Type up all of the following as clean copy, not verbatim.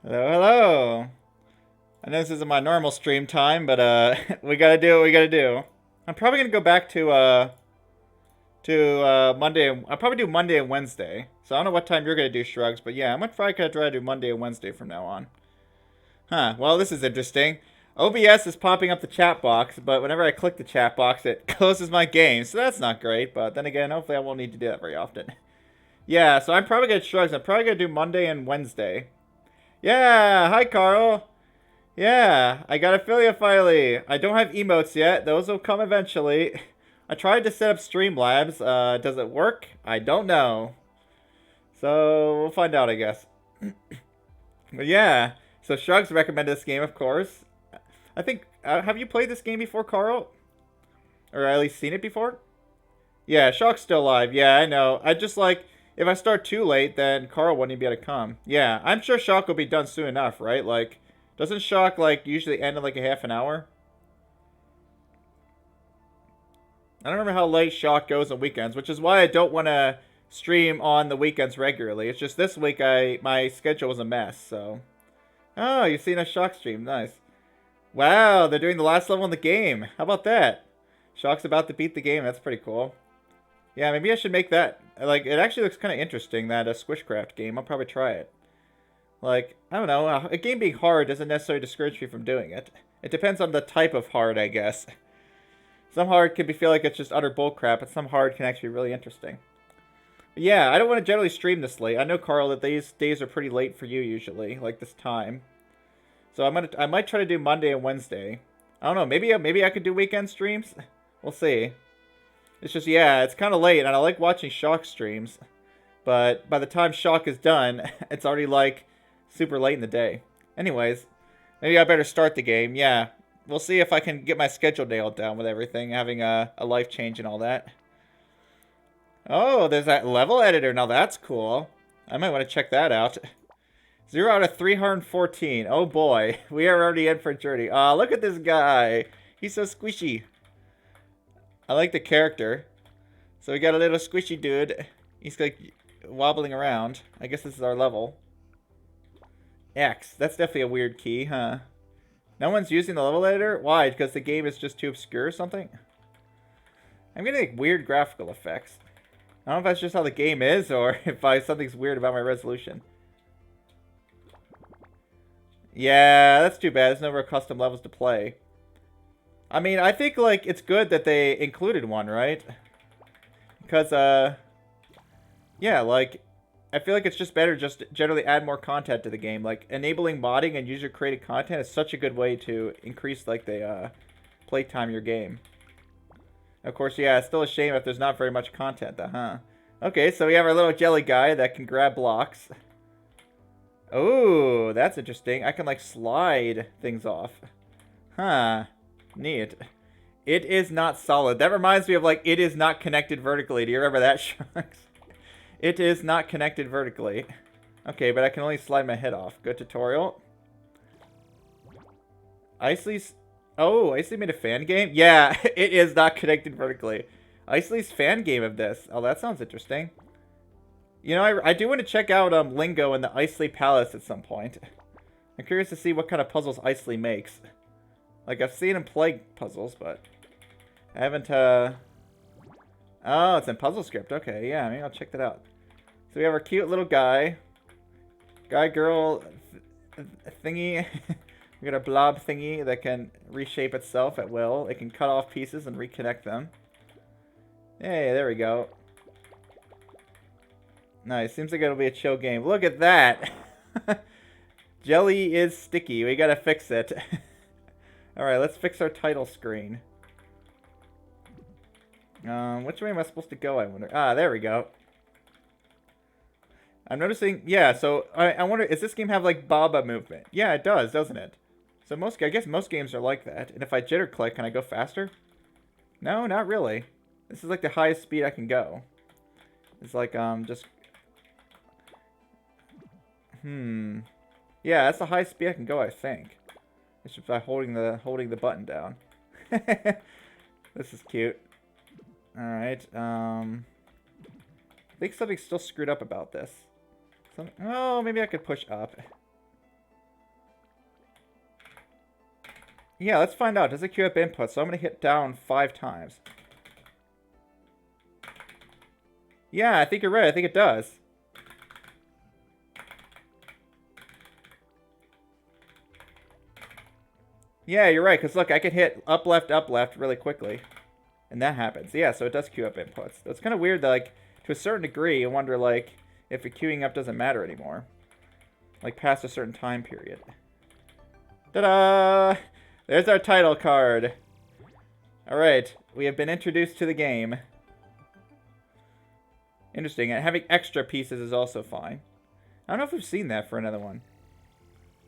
Hello, hello. I know this isn't my normal stream time, but we gotta do what we gotta do. I'm probably gonna go back to Monday. I'll probably do Monday and Wednesday. So I don't know what time you're gonna do Shrugs, but yeah, I'm gonna try to do Monday and Wednesday from now on. Huh? Well, this is interesting. OBS is popping up the chat box, but whenever I click the chat box, it closes my game, so that's not great. But then again, hopefully I won't need to do that very often. Yeah, so I'm probably gonna Shrugs. I'm probably gonna do Monday and Wednesday. Yeah, hi Carl. Yeah, I got affiliate finally. I don't have emotes yet. Those will come eventually. I tried to set up Streamlabs. Does it work? I don't know. So we'll find out, I guess. But yeah, so Shrugs recommended this game, of course. I think. Have you played this game before, Carl? Or at least seen it before? Yeah, Shock's still alive. Yeah, I know. I just like if I start too late, then Carl wouldn't even be able to come. Yeah, I'm sure Shock will be done soon enough, right? Like, doesn't Shock like usually end in like a half an hour? I don't remember how late Shock goes on weekends, which is why I don't want to stream on the weekends regularly. It's just this week my schedule was a mess. So, oh, you've seen a Shock stream, nice. Wow, they're doing the last level in the game. How about that? Shock's about to beat the game. That's pretty cool. Yeah, maybe I should make that. Like, it actually looks kind of interesting, that Squishcraft game. I'll probably try it. Like, I don't know. A game being hard doesn't necessarily discourage me from doing it. It depends on the type of hard, I guess. Some hard can feel like it's just utter bullcrap, but some hard can actually be really interesting. But yeah, I don't want to generally stream this late. I know, Carl, that these days are pretty late for you usually, like this time. So I might try to do Monday and Wednesday. I don't know. Maybe I could do weekend streams. We'll see. It's just, yeah, it's kind of late, and I like watching Shock streams. But by the time Shock is done, it's already like super late in the day. Anyways, maybe I better start the game. Yeah, we'll see if I can get my schedule nailed down with everything, having a life change and all that. Oh, there's that level editor. Now that's cool. I might want to check that out. 0 out of 314. Oh boy, we are already in for a journey. Look at this guy. He's so squishy. I like the character. So we got a little squishy dude. He's like wobbling around. I guess this is our level. X. That's definitely a weird key, huh? No one's using the level editor? Why? Because the game is just too obscure or something? I'm getting like weird graphical effects. I don't know if that's just how the game is or if something's weird about my resolution. Yeah, that's too bad. There's no real custom levels to play. I mean, I think like it's good that they included one, right? Because yeah, like I feel like it's just better just to generally add more content to the game. Like enabling modding and user created content is such a good way to increase like the playtime of your game. Of course, yeah, it's still a shame if there's not very much content, though, huh? Okay, so we have our little jelly guy that can grab blocks. Oh, that's interesting. I can like slide things off. Huh. Neat. It is not solid. That reminds me of like it is not connected vertically. Do you remember that, Sharks? It is not connected vertically. Okay, but I can only slide my head off. Good tutorial. Isley's... Oh, Isley made a fan game? Yeah, it is not connected vertically. Isley's fan game of this. Oh, that sounds interesting. You know, I do want to check out Lingo in the Isley Palace at some point. I'm curious to see what kind of puzzles Isley makes. Like, I've seen him play puzzles, but I haven't, Oh, it's in Puzzle Script. Okay, yeah, maybe I'll check that out. So we have our cute little guy. Girl thingy. We got a blob thingy that can reshape itself at will. It can cut off pieces and reconnect them. Hey, there we go. Nice. Seems like it'll be a chill game. Look at that. Jelly is sticky. We gotta fix it. Alright, let's fix our title screen. Which way am I supposed to go, I wonder? Ah, there we go. I'm noticing, yeah, so I wonder, does this game have like Baba movement? Yeah, it does, doesn't it? So I guess most games are like that. And if I jitter click, can I go faster? No, not really. This is like the highest speed I can go. It's like, just... Yeah, that's the highest speed I can go, I think. It's just by holding the button down. This is cute. Alright, I think something's still screwed up about this. Oh, maybe I could push up. Yeah, let's find out. Does it queue up input? So I'm going to hit down 5 times. Yeah, I think you're right. I think it does. Yeah, you're right. Because look, I can hit up, left really quickly. And that happens. Yeah, so it does queue up inputs. It's kind of weird that, like, to a certain degree, I wonder, like, if the queuing up doesn't matter anymore. Like, past a certain time period. Ta-da! There's our title card. Alright, we have been introduced to the game. Interesting, and having extra pieces is also fine. I don't know if we've seen that for another one.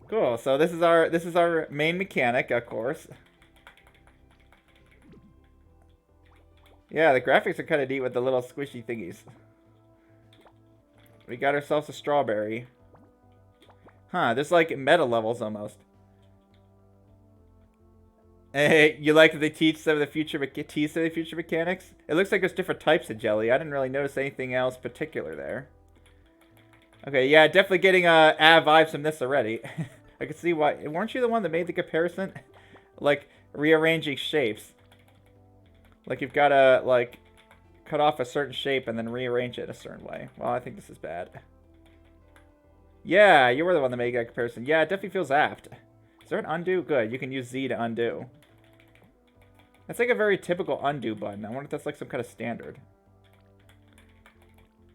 Cool, so this is our main mechanic, of course. Yeah, the graphics are kind of neat with the little squishy thingies. We got ourselves a strawberry. Huh, there's like meta levels almost. Hey, you like that they teach some of the future mechanics? It looks like there's different types of jelly. I didn't really notice anything else particular there. Okay, yeah, definitely getting vibes from this already. I can see why. Weren't you the one that made the comparison? Like, rearranging shapes. Like, you've got to, like, cut off a certain shape and then rearrange it a certain way. Well, I think this is bad. Yeah, you were the one that made that comparison. Yeah, it definitely feels apt. Is there an undo? Good, you can use Z to undo. That's like a very typical undo button. I wonder if that's like some kind of standard.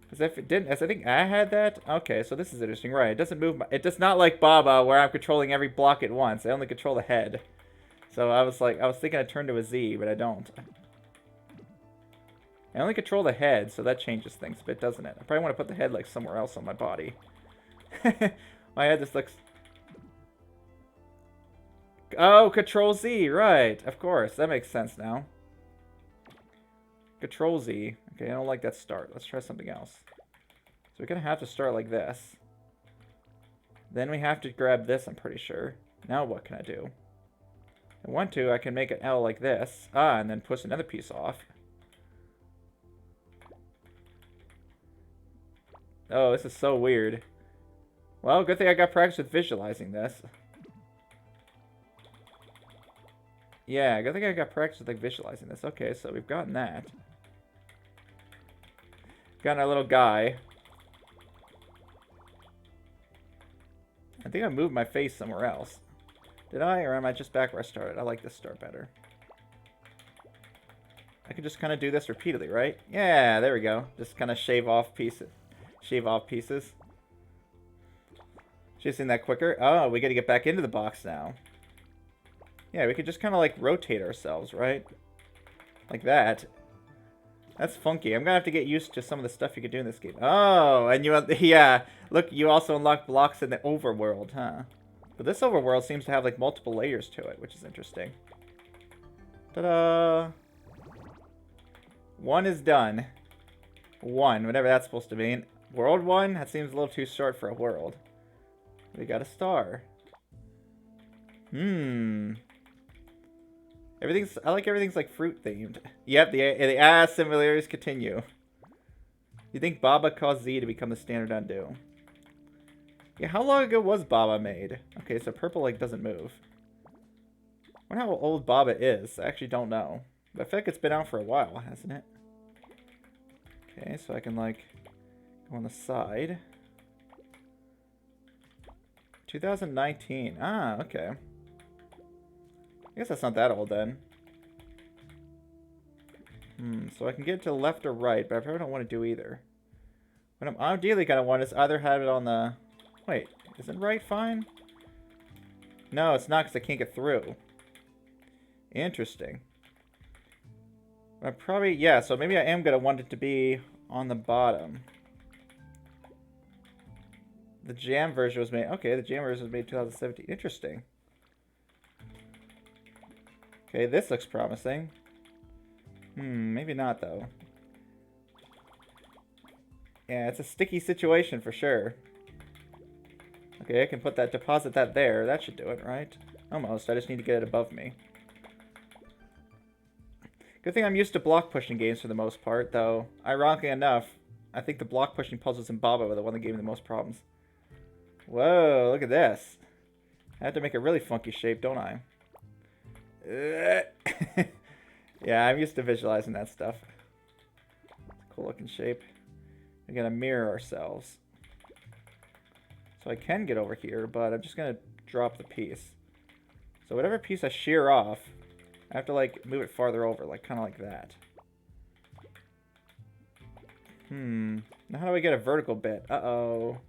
Because if it didn't, as I think I had that. Okay, so this is interesting, right? It doesn't move. It does not like Baba, where I'm controlling every block at once. I only control the head. So I was thinking I'd turn to a Z, but I don't. I only control the head, so that changes things a bit, doesn't it? I probably want to put the head like somewhere else on my body. My head just looks. Oh, Control Z, right? Of course, that makes sense now. Control Z. Okay, I don't like that start. Let's try something else. So we're gonna have to start like this. Then we have to grab this, I'm pretty sure. Now what can I do? If I want to, I can make an L like this. And then push another piece off. Oh, this is so weird. Well, good thing I got practice with visualizing this. Yeah, good thing I got practice with like visualizing this. Okay, so we've gotten that. Got our little guy. I think I moved my face somewhere else. Did I, or am I just back where I started? I like this start better. I can just kind of do this repeatedly, right? Yeah, there we go. Just kind of shave off pieces. Shave off pieces. Should've seen that quicker. Oh, we gotta get back into the box now. Yeah, we could just kind of like rotate ourselves, right? Like that. That's funky. I'm gonna have to get used to some of the stuff you could do in this game. Oh, and you, yeah. Look, you also unlock blocks in the overworld, huh? But this overworld seems to have like multiple layers to it, which is interesting. Ta-da! 1 is done. 1, whatever that's supposed to mean. World 1? That seems a little too short for a world. We got a star. I like everything's like fruit themed. Yep, the similarities continue. You think Baba caused Z to become the standard undo? Yeah, how long ago was Baba made? Okay, so purple like doesn't move. I wonder how old Baba is. I actually don't know. But I feel like it's been out for a while, hasn't it? Okay, so I can like go on the side. 2019. Ah, okay. I guess that's not that old then. So I can get it to the left or right, but I probably don't want to do either. What I'm ideally going to want is either have it on the... Wait, isn't right fine? No, it's not because I can't get through. Interesting. I probably... Yeah, so maybe I am going to want it to be on the bottom. The Jam version was made... Okay, the Jam version was made in 2017. Interesting. Okay, this looks promising. Maybe not, though. Yeah, it's a sticky situation for sure. Okay, I can deposit that there. That should do it, right? Almost. I just need to get it above me. Good thing I'm used to block pushing games for the most part, though. Ironically enough, I think the block pushing puzzles in Baba were the one that gave me the most problems. Whoa, look at this. I have to make a really funky shape, don't I? Yeah, I'm used to visualizing that stuff. Cool looking shape. We're gonna mirror ourselves. So I can get over here, but I'm just gonna drop the piece. So whatever piece I shear off, I have to like move it farther over, like kind of like that. Now how do I get a vertical bit? Uh-oh.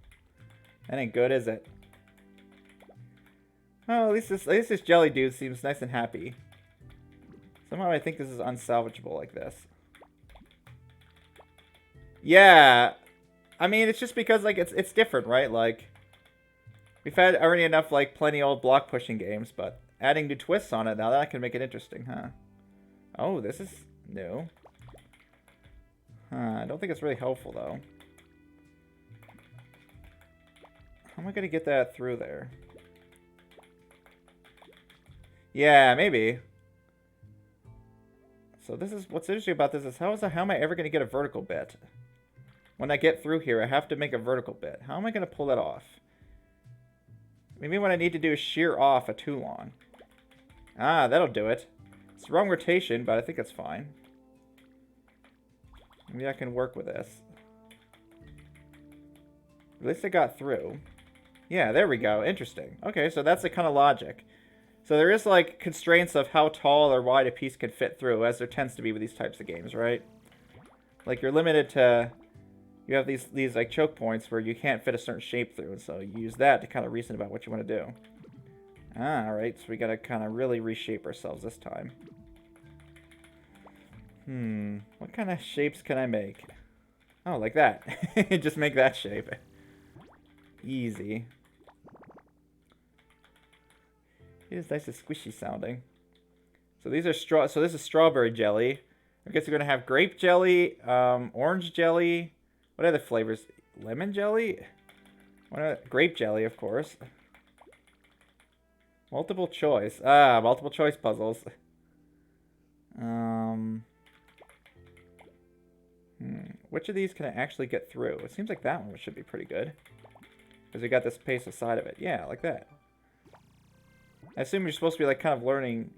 That ain't good, is it? Oh, at least this jelly dude seems nice and happy. Somehow I think this is unsalvageable like this. Yeah. I mean, it's just because, like, it's different, right? Like, we've had already enough, like, plenty old block pushing games, but adding new twists on it now, that can make it interesting, huh? Oh, this is new. I don't think it's really helpful, though. How am I going to get that through there? Yeah, maybe. So this is, what's interesting about this is how am I ever going to get a vertical bit? When I get through here, I have to make a vertical bit. How am I going to pull that off? Maybe what I need to do is shear off a Toulon. Ah, that'll do it. It's the wrong rotation, but I think it's fine. Maybe I can work with this. At least I got through. Yeah, there we go. Interesting. Okay, so that's the kind of logic. So there is, like, constraints of how tall or wide a piece can fit through, as there tends to be with these types of games, right? Like, you're limited to... You have these like, choke points where you can't fit a certain shape through, and so you use that to kind of reason about what you want to do. Ah, alright, so we gotta kind of really reshape ourselves this time. What kind of shapes can I make? Oh, like that. Just make that shape. Easy. It is nice and squishy sounding. So these are so this is strawberry jelly. I guess we're gonna have grape jelly, orange jelly. What other flavors? Lemon jelly? Grape jelly, of course. Multiple choice. Ah, multiple choice puzzles. Which of these can I actually get through? It seems like that one should be pretty good. Because we got this pace aside of it. Yeah, like that. I assume you're supposed to be like kind of learning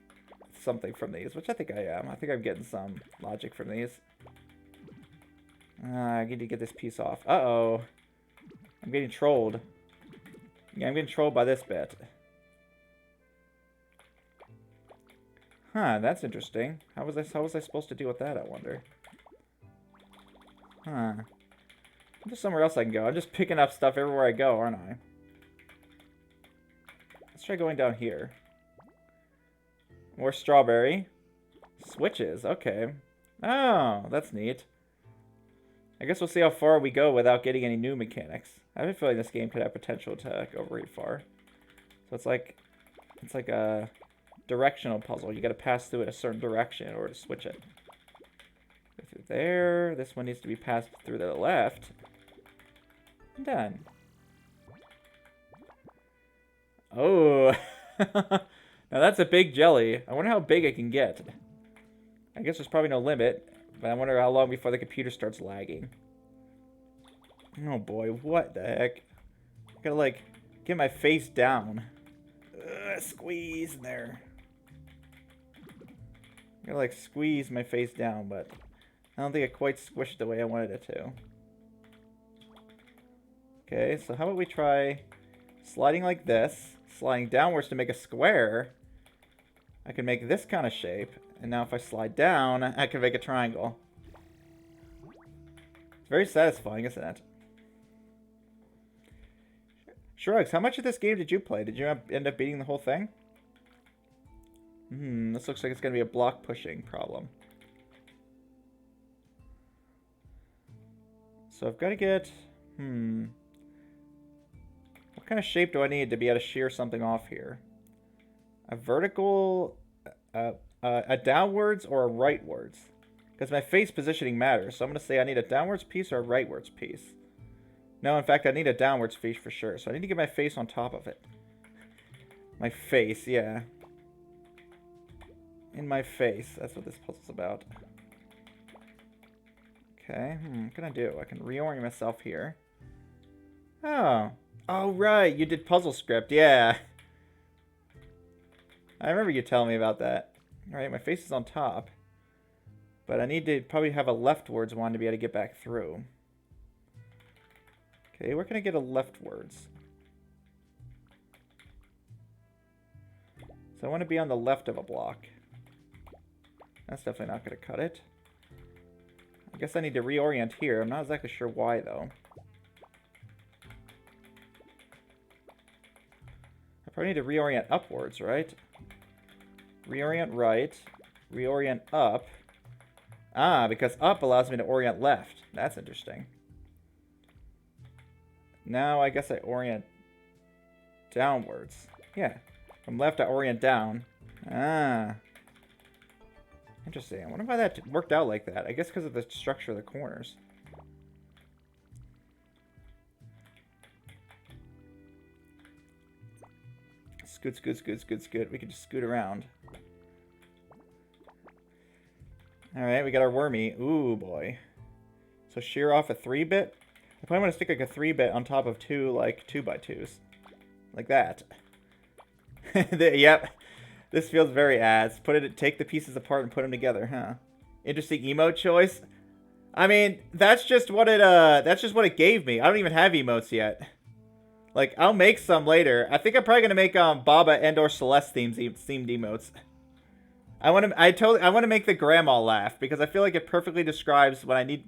something from these, which I think I am. I think I'm getting some logic from these. I need to get this piece off. Uh-oh. I'm getting trolled. Yeah, I'm getting trolled by this bit. Huh, that's interesting. How was I supposed to deal with that, I wonder? Huh. There's somewhere else I can go. I'm just picking up stuff everywhere I go, aren't I? Let's try going down here. More strawberry. Switches, okay. Oh, that's neat. I guess we'll see how far we go without getting any new mechanics. I have a feeling this game could have potential to go very far. So it's like a directional puzzle. You got to pass through it a certain direction in order to switch it. Go through there. This one needs to be passed through to the left. I'm done. Oh. Now that's a big jelly. I wonder how big it can get. I guess there's probably no limit, but I wonder how long before the computer starts lagging. Oh boy, what the heck? I gotta like get my face down. Squeeze in there. I gotta like squeeze my face down, but I don't think it quite squished the way I wanted it to. Okay, so how about we try sliding like this, sliding downwards to make a square. I can make this kind of shape, and now if I slide down, I can make a triangle. It's very satisfying, isn't it? Shrugs, how much of this game did you play? Did you end up beating the whole thing? This looks like it's going to be a block pushing problem. So I've got to get... What kind of shape do I need to be able to shear something off here? A vertical... a downwards or a rightwards? Because my face positioning matters. So I'm going to say I need a downwards piece or a rightwards piece. No, in fact, I need a downwards piece for sure. So I need to get my face on top of it. My face, yeah. In my face. That's what this puzzle's about. Okay, what can I do? I can reorient myself here. Oh. Oh, right. You did puzzle script. Yeah. I remember you telling me about that. Alright, my face is on top. But I need to probably have a leftwards one to be able to get back through. Okay, where can I get a leftwards? So I want to be on the left of a block. That's definitely not going to cut it. I guess I need to reorient here. I'm not exactly sure why, though. I probably need to reorient upwards, right? Reorient right. Reorient up. Ah, because up allows me to orient left. That's interesting. Now I guess I orient downwards. Yeah. From left I orient down. Ah. Interesting. I wonder why that worked out like that. I guess because of the structure of the corners. Scoot, scoot, scoot, scoot, scoot. We can just scoot around. Alright, we got our wormy. Ooh, boy. So shear off a 3-bit? I probably want to stick like a 3-bit on top of two, like, 2x2s. Like that. Yep. This feels very ads. Take the pieces apart and put them together, huh? Interesting emote choice. I mean, that's just what it gave me. I don't even have emotes yet. Like, I'll make some later. I think I'm probably gonna make Baba and or Celeste themed emotes. I want to make the grandma laugh because I feel like it perfectly describes when I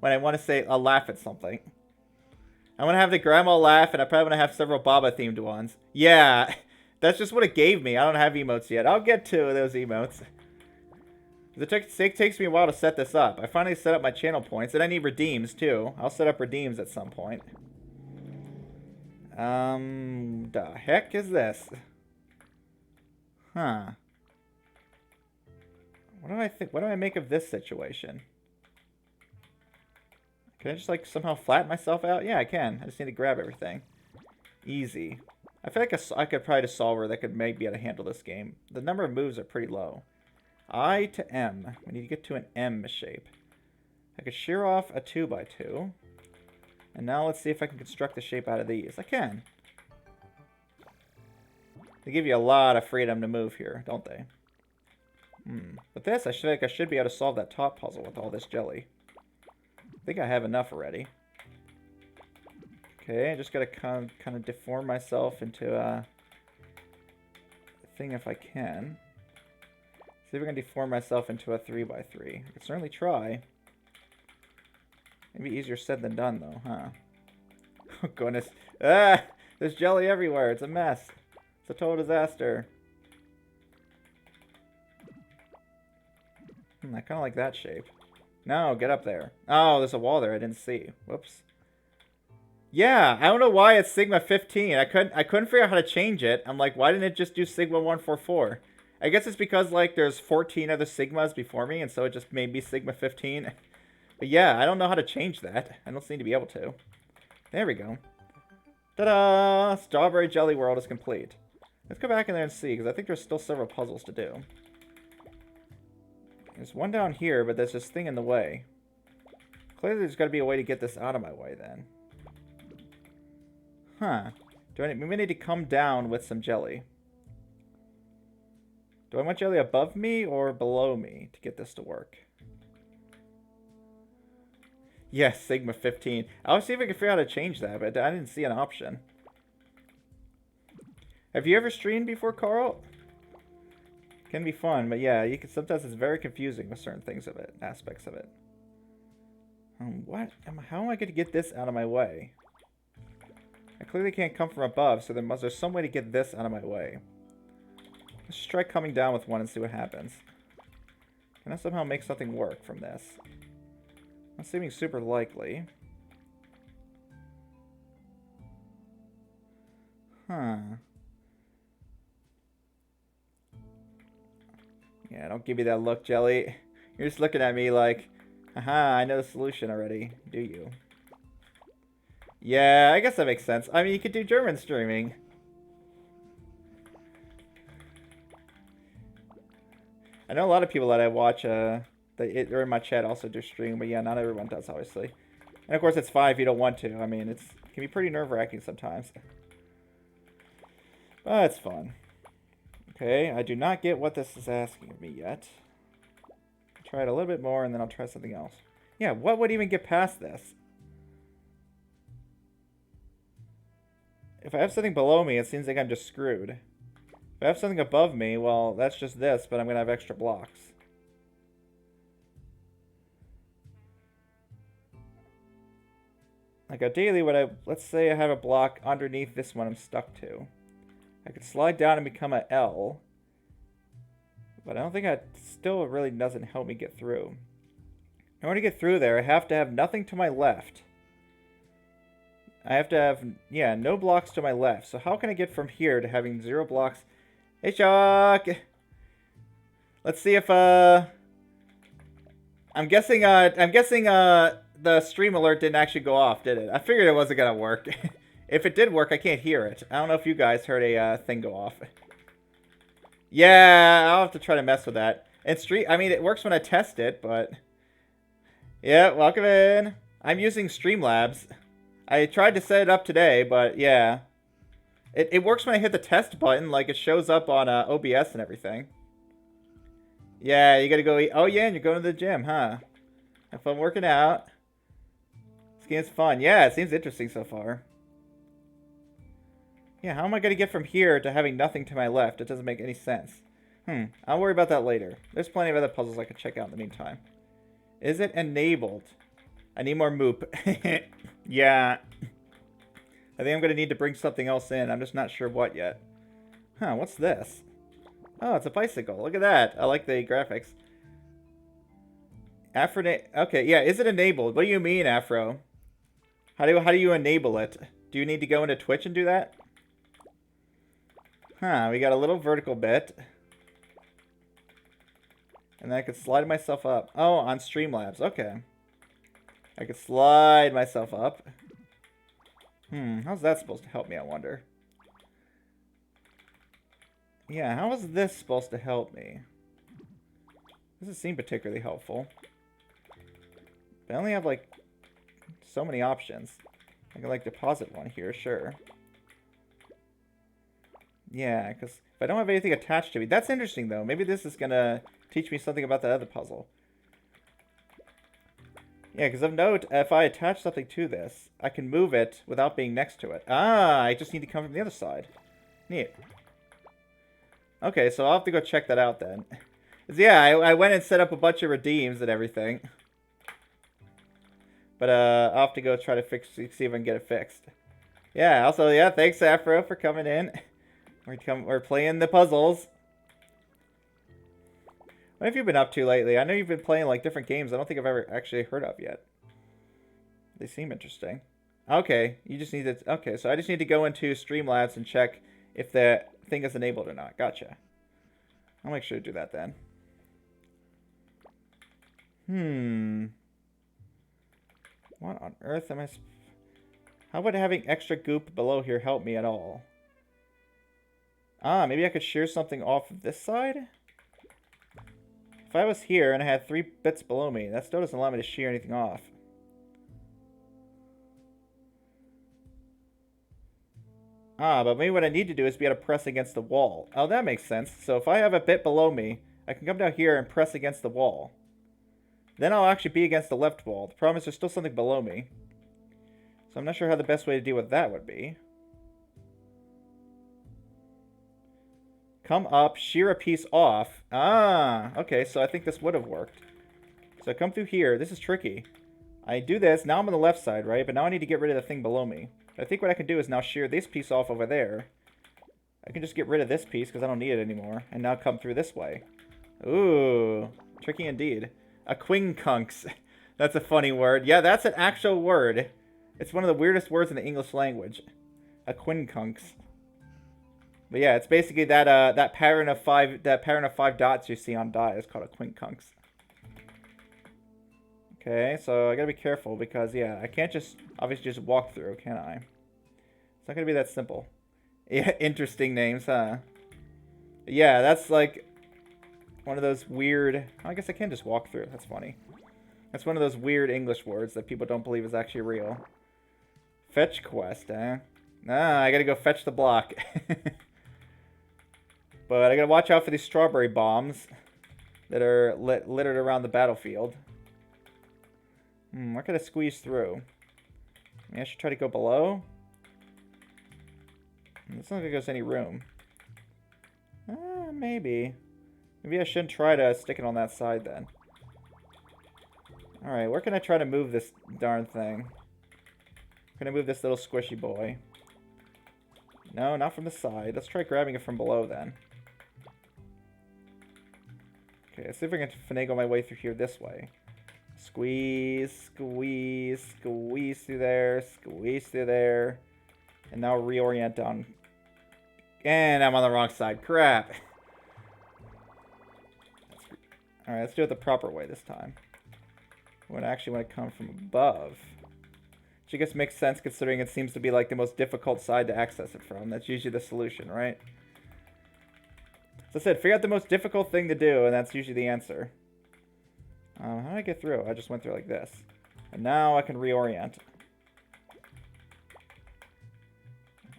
want to say a laugh at something. I want to have the grandma laugh, and I probably want to have several Baba themed ones. Yeah, that's just what it gave me. I don't have emotes yet. I'll get to those emotes. It takes me a while to set this up. I finally set up my channel points, and I need redeems too. I'll set up redeems at some point. The heck is this? Huh. What do I think? What do I make of this situation? Can I just, like, somehow flatten myself out? Yeah, I can. I just need to grab everything. Easy. I feel like I could probably a solver that could maybe be able to handle this game. The number of moves are pretty low. I to M. We need to get to an M shape. I could shear off a 2x2. And now let's see if I can construct the shape out of these. I can. They give you a lot of freedom to move here, don't they? But this, I feel like I should be able to solve that top puzzle with all this jelly. I think I have enough already. Okay, I just gotta kind of deform myself into a thing if I can. See if I can deform myself into a 3x3. I can certainly try. Maybe easier said than done, though, huh? Oh, goodness. Ah! There's jelly everywhere. It's a mess. It's a total disaster. I kind of like that shape. No, get up there. Oh, there's a wall there I didn't see. Whoops. Yeah, I don't know why it's Sigma 15. I couldn't figure out how to change it. I'm like, why didn't it just do Sigma 144? I guess it's because, like, there's 14 other Sigmas before me, and so it just made me Sigma 15. But yeah, I don't know how to change that. I don't seem to be able to. There we go. Ta-da! Strawberry Jelly World is complete. Let's go back in there and see, because I think there's still several puzzles to do. There's one down here, but there's this thing in the way. Clearly there's got to be a way to get this out of my way, then. Huh. We need to come down with some jelly. Do I want jelly above me or below me to get this to work? Yes, Sigma 15. I'll see if I can figure out how to change that, but I didn't see an option. Have you ever streamed before, Carl? Can be fun, but yeah, sometimes it's very confusing with certain things of it, aspects of it. How am I going to get this out of my way? I clearly can't come from above, so there's some way to get this out of my way. Let's just try coming down with one and see what happens. Can I somehow make something work from this? Not seeming super likely. Huh. Yeah, don't give me that look, Jelly. You're just looking at me like, haha, I know the solution already. Do you? Yeah, I guess that makes sense. I mean, you could do German streaming. I know a lot of people that I watch, they're in my chat also do stream, but yeah, not everyone does, obviously. And of course, it's fine if you don't want to. I mean, it can be pretty nerve-wracking sometimes. But it's fun. Okay, I do not get what this is asking of me yet. I'll try it a little bit more and then I'll try something else. Yeah, what would even get past this? If I have something below me, it seems like I'm just screwed. If I have something above me, well, that's just this, but I'm going to have extra blocks. Like ideally, let's say I have a block underneath this one I'm stuck to. I could slide down and become a L. But I don't think that still really doesn't help me get through. In order to get through there, I have to have nothing to my left. I have to have, yeah, no blocks to my left. So how can I get from here to having 0 blocks? Hey, Shock! Let's see if, I'm guessing, the stream alert didn't actually go off, did it? I figured it wasn't gonna work. If it did work, I can't hear it. I don't know if you guys heard a, thing go off. Yeah, I'll have to try to mess with that. And I mean, it works when I test it, but... Yeah, welcome in. I'm using Streamlabs. I tried to set it up today, but yeah. It works when I hit the test button, like it shows up on OBS and everything. Yeah, you gotta go eat. Oh yeah, and you're going to the gym, huh? Have fun working out. This game's fun. Yeah, it seems interesting so far. Yeah, how am I gonna get from here to having nothing to my left? It doesn't make any sense. I'll worry about that later. There's plenty of other puzzles I can check out in the meantime. Is it enabled? I need more moop. Yeah. I think I'm going to need to bring something else in. I'm just not sure what yet. Huh, what's this? Oh, it's a bicycle. Look at that. I like the graphics. Okay, yeah, is it enabled? What do you mean, Afro? How do you enable it? Do you need to go into Twitch and do that? Huh, we got a little vertical bit. And then I could slide myself up. Oh, on Streamlabs. Okay. I could slide myself up. How's that supposed to help me, I wonder? Yeah, how is this supposed to help me? Doesn't seem particularly helpful. But I only have, like, so many options. I can, like, deposit one here, sure. Yeah, because if I don't have anything attached to me... That's interesting, though. Maybe this is going to teach me something about the other puzzle. Yeah, because of note, if I attach something to this, I can move it without being next to it. Ah, I just need to come from the other side. Neat. Okay, so I'll have to go check that out then. Yeah, I went and set up a bunch of redeems and everything. But I'll have to go try to see if I can get it fixed. Yeah, also, yeah, thanks, Afro, for coming in. We're playing the puzzles. What have you been up to lately? I know you've been playing, like, different games I don't think I've ever actually heard of yet. They seem interesting. Okay, you just need to... Okay, so I just need to go into Streamlabs and check if the thing is enabled or not. Gotcha. I'll make sure to do that then. What on earth am I... How would having extra goop below here help me at all? Ah, maybe I could shear something off of this side? If I was here and I had 3 bits below me, that still doesn't allow me to shear anything off. Ah, but maybe what I need to do is be able to press against the wall. Oh, that makes sense. So if I have a bit below me, I can come down here and press against the wall. Then I'll actually be against the left wall. The problem is there's still something below me. So I'm not sure how the best way to deal with that would be. Come up, shear a piece off. Ah, okay, so I think this would have worked. So I come through here. This is tricky. I do this. Now I'm on the left side, right? But now I need to get rid of the thing below me. I think what I can do is now shear this piece off over there. I can just get rid of this piece because I don't need it anymore. And now come through this way. Ooh, tricky indeed. A quincunx. That's a funny word. Yeah, that's an actual word. It's one of the weirdest words in the English language. A quincunx. But yeah, it's basically that that pattern of five dots you see on die is called a quincunx. Okay, so I gotta be careful because yeah, I can't just obviously just walk through, can I? It's not gonna be that simple. Yeah, interesting names, huh? Yeah, that's like one of those weird. I guess I can just walk through. That's funny. That's one of those weird English words that people don't believe is actually real. Fetch quest, eh? Ah, I gotta go fetch the block. But I gotta watch out for these strawberry bombs that are littered around the battlefield. Where could I squeeze through? Maybe I should try to go below. It's not like there's any room. Maybe. Maybe I shouldn't try to stick it on that side then. Alright, where can I try to move this darn thing? Can I move this little squishy boy? No, not from the side. Let's try grabbing it from below then. Okay, let's see if I can finagle my way through here this way. Squeeze, squeeze, squeeze through there, squeeze through there. And now reorient down. And I'm on the wrong side. Crap. Alright, let's do it the proper way this time. I actually want to come from above. Which I guess makes sense considering it seems to be like the most difficult side to access it from. That's usually the solution, right? So I said, figure out the most difficult thing to do, and that's usually the answer. How did I get through? I just went through like this. And now I can reorient.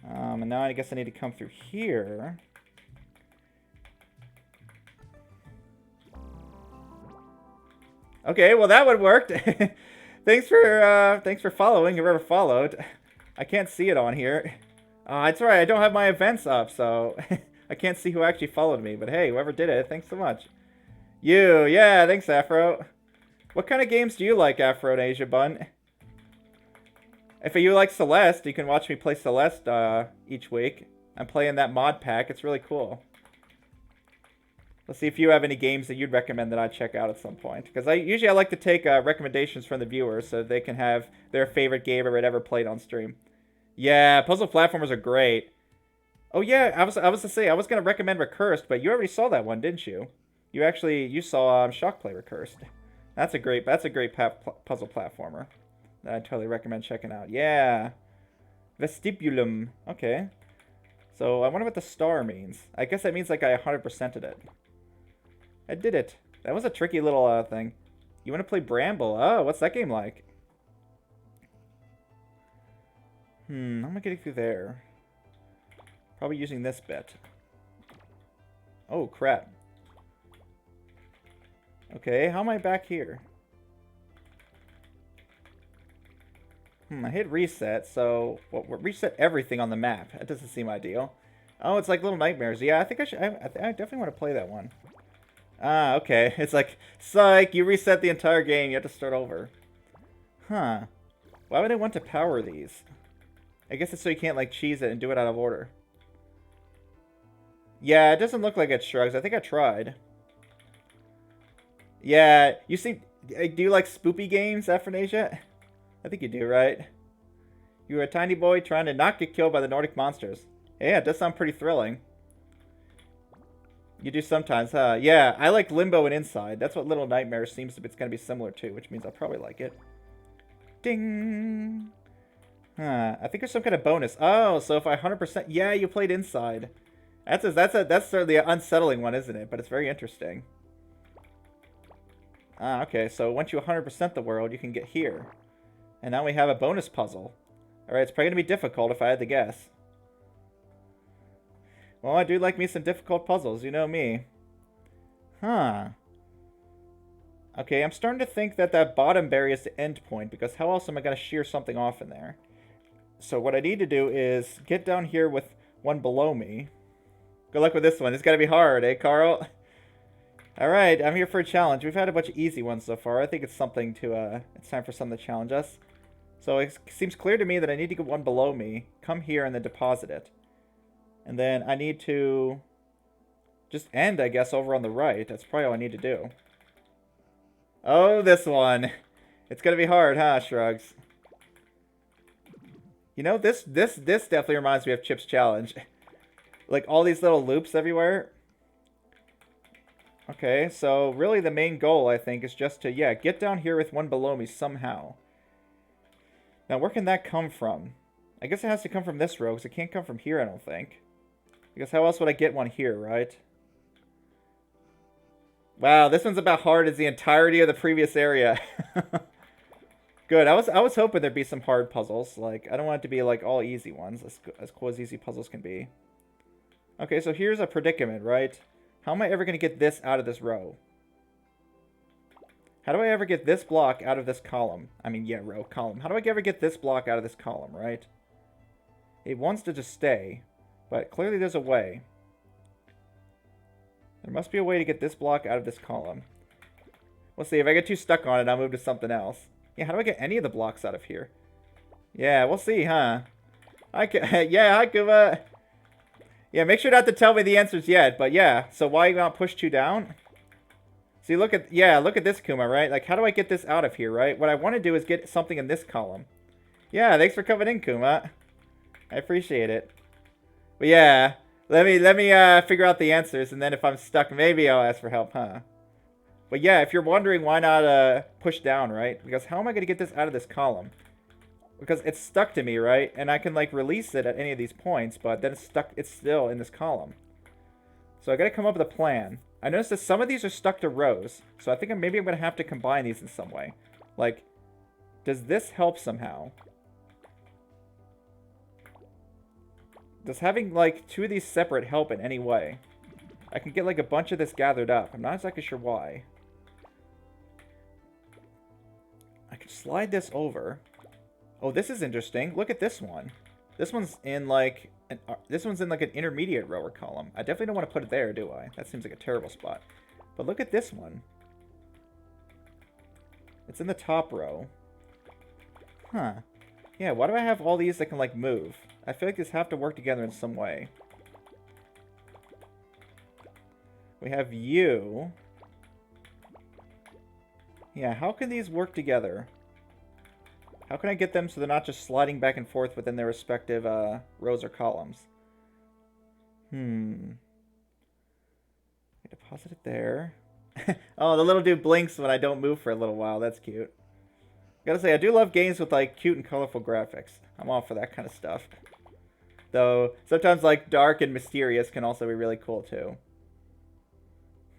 And now I guess I need to come through here. Okay, well that would work. Thanks for following, whoever followed. I can't see it on here. It's alright, I don't have my events up, so I can't see who actually followed me. But hey, whoever did it, thanks so much. You, yeah, thanks, Afro. What kind of games do you like, Afro and Asia Bun? If you like Celeste, you can watch me play Celeste each week. I'm playing that mod pack. It's really cool. Let's see if you have any games that you'd recommend that I'd check out at some point. Because I like to take recommendations from the viewers so they can have their favorite game ever played on stream. Yeah, puzzle platformers are great. Oh yeah, I was gonna recommend Recursed, but you already saw that one, didn't you? You saw Shock Play Recursed. That's a great puzzle platformer that I totally recommend checking out. Yeah, Vestibulum. Okay, so I wonder what the star means. I guess that means like I 100%ed it. I did it. That was a tricky little thing. You want to play Bramble? Oh, what's that game like? How am I getting through there? Probably using this bit. Oh, crap. Okay, how am I back here? I hit reset, so... Well, reset everything on the map. That doesn't seem ideal. Oh, it's like Little Nightmares. Yeah, I think I definitely want to play that one. Ah, okay. It's like, psych, you reset the entire game, you have to start over. Huh. Why would I want to power these? I guess it's so you can't, like, cheese it and do it out of order. Yeah, it doesn't look like it shrugs. I think I tried. Yeah, you see, do you like spoopy games, Afronasia? I think you do, right? You're a tiny boy trying to not get killed by the Nordic monsters. Yeah, it does sound pretty thrilling. You do sometimes, huh? Yeah, I like Limbo and Inside. That's what Little Nightmares seems to be, it's going to be similar to, which means I'll probably like it. Ding! Huh, I think there's some kind of bonus. Oh, so if I 100%... Yeah, you played Inside. That's certainly an unsettling one, isn't it? But it's very interesting. Ah, okay, so once you 100% the world, you can get here. And now we have a bonus puzzle. Alright, it's probably going to be difficult if I had to guess. Well, I do like me some difficult puzzles, you know me. Huh. Okay, I'm starting to think that that bottom berry is the end point, because how else am I going to shear something off in there? So what I need to do is get down here with one below me. Good luck with this one. It's got to be hard, eh, Carl? Alright, I'm here for a challenge. We've had a bunch of easy ones so far. I think it's something to, it's time for something to challenge us. So it seems clear to me that I need to get one below me, come here, and then deposit it. And then I need to just end, I guess, over on the right. That's probably all I need to do. Oh, this one. It's going to be hard, huh, Shrugs? You know, this definitely reminds me of Chip's Challenge. Like, all these little loops everywhere. Okay, so really the main goal, I think, is just to, yeah, get down here with one below me somehow. Now, where can that come from? I guess it has to come from this row, because it can't come from here, I don't think. Because how else would I get one here, right? Wow, this one's about hard as the entirety of the previous area. Good, I was hoping there'd be some hard puzzles. Like, I don't want it to be, like, all easy ones, as cool as easy puzzles can be. Okay, so here's a predicament, right? How am I ever going to get this out of this row? How do I ever get this block out of this column? I mean, yeah, row, column. How do I ever get this block out of this column, right? It wants to just stay, but clearly there's a way. There must be a way to get this block out of this column. We'll see. If I get too stuck on it, I'll move to something else. Yeah, how do I get any of the blocks out of here? Yeah, we'll see, huh? Yeah, hi, Kuma. Yeah, make sure not to tell me the answers yet, but yeah. So why you not push 2 down? See, look at this, Kuma, right? Like, how do I get this out of here, right? What I want to do is get something in this column. Yeah, thanks for coming in, Kuma. I appreciate it. But yeah, let me figure out the answers, and then if I'm stuck, maybe I'll ask for help, huh? But yeah, if you're wondering, why not push down, right? Because how am I going to get this out of this column? Because it's stuck to me, right? And I can, like, release it at any of these points, but then it's still in this column. So I got to come up with a plan. I noticed that some of these are stuck to rows, so I think maybe I'm going to have to combine these in some way. Like, does this help somehow? Does having, like, 2 of these separate help in any way? I can get, like, a bunch of this gathered up. I'm not exactly sure why. I could slide this over. Oh, this is interesting. Look at this one. This one's in, like, an intermediate row or column. I definitely don't want to put it there, do I? That seems like a terrible spot. But look at this one. It's in the top row. Huh. Yeah, why do I have all these that can, like, move? I feel like these have to work together in some way. We have you. Yeah, how can these work together? How can I get them so they're not just sliding back and forth within their respective rows or columns? Deposit it there. Oh, the little dude blinks when I don't move for a little while. That's cute. Gotta say, I do love games with, like, cute and colorful graphics. I'm all for that kind of stuff. Though, sometimes, like, dark and mysterious can also be really cool, too.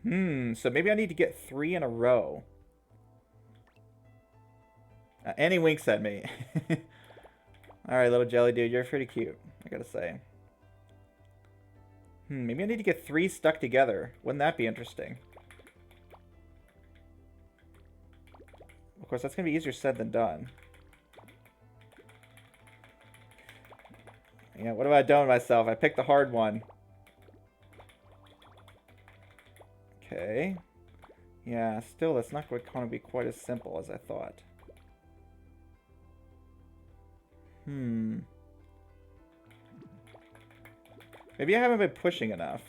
So maybe I need to get 3 in a row. And he winks at me. Alright, little jelly dude, you're pretty cute, I gotta say. Maybe I need to get 3 stuck together. Wouldn't that be interesting? Of course, that's gonna be easier said than done. Yeah, what have I done with myself? I picked the hard one. Okay. Yeah, still, that's not going to be quite as simple as I thought. Maybe I haven't been pushing enough.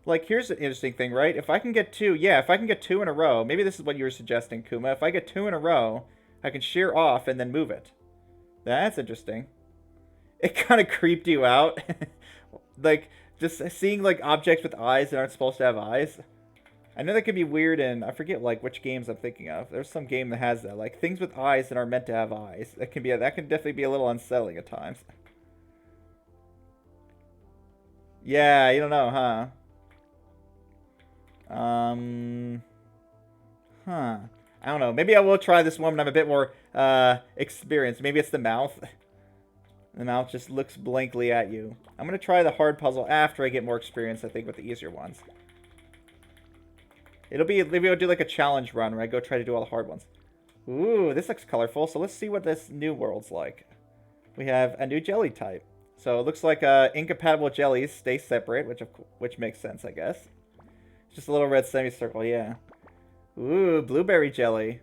Like, here's an interesting thing, right? If I can get 2, yeah, if I can get 2 in a row, maybe this is what you were suggesting, Kuma. If I get 2 in a row, I can shear off and then move it. That's interesting. It kind of creeped you out. Like, just seeing, like, objects with eyes that aren't supposed to have eyes. I know that could be weird, and I forget, like, which games I'm thinking of. There's some game that has that. Like, things with eyes that aren't meant to have eyes. That can definitely be a little unsettling at times. Yeah, you don't know, huh? I don't know. Maybe I will try this one when I'm a bit more experienced. Maybe it's the mouth. The mouth just looks blankly at you. I'm going to try the hard puzzle after I get more experience, I think, with the easier ones. Maybe I'll do like a challenge run where I go try to do all the hard ones. Ooh, this looks colorful. So let's see what this new world's like. We have a new jelly type. So it looks like incompatible jellies stay separate, which makes sense, I guess. It's just a little red semicircle, yeah. Ooh, blueberry jelly.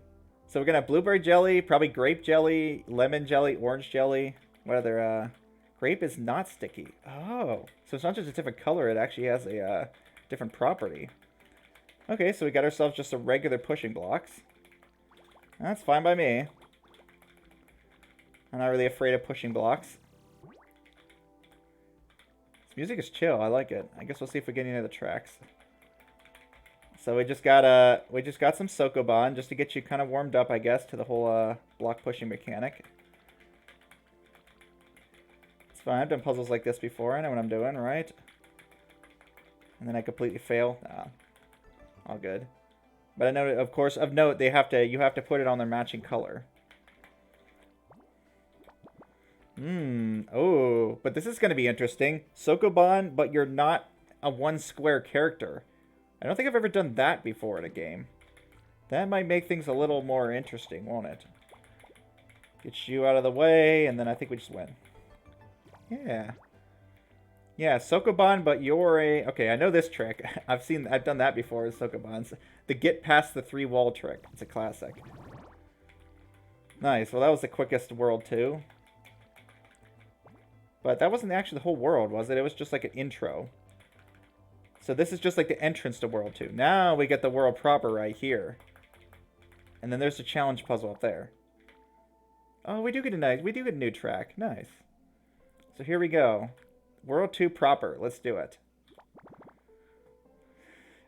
So we're gonna have blueberry jelly, probably grape jelly, lemon jelly, orange jelly. What other? Grape is not sticky. Oh, so it's not just a different color; it actually has a different property. Okay, so we got ourselves just a regular pushing blocks. That's fine by me. I'm not really afraid of pushing blocks. This music is chill. I like it. I guess we'll see if we get any of the tracks. So we just got some Sokoban just to get you kind of warmed up, I guess, to the whole block pushing mechanic. It's fine. I've done puzzles like this before. I know what I'm doing, right? And then I completely fail. Nah. All good. But I know, of course, of note, you have to put it on their matching color. Oh, but this is going to be interesting. Sokoban, but you're not a one square character. I don't think I've ever done that before in a game. That might make things a little more interesting, won't it? Get you out of the way, and then I think we just win. Yeah. Yeah, Sokoban, but you're a... Okay, I know this trick. I've done that before with Sokobans. The get past the 3-wall trick. It's a classic. Nice. Well, that was the quickest world, too. But that wasn't actually the whole world, was it? It was just like an intro. So this is just like the entrance to World 2. Now we get the world proper right here. And then there's the challenge puzzle up there. Oh, we do get a new track. Nice. So here we go. World 2 proper. Let's do it.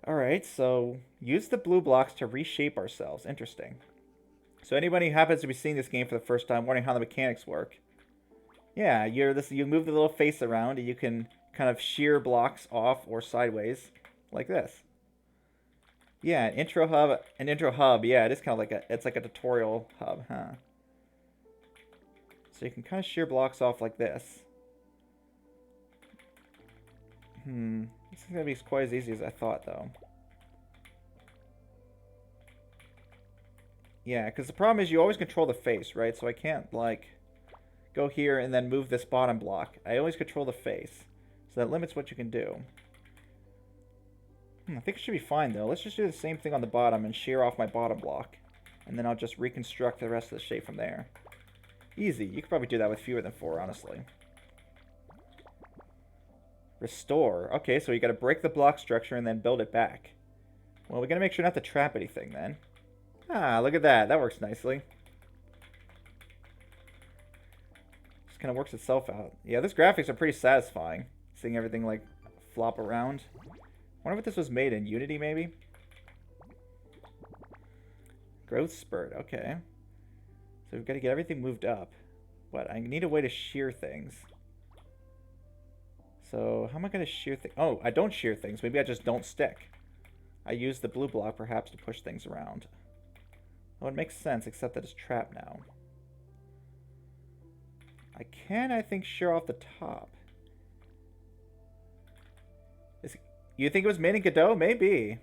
Alright, so use the blue blocks to reshape ourselves. Interesting. So anybody who happens to be seeing this game for the first time, wondering how the mechanics work. Yeah, you move the little face around and you can kind of shear blocks off or sideways like this. Yeah, an intro hub. Yeah, it is kind of like it's like a tutorial hub, huh? So you can kind of shear blocks off like this. This is gonna be quite as easy as I thought, though. Yeah, because the problem is you always control the face, right? So I can't, like, go here and then move this bottom block. I always control the face. So that limits what you can do. I think it should be fine, though. Let's just do the same thing on the bottom and shear off my bottom block. And then I'll just reconstruct the rest of the shape from there. Easy. You could probably do that with fewer than 4, honestly. Restore. Okay, so you gotta break the block structure and then build it back. Well, we gotta make sure not to trap anything, then. Ah, look at that. That works nicely. Just kind of works itself out. Yeah, these graphics are pretty satisfying. Seeing everything, like, flop around. Wonder what this was made in. Unity, maybe? Growth spurt. Okay. So we've got to get everything moved up. But I need a way to shear things. So how am I going to shear things? Oh, I don't shear things. Maybe I just don't stick. I use the blue block, perhaps, to push things around. Oh, it makes sense, except that it's trapped now. I can, I think, shear off the top. You think it was made in Godot? Maybe.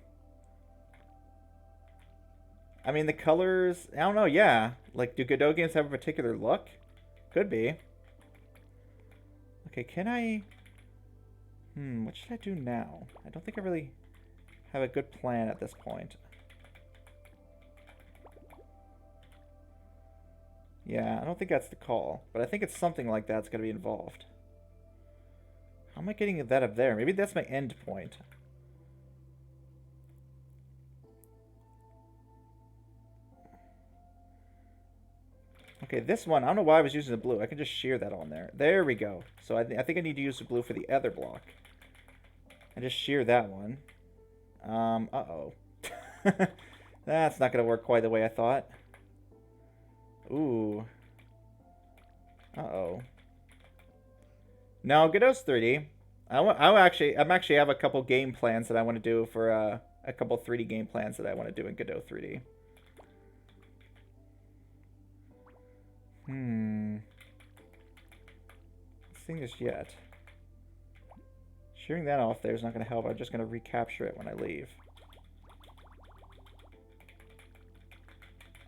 I mean, the colors... I don't know, yeah. Like, do Godot games have a particular look? Could be. Okay, can I... what should I do now? I don't think I really have a good plan at this point. Yeah, I don't think that's the call. But I think it's something like that's going to be involved. How am I getting that up there? Maybe that's my end point. Okay, this one, I don't know why I was using the blue. I can just shear that on there. There we go. So I think I need to use the blue for the other block. And just shear that one. Uh-oh. That's not going to work quite the way I thought. Ooh. Uh-oh. No, Godot's 3D. I'm actually have a couple game plans that I want to do for a couple 3D game plans that I want to do in Godot 3D. Seeing this yet. Shearing that off there is not going to help. I'm just going to recapture it when I leave.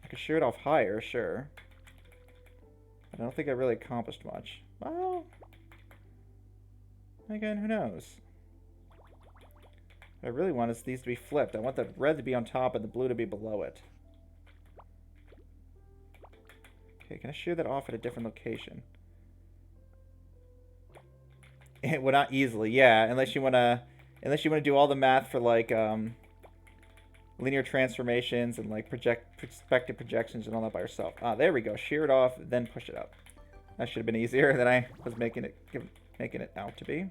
I could shear it off higher, sure. But I don't think I really accomplished much. Well, again, who knows? What I really want is these to be flipped. I want the red to be on top and the blue to be below it. Okay, can I shear that off at a different location? Well, not easily, yeah. Unless you wanna do all the math for like linear transformations and like perspective projections and all that by yourself. Ah, there we go. Shear it off, then push it up. That should have been easier than I was making it out to be.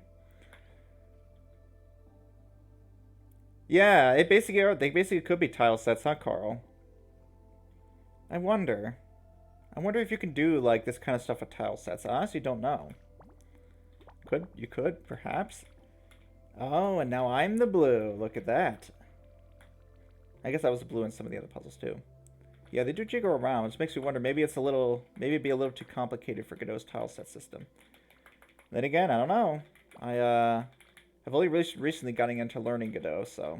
Yeah, they basically could be tile sets, huh, Carl? I wonder if you can do like this kind of stuff with tile sets. I honestly don't know. You could, perhaps. Oh, and now I'm the blue. Look at that. I guess I was the blue in some of the other puzzles, too. Yeah, they do jiggle around, which makes me wonder, maybe it's a little, maybe it'd be a little too complicated for Godot's tile set system. Then again, I don't know. I've only recently gotten into learning Godot, so.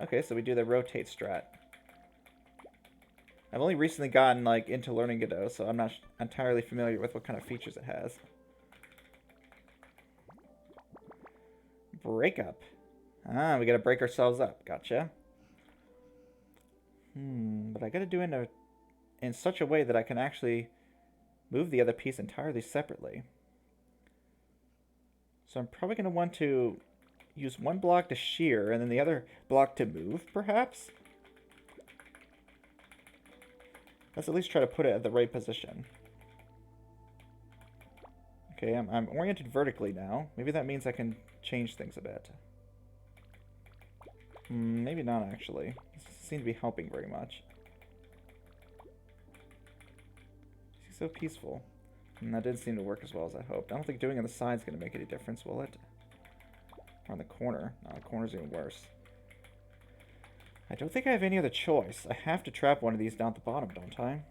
Okay, so we do the rotate strat. I've only recently gotten, like, into learning Godot, so I'm not entirely familiar with what kind of features it has. Break up. Ah, we gotta break ourselves up. Gotcha. But I gotta do it in such a way that I can actually move the other piece entirely separately. So I'm probably gonna want to use one block to shear and then the other block to move, perhaps? Let's at least try to put it at the right position. Okay, I'm oriented vertically now. Maybe that means I can change things a bit. Maybe not, actually. This doesn't seem to be helping very much. She's so peaceful. And that didn't seem to work as well as I hoped. I don't think doing it on the side's going to make any difference, will it? Or on the corner. No, the corner's even worse. I don't think I have any other choice. I have to trap one of these down at the bottom, don't I? I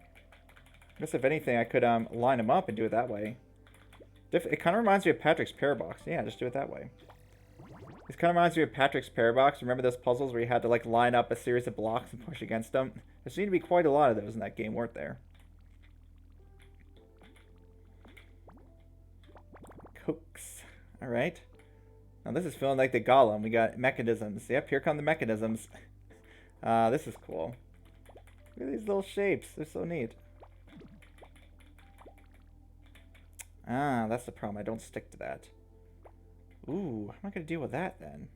guess if anything, I could line them up and do it that way. It kind of reminds me of Patrick's Parabox. Yeah, just do it that way. This kind of reminds me of Patrick's Parabox. Remember those puzzles where you had to like line up a series of blocks and push against them? There seemed to be quite a lot of those in that game, weren't there? Cooks. Alright. Now this is feeling like the Golem. We got mechanisms. Yep, here come the mechanisms. This is cool. Look at these little shapes. They're so neat. Ah, that's the problem. I don't stick to that. Ooh, how am I going to deal with that then?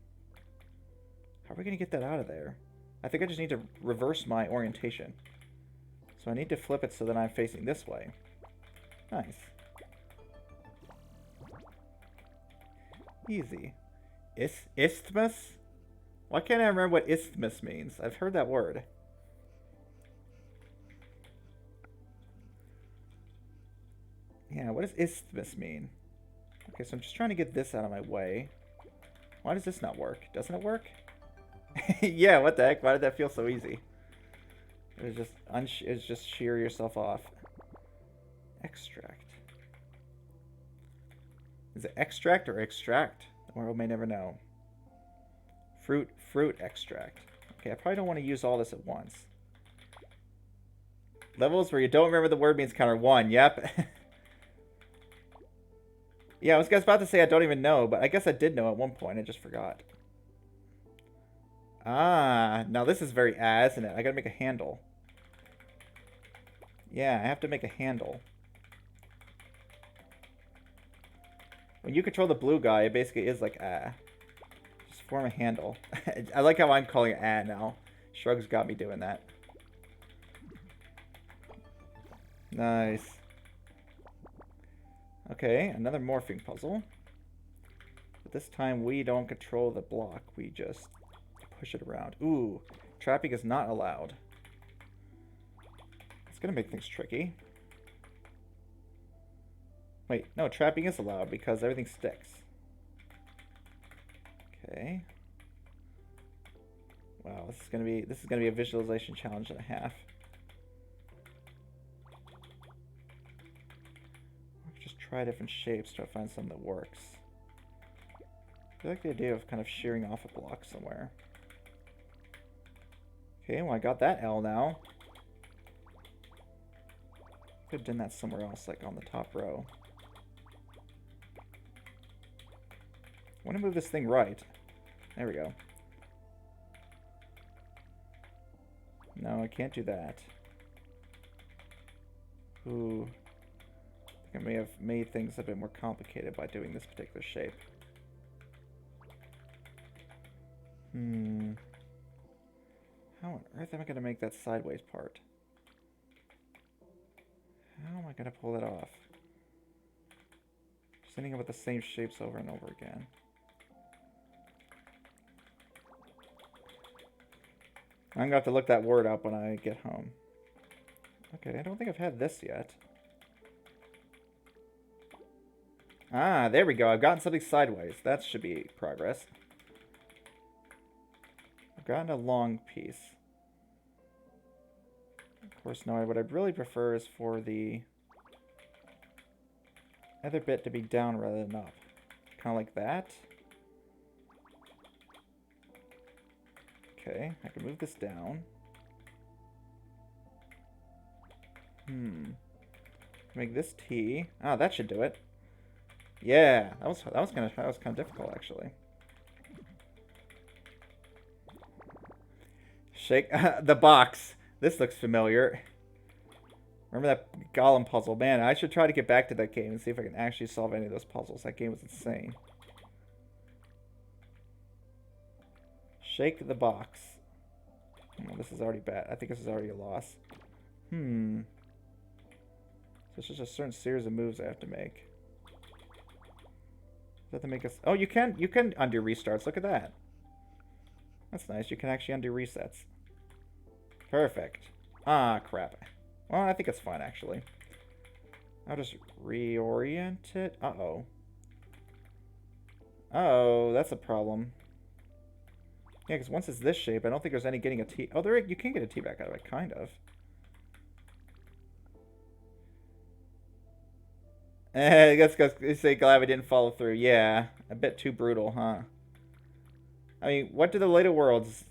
How are we going to get that out of there? I think I just need to reverse my orientation. So I need to flip it so that I'm facing this way. Nice. Easy. Isthmus? Why can't I remember what isthmus means? I've heard that word. Yeah, what does isthmus mean? Okay, so I'm just trying to get this out of my way. Why does this not work? Doesn't it work? Yeah, what the heck? Why did that feel so easy? It was just shear yourself off. Extract. Is it extract or extract? The world may never know. Fruit extract. Okay, I probably don't want to use all this at once. Levels where you don't remember the word means counter 1. Yep. Yeah, I was about to say I don't even know, but I guess I did know at one point. I just forgot. Ah, now this is very isn't it? I gotta make a handle. Yeah, I have to make a handle. When you control the blue guy, it basically is like Just form a handle. I like how I'm calling it now. Shrugs got me doing that. Nice. Okay, another morphing puzzle. But this time we don't control the block, we just push it around. Ooh, trapping is not allowed. It's gonna make things tricky. Wait, no, trapping is allowed because everything sticks. Okay. Wow, this is gonna be a visualization challenge and a half. Just try different shapes, try to find something that works. I like the idea of kind of shearing off a block somewhere. Okay, well I got that L now. Could have done that somewhere else, like on the top row. I want to move this thing right. There we go. No, I can't do that. Ooh. I think I may have made things a bit more complicated by doing this particular shape. How on earth am I going to make that sideways part? How am I going to pull it off? Just ending up with the same shapes over and over again. I'm going to have to look that word up when I get home. Okay, I don't think I've had this yet. Ah, there we go. I've gotten something sideways. That should be progress. I've gotten a long piece. Of course, no, what I'd really prefer is for the other bit to be down rather than up. Kind of like that. Okay, I can move this down. Make this T. Ah, that should do it. Yeah, that was kind of difficult actually. Shake the box. This looks familiar. Remember that Golem puzzle? Man, I should try to get back to that game and see if I can actually solve any of those puzzles. That game was insane. Shake the box. Oh, this is already bad. I think this is already a loss. So it's just a certain series of moves I have to make. Does that to make us... Oh, you can undo restarts. Look at that. That's nice. You can actually undo resets. Perfect. Ah, crap. Well, I think it's fine, actually. I'll just reorient it. Uh-oh. Uh-oh, that's a problem. Yeah, because once it's this shape, I don't think there's any getting a T. Oh, you can get a T back out of it, kind of. I guess you say glad we didn't follow through. Yeah, a bit too brutal, huh? I mean, what do the later worlds...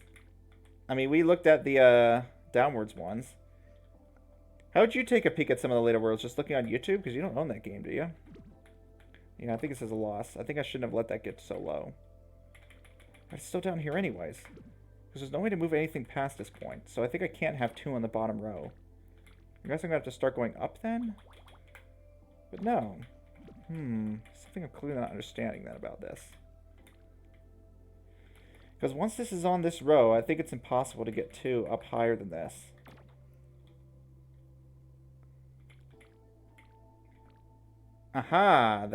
I mean, we looked at the downwards ones. How would you take a peek at some of the later worlds? Just looking on YouTube? Because you don't own that game, do you? Yeah, I think this is a loss. I think I shouldn't have let that get so low. But it's still down here anyways. Because there's no way to move anything past this point. So I think I can't have 2 on the bottom row. I guess I'm going to have to start going up then? But no. Something I'm clearly not understanding then about this. Because once this is on this row, I think it's impossible to get 2 up higher than this. Aha!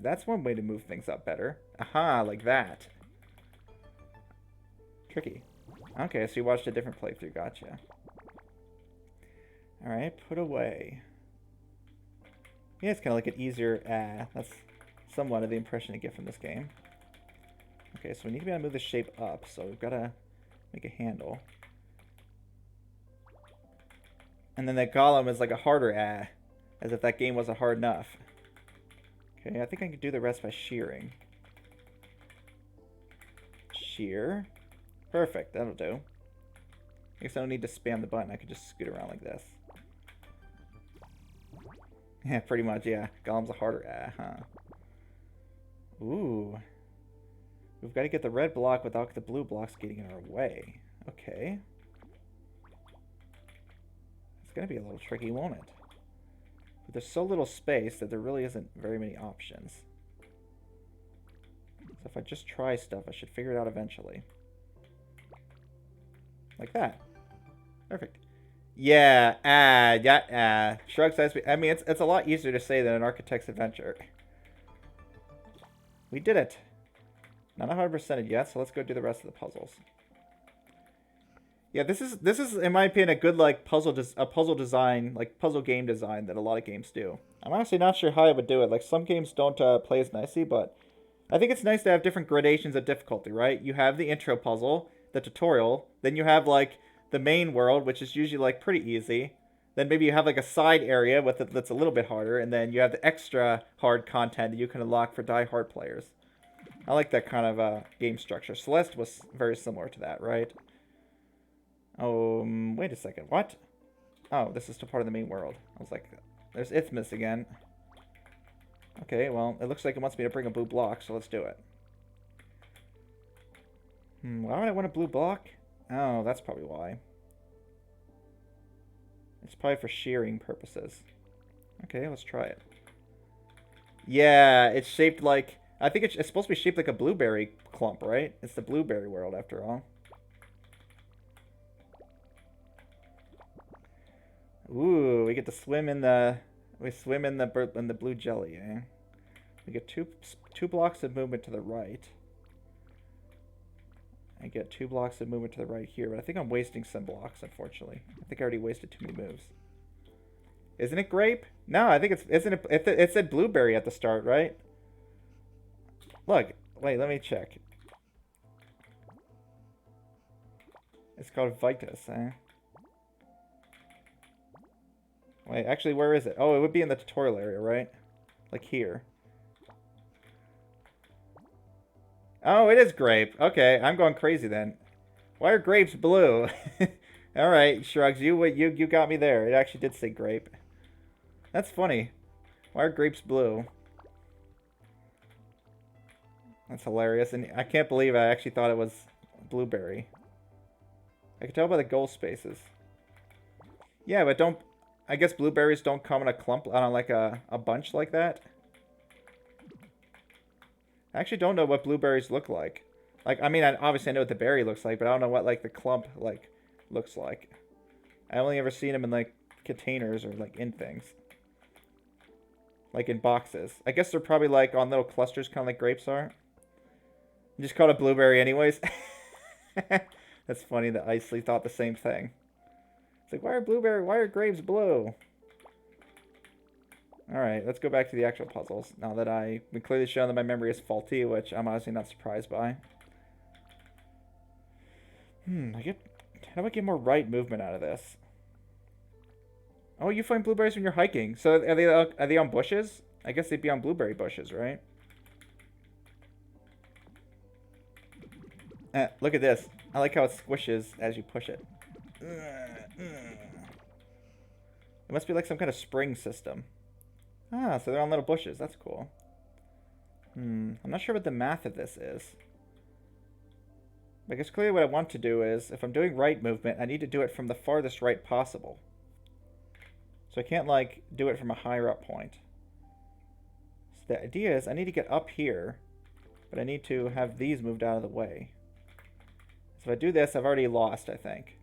That's one way to move things up better. Aha, like that. Tricky. Okay, so you watched a different playthrough. Gotcha. Alright, put away. Yeah, it's kind of like an easier... that's somewhat of the impression I get from this game. Okay, so we need to be able to move the shape up, so we've got to make a handle. And then that golem is like a harder as if that game wasn't hard enough. Okay, I think I can do the rest by shearing. Shear. Perfect, that'll do. I guess I don't need to spam the button, I could just scoot around like this. Yeah, pretty much, yeah. Golem's a harder huh? Ooh. We've got to get the red block without the blue blocks getting in our way. Okay. It's going to be a little tricky, won't it? But there's so little space that there really isn't very many options. So if I just try stuff, I should figure it out eventually. Like that. Perfect. Yeah, Shrug says, I mean, it's a lot easier to say than an Architect's Adventure. We did it. Not 100% yet, so let's go do the rest of the puzzles. Yeah, this is in my opinion a good like puzzle design, like puzzle game design that a lot of games do. I'm honestly not sure how I would do it. Like some games don't play as nicely, but I think it's nice to have different gradations of difficulty, right? You have the intro puzzle, the tutorial, then you have like the main world, which is usually like pretty easy. Then maybe you have like a side area with it that's a little bit harder, and then you have the extra hard content that you can unlock for die-hard players. I like that kind of game structure. Celeste was very similar to that, right? Oh, wait a second. What? Oh, this is still part of the main world. I was like, there's Isthmus again. Okay, well, it looks like it wants me to bring a blue block, so let's do it. Why would I want a blue block? Oh, that's probably why. It's probably for shearing purposes. Okay, let's try it. Yeah, it's shaped like... I think it's supposed to be shaped like a blueberry clump, right? It's the blueberry world, after all. Ooh, we get to swim in the... We swim in the blue jelly, eh? We get two blocks of movement to the right. I get 2 blocks of movement to the right here, but I think I'm wasting some blocks, unfortunately. I think I already wasted too many moves. Isn't it grape? No, I think it said blueberry at the start, right? Look, wait, let me check. It's called Vitus, eh? Wait, actually, where is it? Oh, it would be in the tutorial area, right? Like here. Oh, it is grape. Okay, I'm going crazy then. Why are grapes blue? All right, Shrugs, you got me there. It actually did say grape. That's funny. Why are grapes blue? That's hilarious, and I can't believe I actually thought it was blueberry. I can tell by the gold spaces. Yeah, but don't... I guess blueberries don't come in a clump, on like a bunch like that. I actually don't know what blueberries look like. Like, I mean, obviously I know what the berry looks like, but I don't know what, like, the clump, like, looks like. I only ever seen them in, like, containers or, like, in things. Like, in boxes. I guess they're probably, like, on little clusters, kind of like grapes are. You just called it blueberry anyways. That's funny that Isley thought the same thing. It's like, why are grapes blue? Alright, let's go back to the actual puzzles. Now that I've been clearly shown that my memory is faulty, which I'm honestly not surprised by. How do I get more right movement out of this? Oh, you find blueberries when you're hiking. So are they on bushes? I guess they'd be on blueberry bushes, right? Look at this. I like how it squishes as you push it. It must be like some kind of spring system. Ah, so they're on little bushes. That's cool. I'm not sure what the math of this is. I guess clearly what I want to do is, if I'm doing right movement, I need to do it from the farthest right possible. So I can't, like, do it from a higher up point. So the idea is I need to get up here, but I need to have these moved out of the way. So if I do this, I've already lost, I think.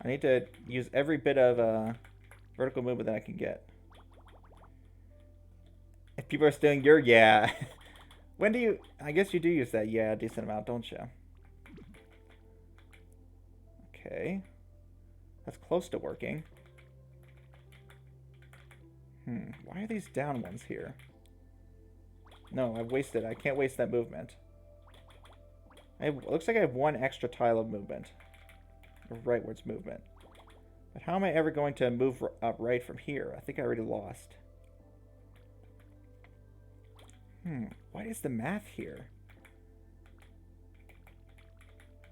I need to use every bit of vertical movement that I can get. If people are stealing your yeah. When do you... I guess you do use that yeah a decent amount, don't you? Okay. That's close to working. Why are these down ones here? No, I've wasted. I can't waste that movement. It looks like I have one extra tile of movement. Or rightwards movement. But how am I ever going to move up right from here? I think I already lost. What is the math here?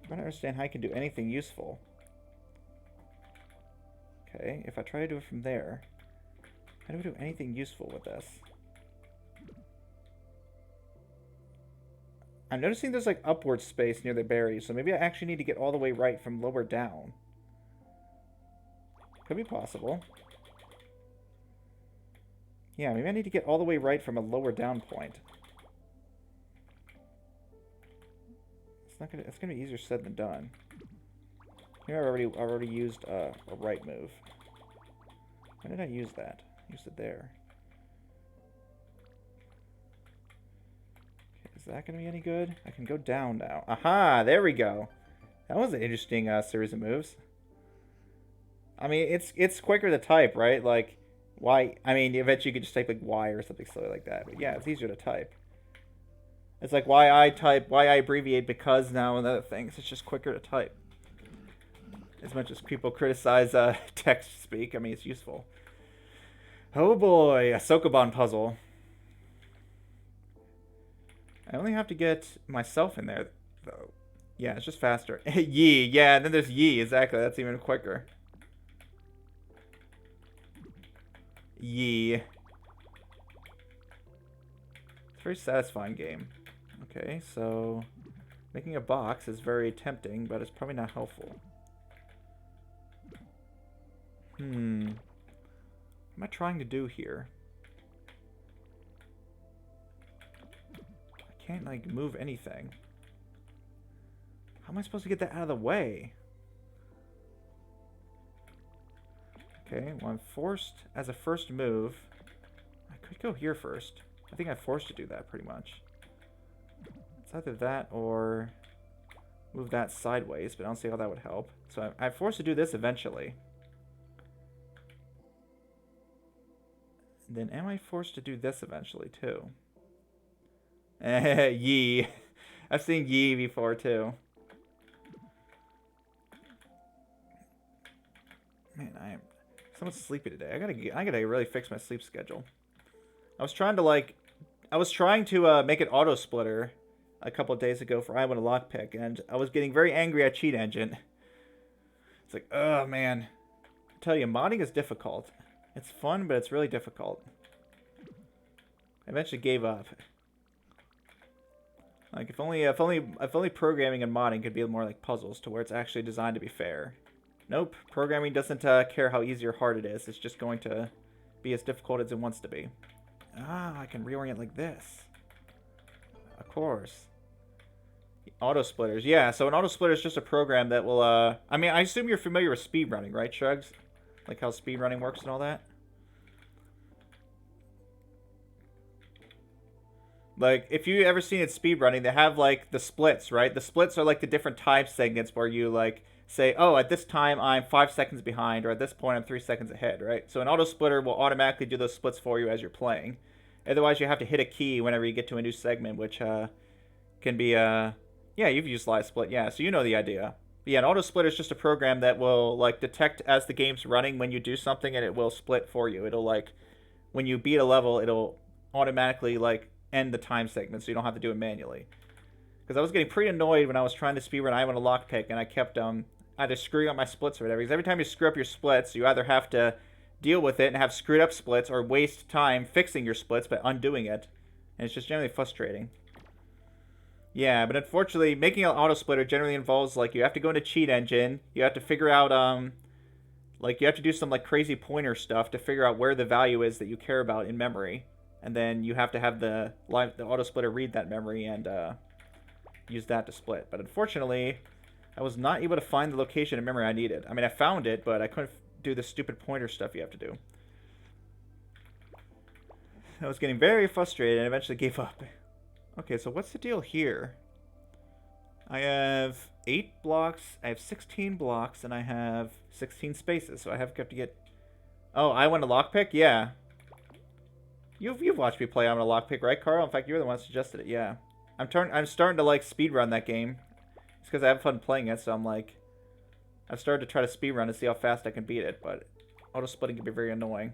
I don't understand how I can do anything useful. Okay, if I try to do it from there, how do we do anything useful with this? I'm noticing there's like upward space near the berries, so maybe I actually need to get all the way right from lower down. Could be possible. Yeah, maybe I need to get all the way right from a lower down point. It's gonna be easier said than done. Here I already used a right move. When did I use that? I used it there. Okay, is that gonna be any good? I can go down now. Aha! There we go. That was an interesting series of moves. I mean, it's quicker to type, right? Like, why? I mean, eventually you could just type like Y or something silly like that. But yeah, it's easier to type. It's like why I abbreviate because now and other things. It's just quicker to type. As much as people criticize text speak, I mean, it's useful. Oh boy, a Sokoban puzzle. I only have to get myself in there, though. Yeah, it's just faster. Yi, yeah, and then there's Yi, exactly. That's even quicker. Yi. It's a very satisfying game. Okay, so making a box is very tempting, but it's probably not helpful. What am I trying to do here? I can't, like, move anything. How am I supposed to get that out of the way? Okay, well, I'm forced as a first move. I could go here first. I think I'm forced to do that pretty much. It's either that or move that sideways, but I don't see how that would help. So I'm forced to do this eventually. Then am I forced to do this eventually too? Yi. I've seen Yi before too. Man, I am Someone's sleepy today. I gotta really fix my sleep schedule. I was trying to make an auto splitter a couple of days ago for I Want a Lockpick, and I was getting very angry at Cheat Engine. It's like, oh man. I tell you, modding is difficult. It's fun, but it's really difficult. I eventually gave up. Like if only programming and modding could be more like puzzles to where it's actually designed to be fair. Nope, programming doesn't care how easy or hard it is. It's just going to be as difficult as it wants to be. Ah, I can reorient like this. Of course. Auto splitters, yeah. So an auto splitter is just a program that will. I mean, I assume you're familiar with speedrunning, right, Shrugs? Like how speedrunning works and all that. Like, if you ever seen it speedrunning, they have, like, the splits, right? The splits are, like, the different time segments where you, like, say, oh, at this time I'm 5 seconds behind, or at this point I'm 3 seconds ahead, right? So an auto splitter will automatically do those splits for you as you're playing. Otherwise, you have to hit a key whenever you get to a new segment, which can be, yeah, you've used live split, yeah, so you know the idea. But yeah, an auto splitter is just a program that will, like, detect as the game's running when you do something, and it will split for you. It'll, like, when you beat a level, it'll automatically, like, end the time segment so you don't have to do it manually. Because I was getting pretty annoyed when I was trying to speedrun I Want a Lockpick, and I kept either screwing up my splits or whatever. Because every time you screw up your splits, you either have to deal with it and have screwed up splits, or waste time fixing your splits by undoing it. And it's just generally frustrating. Yeah, but unfortunately, making an auto splitter generally involves, like, you have to go into Cheat Engine, you have to figure out, like, you have to do some, like, crazy pointer stuff to figure out where the value is that you care about in memory. And then you have to have the auto splitter read that memory and use that to split. But unfortunately, I was not able to find the location in memory I needed. I mean, I found it, but I couldn't do the stupid pointer stuff you have to do. I was getting very frustrated and eventually gave up. Okay, so what's the deal here? I have 8 blocks, I have 16 blocks, and I have 16 spaces. So I have to get... Oh, I Want a Lockpick? Yeah. You've watched me play I Want a Lockpick, right, Carl? In fact, you were the one who suggested it. Yeah, I'm starting to like speedrun that game. It's because I have fun playing it, so I'm like, I've started to try to speedrun to see how fast I can beat it. But auto splitting can be very annoying.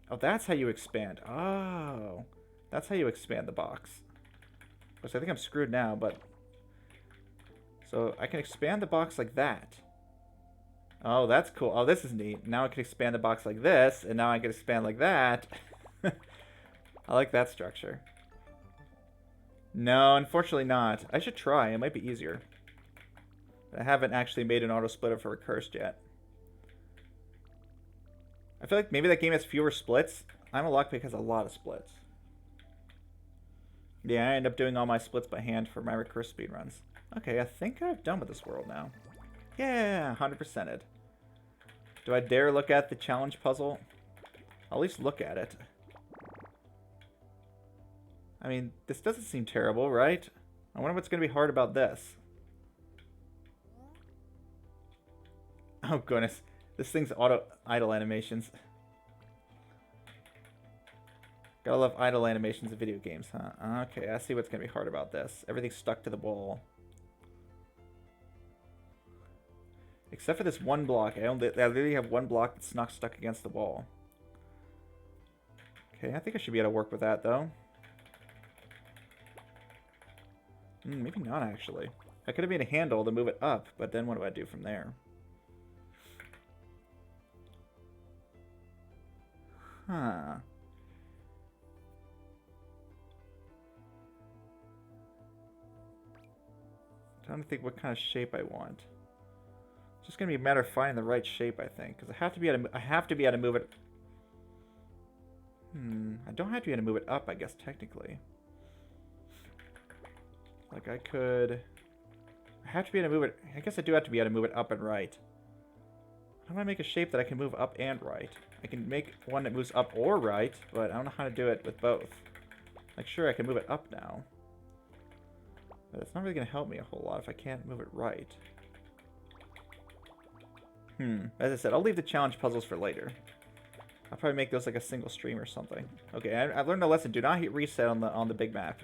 Oh, that's how you expand. Oh, that's how you expand the box. Which I think I'm screwed now, but so I can expand the box like that. Oh, that's cool. Oh, this is neat. Now I can expand the box like this, and now I can expand like that. I like that structure. No, unfortunately not. I should try. It might be easier. But I haven't actually made an auto splitter for Accursed yet. I feel like maybe that game has fewer splits. I'm a Lockpick has a lot of splits. Yeah, I end up doing all my splits by hand for my Accursed speedruns. Okay, I think I'm done with this world now. Yeah, 100%ed. Do I dare look at the challenge puzzle? I'll at least look at it. I mean, this doesn't seem terrible, right? I wonder what's going to be hard about this. Oh, goodness. This thing's idle animations. Gotta love idle animations in video games, huh? Okay, I see what's going to be hard about this. Everything's stuck to the wall. Except for this one block. I literally have one block that's not stuck against the wall. Okay, I think I should be able to work with that, though. Maybe not, actually. I could have made a handle to move it up, but then what do I do from there? Huh. Trying to think what kind of shape I want. It's just gonna be a matter of finding the right shape, I think, because I have to be able to move it. I don't have to be able to move it up, I guess, technically. Like I could. I have to be able to move it. I guess I do have to be able to move it up and right. How do I make a shape that I can move up and right? I can make one that moves up or right, but I don't know how to do it with both. Like, sure, I can move it up now. But it's not really going to help me a whole lot if I can't move it right. As I said, I'll leave the challenge puzzles for later. I'll probably make those like a single stream or something. Okay, I've learned a lesson. Do not hit reset on the big map.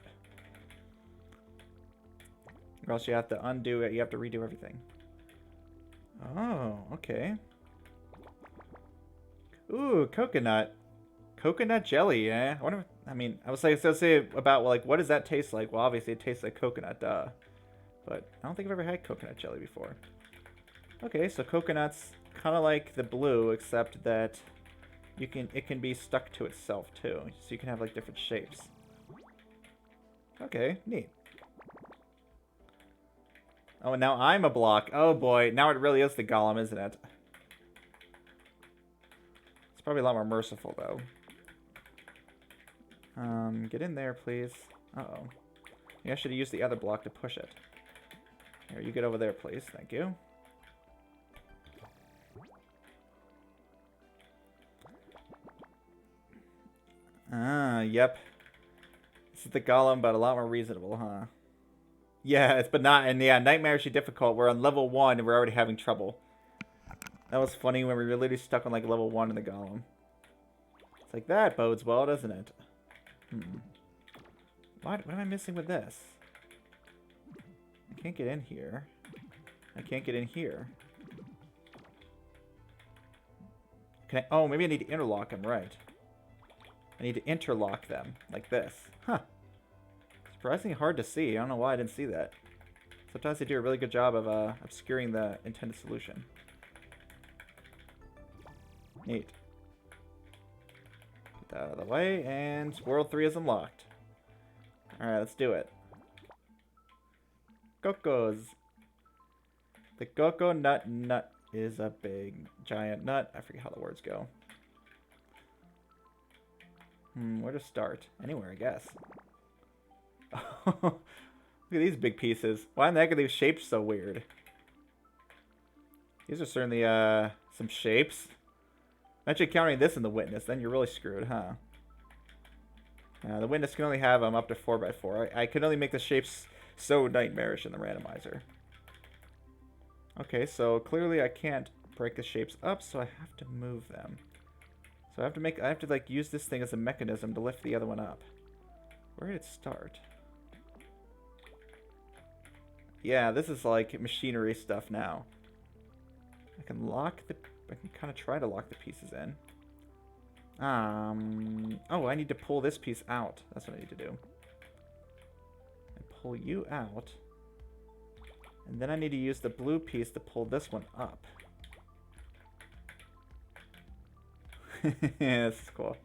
Or else you have to undo it. You have to redo everything. Oh, okay. Ooh, coconut. Coconut jelly, eh? I wonder. I mean, I was like, so say about like, what does that taste like? Well, obviously it tastes like coconut, duh. But I don't think I've ever had coconut jelly before. Okay, so coconut's kind of like the blue, except that it can be stuck to itself too, so you can have like different shapes. Okay, neat. Oh, and now I'm a block. Oh boy, now it really is the golem, isn't it? It's probably a lot more merciful though. Get in there, please. Uh-oh. Maybe I should have used the other block to push it. Here, you get over there, please. Thank you. Ah, yep. This is the golem, but a lot more reasonable, huh? Yeah, but not, and yeah, nightmarishly difficult. We're on level 1 and we're already having trouble. That was funny when we were literally stuck on like level 1 in the golem. It's like, that bodes well, doesn't it? What am I missing with this? I can't get in here. I can't get in here. Can I? Oh, maybe I need to interlock them, right. I need to interlock them, like this. Huh. Surprisingly hard to see. I don't know why I didn't see that. Sometimes they do a really good job of obscuring the intended solution. Neat. Get that out of the way, and World 3 is unlocked. Alright, let's do it. Cocos. The cocoa nut is a big, giant nut. I forget how the words go. Where to start? Anywhere, I guess. Look at these big pieces. Why in the heck are these shapes so weird? These are certainly, some shapes. Imagine counting this in the witness, then you're really screwed, huh? The witness can only have up to 4x4. I can only make the shapes so nightmarish in the randomizer. Okay, so clearly I can't break the shapes up, so I have to move them. So I have to like use this thing as a mechanism to lift the other one up. Where did it start? Yeah, this is like machinery stuff now. I can kind of try to lock the pieces in. Oh, I need to pull this piece out. That's what I need to do. I pull you out. And then I need to use the blue piece to pull this one up. Yeah, this is cool.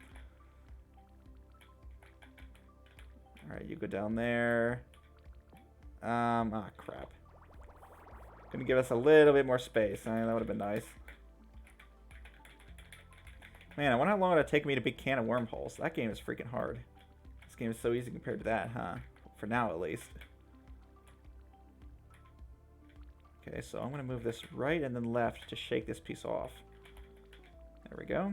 Alright, you go down there. Ah, crap. Gonna give us a little bit more space. That would have been nice. Man, I wonder how long it'll take me to beat Can of Wormholes. That game is freaking hard. This game is so easy compared to that, huh? For now, at least. Okay, so I'm going to move this right and then left to shake this piece off. There we go.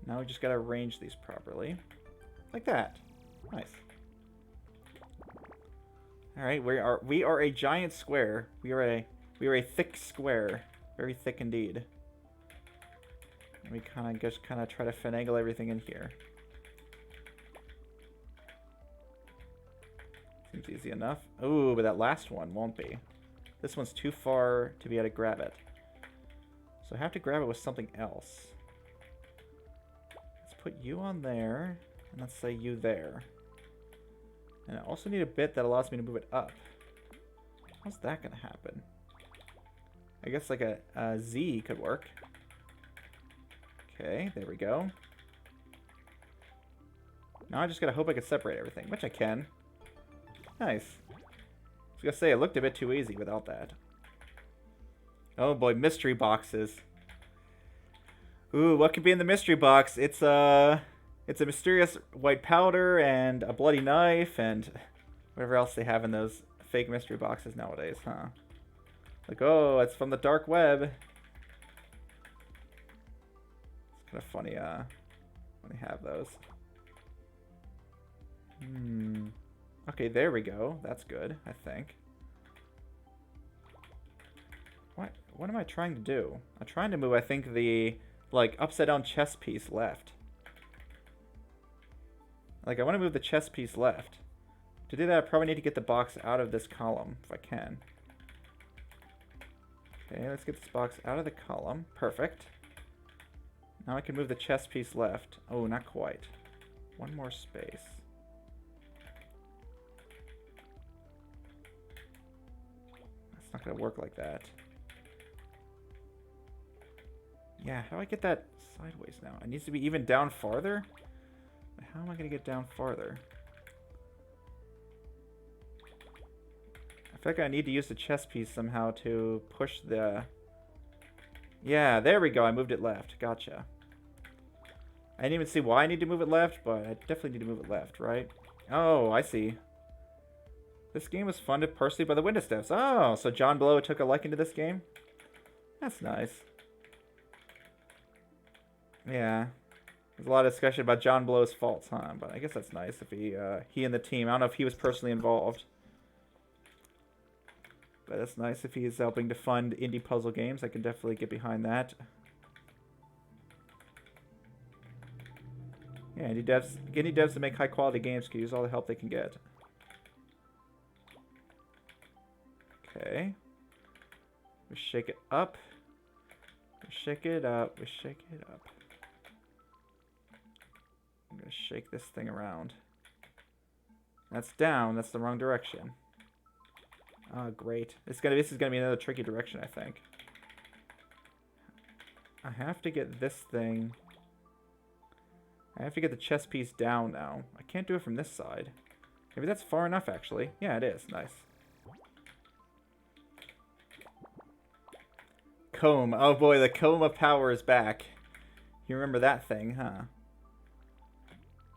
Now we just got to arrange these properly. Like that. Nice. Alright, we are a giant square. We are a thick square. Very thick indeed. And we just kind of try to finagle everything in here. Seems easy enough. Ooh, but that last one won't be. This one's too far to be able to grab it. So I have to grab it with something else. Let's put you on there, and let's say you there. And I also need a bit that allows me to move it up. How's that going to happen? I guess like a Z could work. Okay, there we go. Now I just gotta hope I can separate everything, which I can. Nice. I was gonna say, it looked a bit too easy without that. Oh boy, mystery boxes. Ooh, what could be in the mystery box? It's a mysterious white powder and a bloody knife and whatever else they have in those fake mystery boxes nowadays, huh? Like, oh, it's from the dark web. It's kind of funny, when they have those. Okay, there we go. That's good, I think. What am I trying to do? I'm trying to move, I think, the, like, upside-down chess piece left. Like, I want to move the chess piece left. To do that, I probably need to get the box out of this column, if I can. Okay, let's get this box out of the column. Perfect. Now I can move the chess piece left. Oh, not quite. One more space. That's not going to work like that. Yeah, how do I get that sideways now? It needs to be even down farther? How am I going to get down farther? I feel like I need to use the chess piece somehow to push the... Yeah, there we go. I moved it left. Gotcha. I didn't even see why I need to move it left, but I definitely need to move it left, right? Oh, I see. This game was funded partially by the Windows devs. Oh, so John Blow took a liking to this game? That's nice. Yeah. There's a lot of discussion about John Blow's faults, huh? But I guess that's nice if he and the team. I don't know if he was personally involved. But that's nice if he's helping to fund indie puzzle games. I can definitely get behind that. Yeah, indie devs to make high quality games can use all the help they can get. Okay. We shake it up. We shake it up. We shake it up. I'm going to shake this thing around. That's down. That's the wrong direction. Oh, great. This is gonna be another tricky direction, I think. I have to get this thing... I have to get the chess piece down now. I can't do it from this side. Maybe that's far enough, actually. Yeah, it is. Nice. Comb. Oh boy, the comb of power is back. You remember that thing, huh?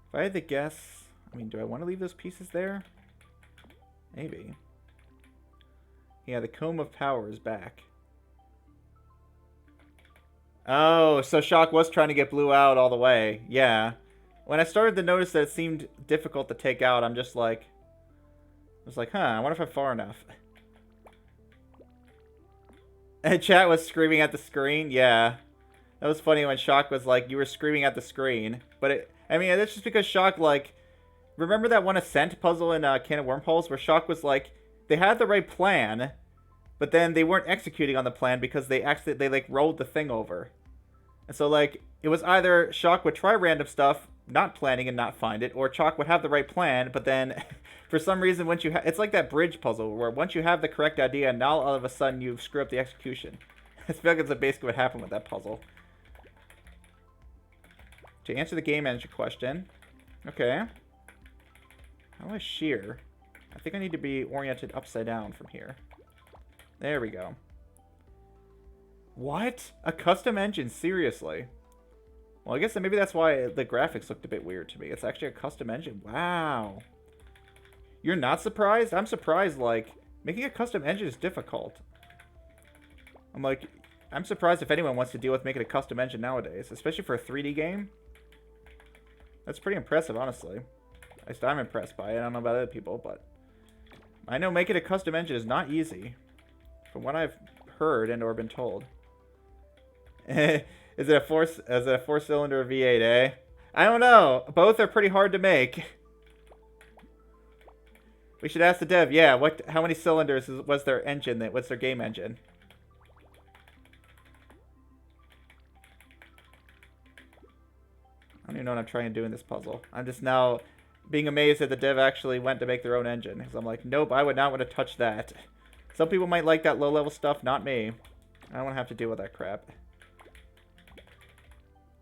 If I had to guess... I mean, do I want to leave those pieces there? Maybe. Yeah, the comb of power is back. Oh, so Shock was trying to get blue out all the way. Yeah. When I started to notice that it seemed difficult to take out, I'm just like... I was like, huh, I wonder if I'm far enough. And chat was screaming at the screen? Yeah. That was funny when Shock was like, you were screaming at the screen. But it... I mean, that's just because Shock, like... Remember that one Ascent puzzle in Can of Wormholes where Shock was like... They had the right plan, but then they weren't executing on the plan because they like rolled the thing over. And so like it was either Shock would try random stuff, not planning and not find it, or Shock would have the right plan, but then for some reason once you it's like that bridge puzzle where once you have the correct idea, now all of a sudden you screw up the execution. I feel like that's basically what happened with that puzzle. To answer the game engine question, okay. How do I shear? I think I need to be oriented upside down from here. There we go. What? A custom engine? Seriously? Well, I guess maybe that's why the graphics looked a bit weird to me. It's actually a custom engine. Wow. You're not surprised? I'm surprised, like, making a custom engine is difficult. I'm surprised if anyone wants to deal with making a custom engine nowadays, especially for a 3D game. That's pretty impressive, honestly. At least I'm impressed by it. I don't know about other people, but... I know making a custom engine is not easy, from what I've heard and or been told. Is it a four-cylinder V8, eh? I don't know. Both are pretty hard to make. We should ask the dev. Yeah, how many cylinders was their engine? What's their game engine? I don't even know what I'm trying to do in this puzzle. I'm just now being amazed that the dev actually went to make their own engine. Because I'm like, nope, I would not want to touch that. Some people might like that low-level stuff, not me. I don't want to have to deal with that crap.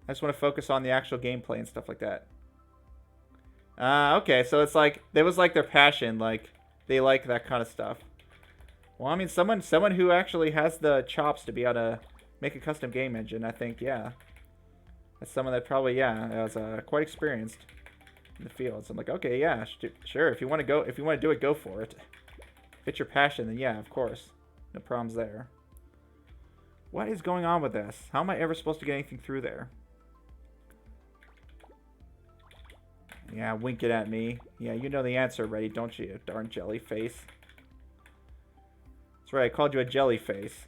I just want to focus on the actual gameplay and stuff like that. Okay, so it's like, that was like their passion, like, they like that kind of stuff. Well, I mean, someone who actually has the chops to be able to make a custom game engine, I think, yeah. That's someone that probably, yeah, is quite experienced in the field. So I'm like, okay, yeah, sure. If you want to do it, go for it. If it's your passion, then yeah, of course. No problems there. What is going on with this? How am I ever supposed to get anything through there? Yeah, wink it at me. Yeah, you know the answer already, don't you, darn jelly face? That's right, I called you a jelly face.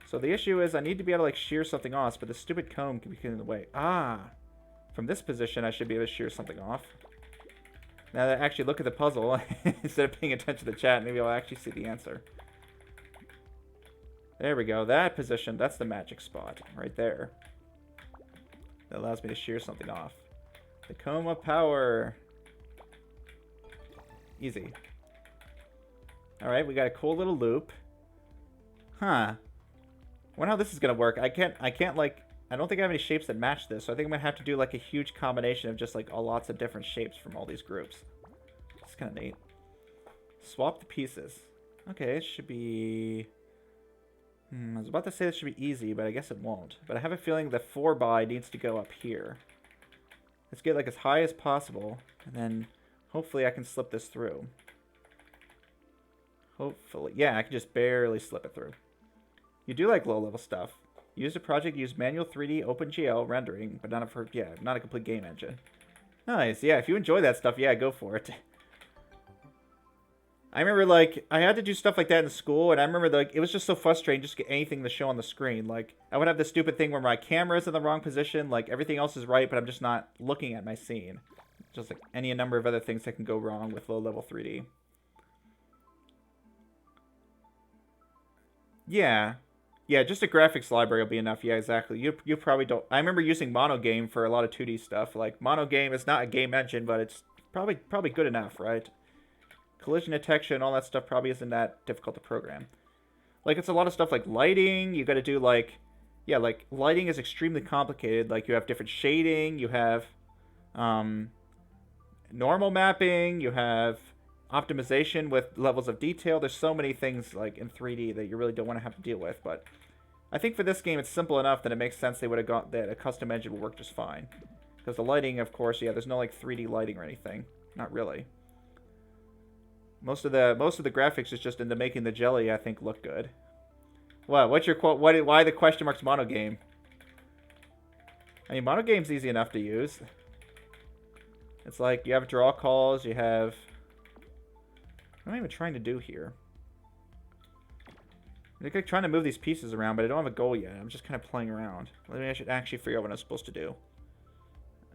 So the issue is I need to be able to like shear something off, but the stupid comb can be getting in the way. Ah! From this position, I should be able to shear something off. Now that I actually look at the puzzle, instead of paying attention to the chat, maybe I'll actually see the answer. There we go. That position, that's the magic spot right there. that allows me to shear something off. The Coma Power. Easy. Alright, we got a cool little loop. Huh. Wonder how this is gonna work. I can't like, I don't think I have any shapes that match this, so I think I'm gonna have to do like a huge combination of just like lots of different shapes from all these groups. It's kind of neat. Swap the pieces. Okay, it should be... I was about to say this should be easy, but I guess it won't. But I have a feeling the 4x needs to go up here. Let's get like as high as possible, and then hopefully I can slip this through. Hopefully. Yeah, I can just barely slip it through. You do like low-level stuff. Use a project, use manual 3D OpenGL rendering, but not a complete game engine. Nice. Yeah, if you enjoy that stuff, yeah, go for it. I remember, like, I had to do stuff like that in school, and I remember, like, it was just so frustrating just to get anything to show on the screen. Like, I would have this stupid thing where my camera's in the wrong position, like, everything else is right, but I'm just not looking at my scene. Just, like, any number of other things that can go wrong with low-level 3D. Yeah. Yeah, just a graphics library will be enough. Yeah, exactly. You probably don't... I remember using Monogame for a lot of 2D stuff. Like, Monogame is not a game engine, but it's probably good enough, right? Collision detection, all that stuff probably isn't that difficult to program. Like, it's a lot of stuff like lighting. You got to do, like... Yeah, like, lighting is extremely complicated. Like, you have different shading. You have normal mapping. You have optimization with levels of detail. There's so many things, like, in 3D that you really don't want to have to deal with. But I think for this game, it's simple enough that it makes sense they would have got that a custom engine will work just fine. Because the lighting, of course, yeah, there's no, like, 3D lighting or anything. Not really. Most of the graphics is just into making the jelly, I think, look good. What? What's your quote? Why the question marks Monogame? I mean, Monogame's easy enough to use. It's like you have draw calls, you have... What am I even trying to do here? I'm like trying to move these pieces around, but I don't have a goal yet. I'm just kind of playing around. Maybe I should actually figure out what I'm supposed to do.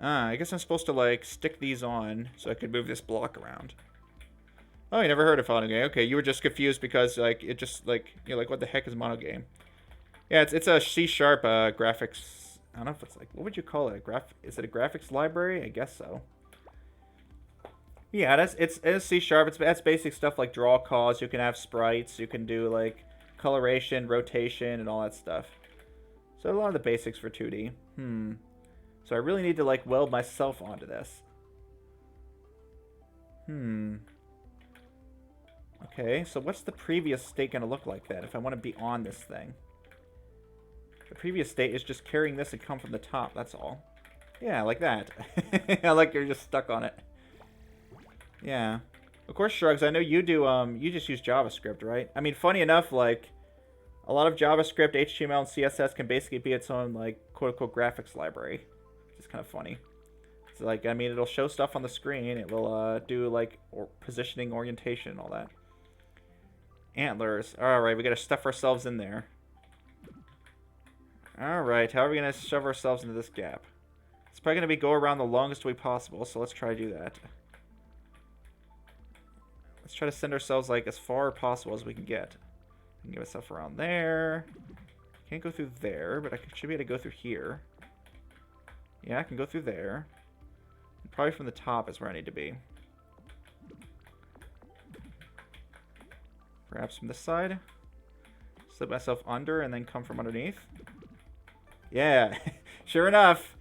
I guess I'm supposed to, like, stick these on so I could move this block around. Oh, you never heard of Monogame. Okay, you were just confused because, like, it just, like, you're like, what the heck is Monogame? Yeah, it's a C# graphics... I don't know if it's, like, what would you call it? Is it a graphics library? I guess so. Yeah, it's C#. That's basic stuff like draw calls. You can have sprites. You can do, like, coloration, rotation, and all that stuff. So a lot of the basics for 2D. So I really need to, like, weld myself onto this. Okay, so what's the previous state going to look like then if I want to be on this thing? The previous state is just carrying this and come from the top, that's all. Yeah, like that. I like you're just stuck on it. Yeah. Of course, Shrugs, I know you do, you just use JavaScript, right? I mean, funny enough, like, a lot of JavaScript, HTML, and CSS can basically be its own, like, quote-unquote graphics library. It's kind of funny. It's like, I mean, it'll show stuff on the screen. It will do, like, positioning, orientation, and all that. Antlers. Alright, we gotta stuff ourselves in there. Alright, how are we gonna shove ourselves into this gap? It's probably gonna be go around the longest way possible, so let's try to do that. Let's try to send ourselves, like, as far as possible as we can get. I can get myself around there. Can't go through there, but I should be able to go through here. Yeah, I can go through there. Probably from the top is where I need to be. Perhaps from this side. Slip myself under and then come from underneath. Yeah, sure enough.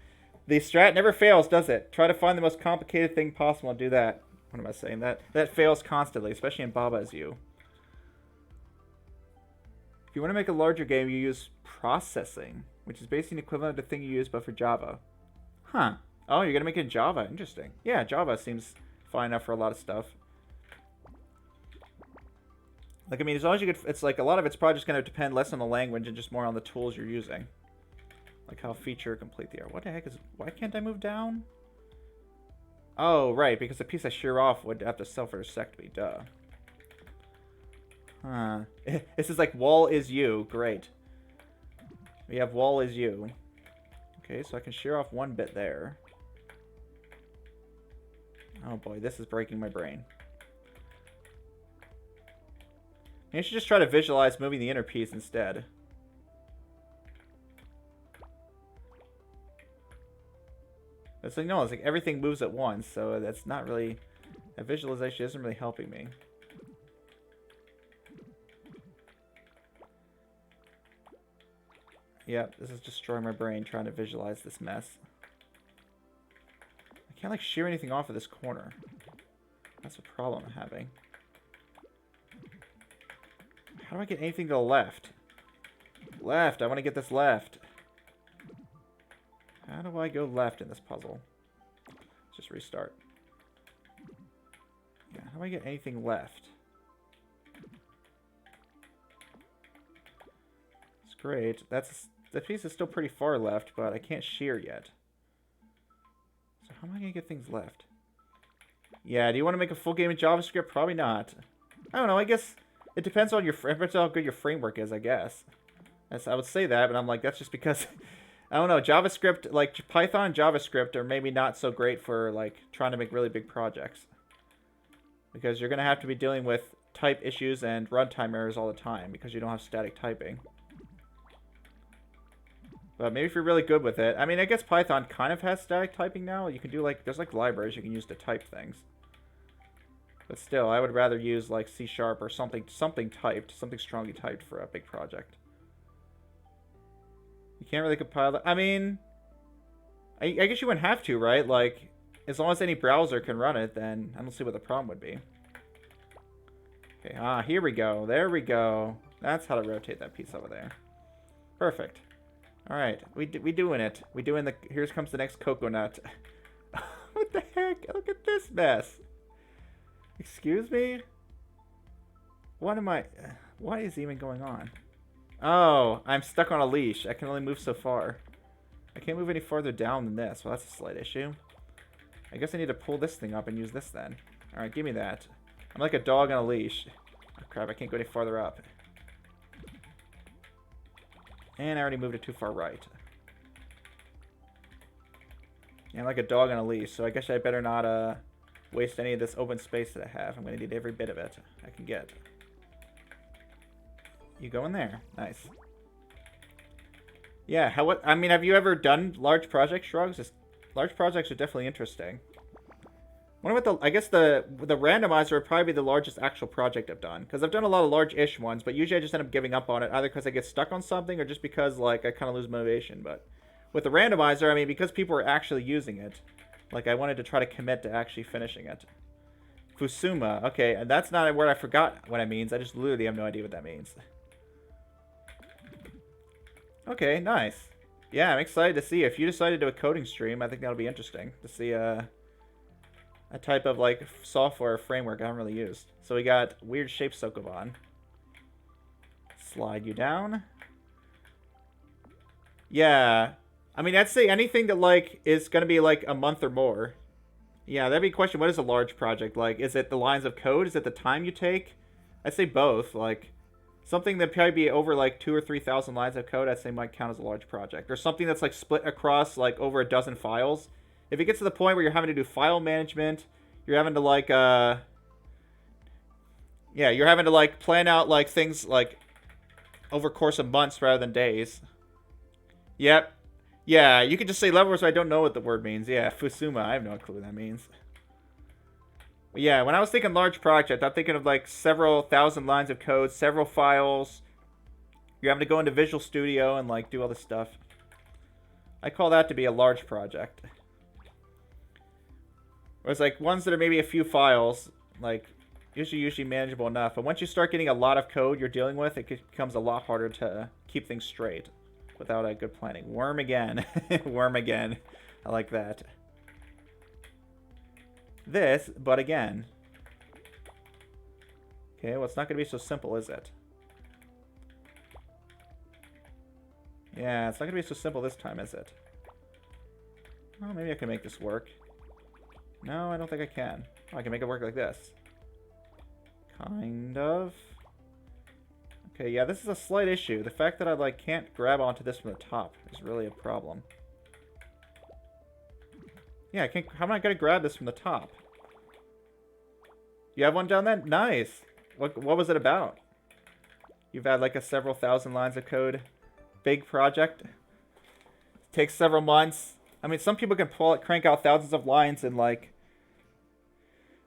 The strat never fails, does it? Try to find the most complicated thing possible and do that. What am I saying? That fails constantly, especially in Baba Is You. If you want to make a larger game, you use processing, which is basically an equivalent of the thing you use but for Java. Huh. Oh, you're going to make it in Java. Interesting. Yeah, Java seems fine enough for a lot of stuff. Like, I mean, as long as you get... It's like a lot of it's probably just going to depend less on the language and just more on the tools you're using. Like how feature complete they are. What the heck is... Why can't I move down? Oh, right. Because the piece I shear off would have to self-intersect me. Duh. Huh. This is like wall is you. Great. We have wall is you. Okay, so I can shear off one bit there. Oh boy, this is breaking my brain. Maybe I should just try to visualize moving the inner piece instead. But so, no, it's like everything moves at once, so that's not really... That visualization isn't really helping me. Yep, this is destroying my brain trying to visualize this mess. I can't, like, shear anything off of this corner. That's a problem I'm having. How do I get anything to the left? Left! I want to get this left. How do I go left in this puzzle? Let's just restart. Yeah, how do I get anything left? It's great. The piece is still pretty far left, but I can't shear yet. So how am I going to get things left? Yeah, do you want to make a full game in JavaScript? Probably not. I don't know, I guess it depends on how good your framework is, I guess. I would say that, but I'm like, that's just because... I don't know, JavaScript, like Python and JavaScript are maybe not so great for like trying to make really big projects. Because you're going to have to be dealing with type issues and runtime errors all the time because you don't have static typing. But maybe if you're really good with it. I mean, I guess Python kind of has static typing now. You can do like, there's like libraries you can use to type things. But still, I would rather use like C# or something typed, something strongly typed for a big project. You can't really compile that. I mean, I guess you wouldn't have to, right? Like, as long as any browser can run it, then I don't see what the problem would be. Okay, here we go. There we go. That's how to rotate that piece over there. Perfect. All right, we doing it. We doing the. Here comes the next coconut. What the heck? Look at this mess. Excuse me. What is even going on? Oh, I'm stuck on a leash. I can only move so far. I can't move any farther down than this. Well, that's a slight issue. I guess I need to pull this thing up and use this then. Alright, give me that. I'm like a dog on a leash. Oh, crap, I can't go any farther up. And I already moved it too far right. Yeah, I'm like a dog on a leash, so I guess I better not waste any of this open space that I have. I'm going to need every bit of it I can get. You go in there. Nice. Yeah, I mean, have you ever done large project shrugs? Large projects are definitely interesting. Wonder what I guess the randomizer would probably be the largest actual project I've done. Because I've done a lot of large-ish ones, but usually I just end up giving up on it, either because I get stuck on something or just because, like, I kind of lose motivation. But with the randomizer, I mean, because people are actually using it, like, I wanted to try to commit to actually finishing it. Fusuma. Okay, and that's not a word I forgot what it means. I just literally have no idea what that means. Okay, nice. Yeah, I'm excited to see. If you decide to do a coding stream, I think that'll be interesting to see a type of like software framework I haven't really used. So we got weird shape Sokoban. Slide you down. Yeah. I mean, I'd say anything that like is going to be like a month or more. Yeah, that'd be a question. What is a large project? Like, is it the lines of code? Is it the time you take? I'd say both. Like, something that probably be over like 2,000 or 3,000 lines of code, I'd say might count as a large project. Or something that's like split across like over a dozen files. If it gets to the point where you're having to do file management, you're having to like yeah, you're having to like plan out like things like over a course of months rather than days. Yep. Yeah, you could just say level so I don't know what the word means. Yeah, Fusuma, I have no clue what that means. But yeah, when I was thinking large project, I'm thinking of like several thousand lines of code, several files. You're having to go into Visual Studio and like do all this stuff. I call that to be a large project. Whereas like ones that are maybe a few files, like usually manageable enough. But once you start getting a lot of code you're dealing with, it becomes a lot harder to keep things straight without a good planning. Worm again. Worm again. I like that. This, but again. Okay, well, it's not going to be so simple, is it? Yeah, it's not going to be so simple this time, is it? Well, maybe I can make this work. No, I don't think I can. Oh, I can make it work like this. Kind of. Okay, yeah, this is a slight issue. The fact that I, like, can't grab onto this from the top is really a problem. Yeah, how am I going to grab this from the top? You have one down there? Nice! What was it about? You've had, like, a several thousand lines of code. Big project. Takes several months. I mean, some people can crank out thousands of lines in like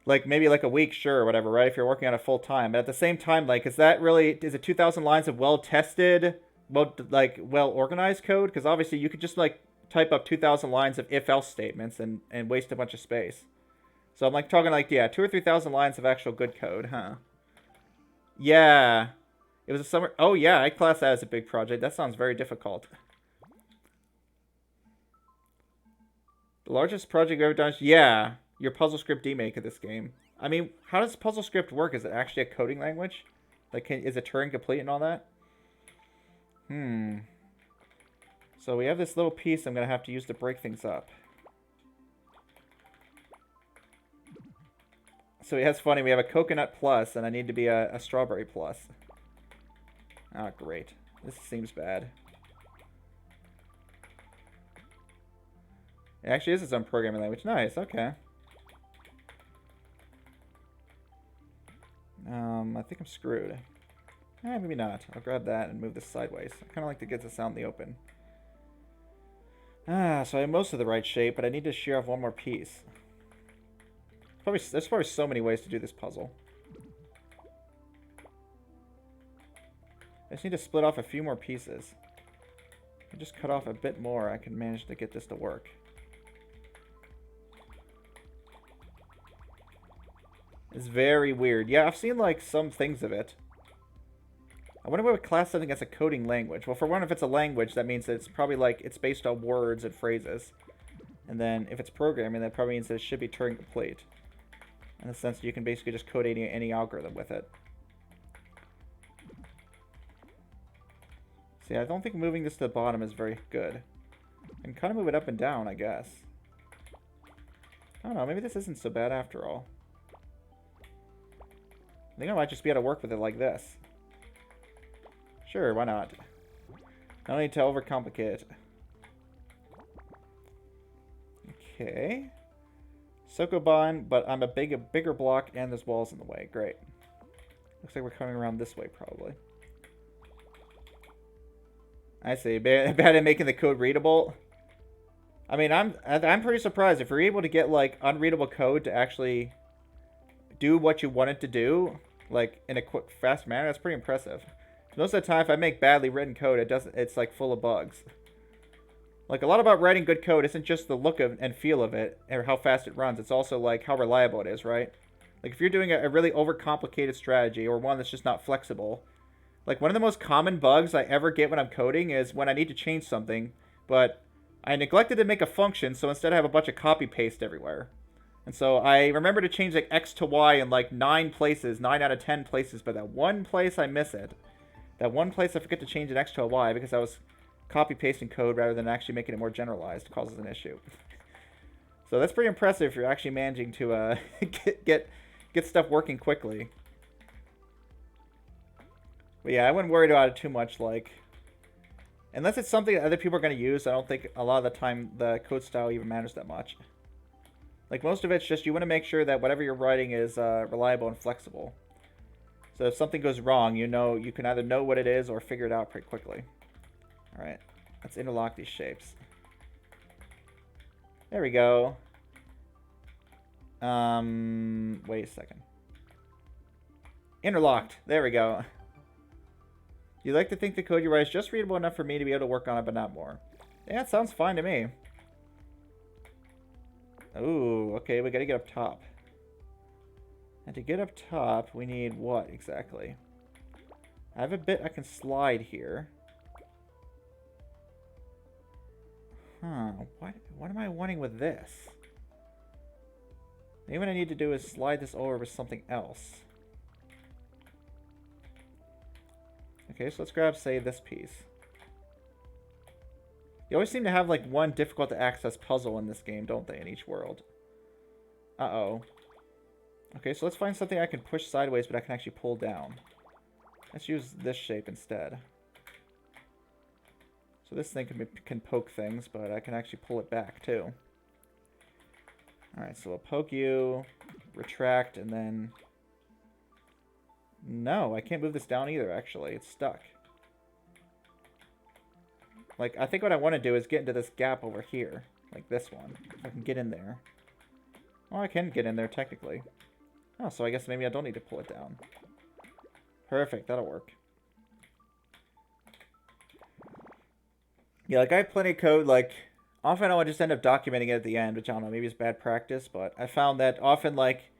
maybe like a week, sure, or whatever, right? If you're working on it full time. But at the same time, like, is it 2,000 lines of well tested, well organized code? Because obviously you could just like type up 2,000 lines of if else statements and waste a bunch of space. So I'm like talking like, yeah, 2 or 3,000 lines of actual good code, huh? Yeah. It was a summer. Oh yeah, I class that as a big project. That sounds very difficult. The largest project I've ever done is, yeah, your PuzzleScript demake of this game. I mean, how does PuzzleScript work? Is it actually a coding language? Like, is it Turing complete and all that? So we have this little piece I'm going to have to use to break things up. So that's funny. We have a coconut plus, and I need to be a strawberry plus. Ah, great. This seems bad. It actually is its own programming language. Nice, okay. I think I'm screwed. Maybe not. I'll grab that and move this sideways. I kind of like to get this out in the open. So I have most of the right shape, but I need to shear off one more piece. There's probably so many ways to do this puzzle. I just need to split off a few more pieces. If I just cut off a bit more, I can manage to get this to work. It's very weird. Yeah, I've seen like some things of it. I wonder what class something as a coding language. Well, for one, if it's a language, that means that it's probably like it's based on words and phrases. And then if it's programming, that probably means that it should be Turing complete. In the sense that you can basically just code any algorithm with it. See, I don't think moving this to the bottom is very good. I can kind of move it up and down, I guess. I don't know, maybe this isn't so bad after all. I think I might just be able to work with it like this. Sure, why not? I don't need to overcomplicate it. Okay. Sokoban, but I'm a bigger block and there's walls in the way. Great. Looks like we're coming around this way, probably. I see. Bad at making the code readable. I mean, I'm pretty surprised if you're able to get like unreadable code to actually do what you want it to do, like in a quick, fast manner. That's pretty impressive. Most of the time, if I make badly written code, it's like full of bugs. Like, a lot about writing good code isn't just the look of and feel of it, or how fast it runs. It's also, like, how reliable it is, right? Like, if you're doing a really overcomplicated strategy, or one that's just not flexible. Like, one of the most common bugs I ever get when I'm coding is when I need to change something, but I neglected to make a function, so instead I have a bunch of copy-paste everywhere. And so I remember to change, like, X to Y in, like, 9 places, 9 out of 10 places, but that one place I miss it. That one place I forget to change an X to a Y because I was copy-pasting code rather than actually making it more generalized causes an issue. So that's pretty impressive if you're actually managing to get stuff working quickly. But yeah, I wouldn't worry about it too much. Like, unless it's something that other people are going to use, I don't think a lot of the time the code style even matters that much. Like, most of it's just you want to make sure that whatever you're writing is reliable and flexible. So if something goes wrong, you can either know what it is or figure it out pretty quickly. Alright, let's interlock these shapes. There we go. Wait a second. Interlocked. There we go. You like to think the code you write is just readable enough for me to be able to work on it, but not more. Yeah, it sounds fine to me. Ooh, okay, we gotta get up top. And to get up top, we need what exactly? I have a bit I can slide here. Huh, what am I wanting with this? Maybe what I need to do is slide this over with something else. Okay, so let's grab, say, this piece. You always seem to have, like, one difficult to access puzzle in this game, don't they, in each world? Uh-oh. Okay, so let's find something I can push sideways, but I can actually pull down. Let's use this shape instead. So this thing can poke things, but I can actually pull it back, too. Alright, so we'll poke you, retract, and then... No, I can't move this down either, actually. It's stuck. Like, I think what I want to do is get into this gap over here. Like this one. If I can get in there. Oh, I can get in there technically. Oh, so I guess maybe I don't need to pull it down. Perfect, that'll work. Yeah, like I have plenty of code, like, often I would just end up documenting it at the end, which I don't know, maybe it's bad practice, but I found that often, like,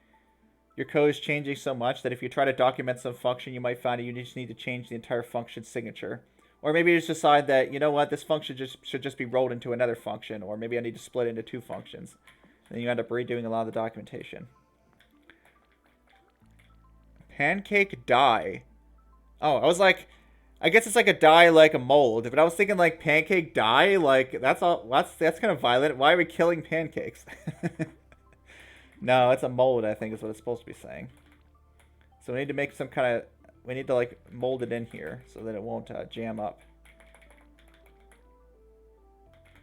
your code is changing so much that if you try to document some function, you might find that you just need to change the entire function signature. Or maybe you just decide that, you know what, this function should just be rolled into another function, or maybe I need to split it into two functions. And then you end up redoing a lot of the documentation. Pancake die. Oh, I was like, I guess it's like a die like a mold, but I was thinking like pancake die, like that's all. That's kind of violent. Why are we killing pancakes? No, it's a mold. I think is what it's supposed to be saying. So we need to make some kind of. We need to like mold it in here so that it won't jam up.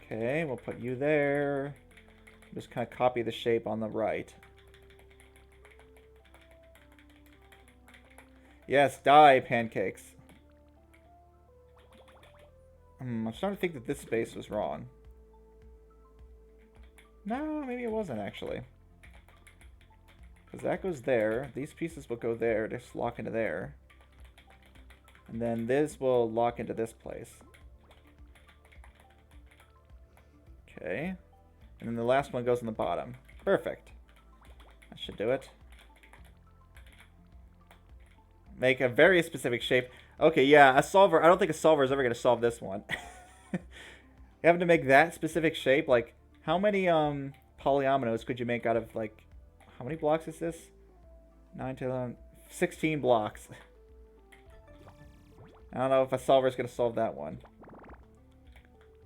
Okay, we'll put you there. Just kind of copy the shape on the right. Yes, die pancakes. I'm starting to think that this space was wrong. No, maybe it wasn't actually. Because that goes there. These pieces will go there. Just lock into there. And then this will lock into this place. Okay. And then the last one goes in the bottom. Perfect. That should do it. Make a very specific shape. Okay, yeah, a solver. I don't think a solver is ever going to solve this one. Having to make that specific shape, like, how many polyominoes could you make out of, like, how many blocks is this? 9 to 11, 16 blocks. I don't know if a solver is going to solve that one.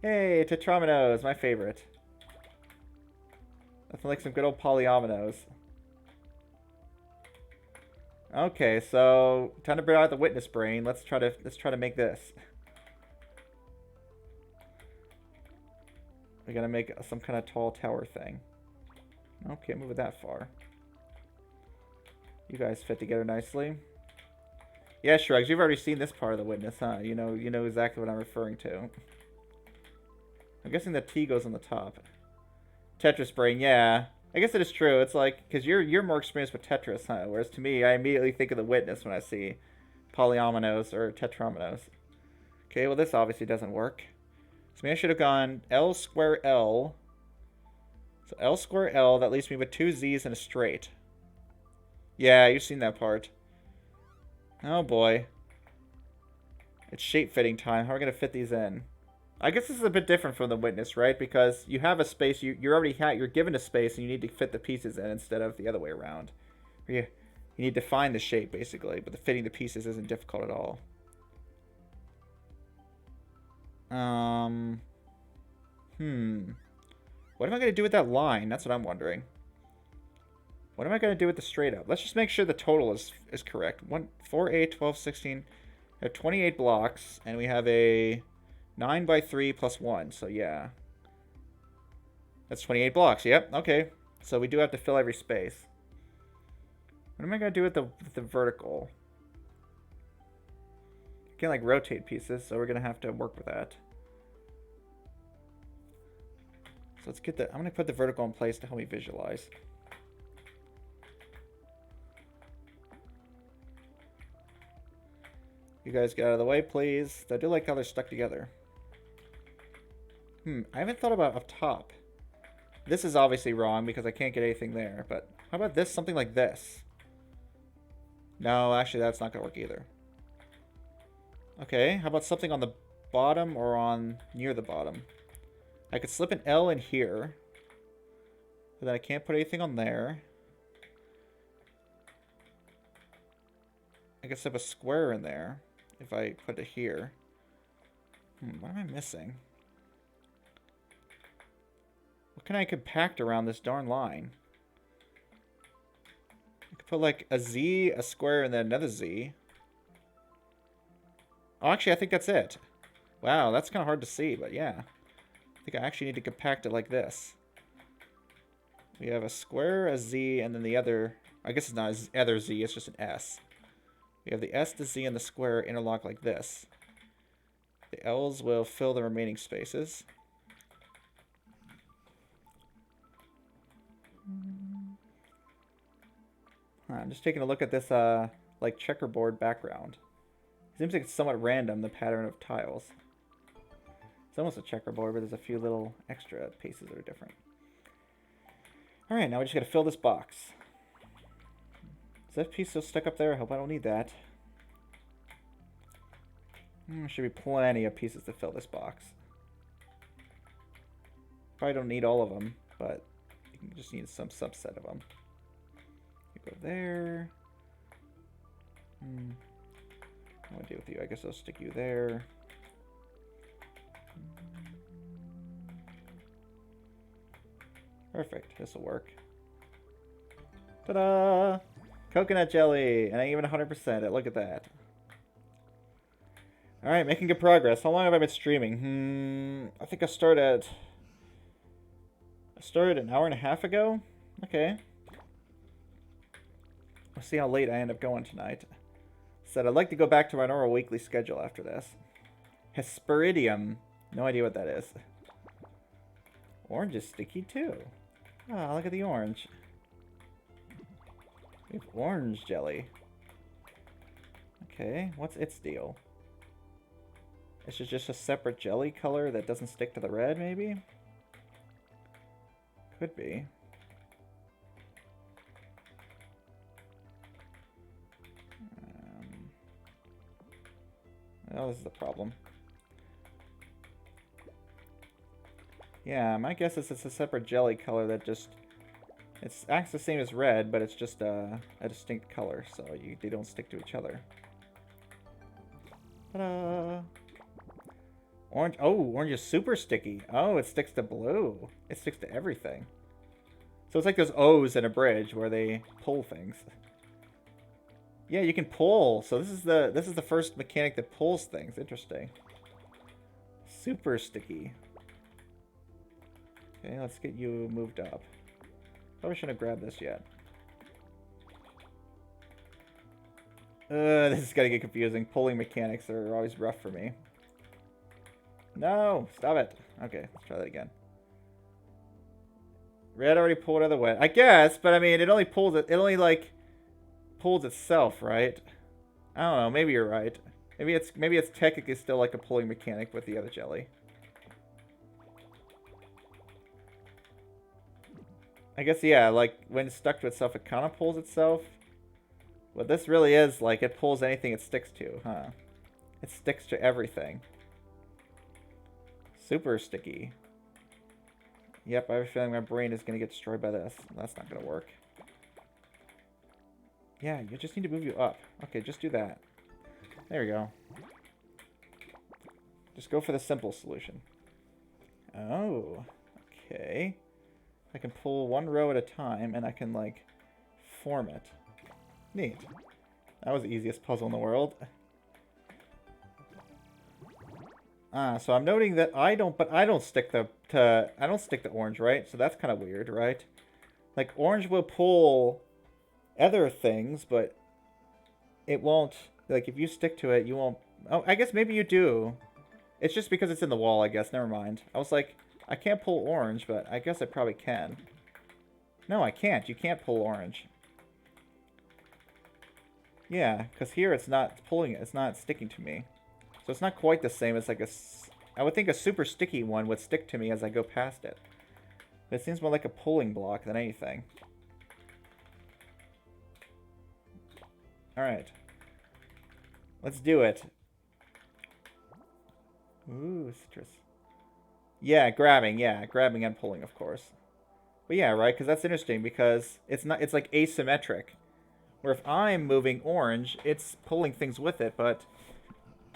Hey, tetrominoes, my favorite. Nothing like some good old polyominoes. Okay, so time to bring out the witness brain. Let's try to make this. We gotta make some kind of tall tower thing. Nope, can't move it that far. You guys fit together nicely. Yeah, Shrugs, you've already seen this part of the witness, huh? You know exactly what I'm referring to. I'm guessing the T goes on the top. Tetris brain, yeah. I guess it is true. It's like, because you're more experienced with Tetris, huh? Whereas to me, I immediately think of the witness when I see polyominoes or tetrominoes. Okay, well this obviously doesn't work. So maybe I should have gone L square L. So L square L, that leaves me with two Z's and a straight. Yeah, you've seen that part. Oh boy. It's shape fitting time. How are we going to fit these in? I guess this is a bit different from the witness, right? Because you have a space, you're given a space, and you need to fit the pieces in instead of the other way around. You need to find the shape, basically, but the fitting the pieces isn't difficult at all. What am I going to do with that line? That's what I'm wondering. What am I going to do with the straight up? Let's just make sure the total is correct. 4, 8, 12, 16. We have 28 blocks, and we have a 9 by 3 plus 1, so yeah. That's 28 blocks, yep, okay. So we do have to fill every space. What am I going to do with the vertical? I can't, like, rotate pieces, so we're going to have to work with that. So let's get I'm going to put the vertical in place to help me visualize. You guys get out of the way, please. I do like how they're stuck together. I haven't thought about up top. This is obviously wrong because I can't get anything there, but how about this? Something like this. No, actually that's not going to work either. Okay, how about something on the bottom or on near the bottom? I could slip an L in here, but then I can't put anything on there. I could slip a square in there if I put it here. What am I missing? What can I compact around this darn line? I could put like a Z, a square, and then another Z. Oh, actually, I think that's it. Wow, that's kind of hard to see, but yeah. I think I actually need to compact it like this. We have a square, a Z, and then the other... I guess it's not an other Z, it's just an S. We have the S, the Z, and the square interlock like this. The L's will fill the remaining spaces. I'm just taking a look at this, like, checkerboard background. It seems like it's somewhat random, the pattern of tiles. It's almost a checkerboard, but there's a few little extra pieces that are different. Alright, now we just gotta fill this box. Is that piece still stuck up there? I hope I don't need that. There should be plenty of pieces to fill this box. Probably don't need all of them, but you can just need some subset of them. You go there. I want to deal with you. I guess I'll stick you there. Perfect. This will work. Ta-da! Coconut jelly! And I even 100% it. Look at that. Alright, making good progress. How long have I been streaming? I think I started an hour and a half ago? Okay. We'll see how late I end up going tonight. Said I'd like to go back to my normal weekly schedule after this. Hesperidium. No idea what that is. Orange is sticky too. Ah, look at the orange. We have orange jelly. Okay, what's its deal? Is it just a separate jelly color that doesn't stick to the red, maybe? Could be. Oh, this is a problem. Yeah, my guess is it's a separate jelly color that just... It acts the same as red, but it's just a distinct color, so they don't stick to each other. Ta-da! Orange. Oh, orange is super sticky. Oh, it sticks to blue. It sticks to everything. So it's like those O's in a bridge where they pull things. Yeah, you can pull. So this is the first mechanic that pulls things. Interesting. Super sticky. Okay, let's get you moved up. Probably shouldn't have grabbed this yet. This is gonna get confusing. Pulling mechanics are always rough for me. No! Stop it! Okay, let's try that again. Red already pulled out of the wet. I guess, but I mean, it only pulls it. It only, like, pulls itself, right? I don't know. Maybe you're right. Maybe it's technically still like a pulling mechanic with the other jelly. I guess, yeah, like, when it's stuck to itself, it kind of pulls itself. But this really is, like, it pulls anything it sticks to, huh? It sticks to everything. Super sticky. Yep, I have a feeling my brain is going to get destroyed by this. That's not going to work. Yeah, you just need to move you up. Okay, just do that. There we go. Just go for the simple solution. Oh, okay. I can pull one row at a time, and I can, like, form it. Neat. That was the easiest puzzle in the world. So I'm noting that I don't stick the orange, right? So that's kind of weird, right? Like, orange will pull other things, but it won't, like, if you stick to it, you won't. Oh, I guess maybe you do. It's just because it's in the wall, I guess. Never mind. I was like, I can't pull orange, but I guess I probably can. No, I can't. You can't pull orange. Yeah, because here it's not pulling it. It's not sticking to me. So it's not quite the same as like a... I would think a super sticky one would stick to me as I go past it. But it seems more like a pulling block than anything. Alright. Let's do it. Ooh, citrus. Yeah, grabbing. Yeah, grabbing and pulling, of course. But yeah, right, because that's interesting because it's like asymmetric. Where if I'm moving orange, it's pulling things with it, but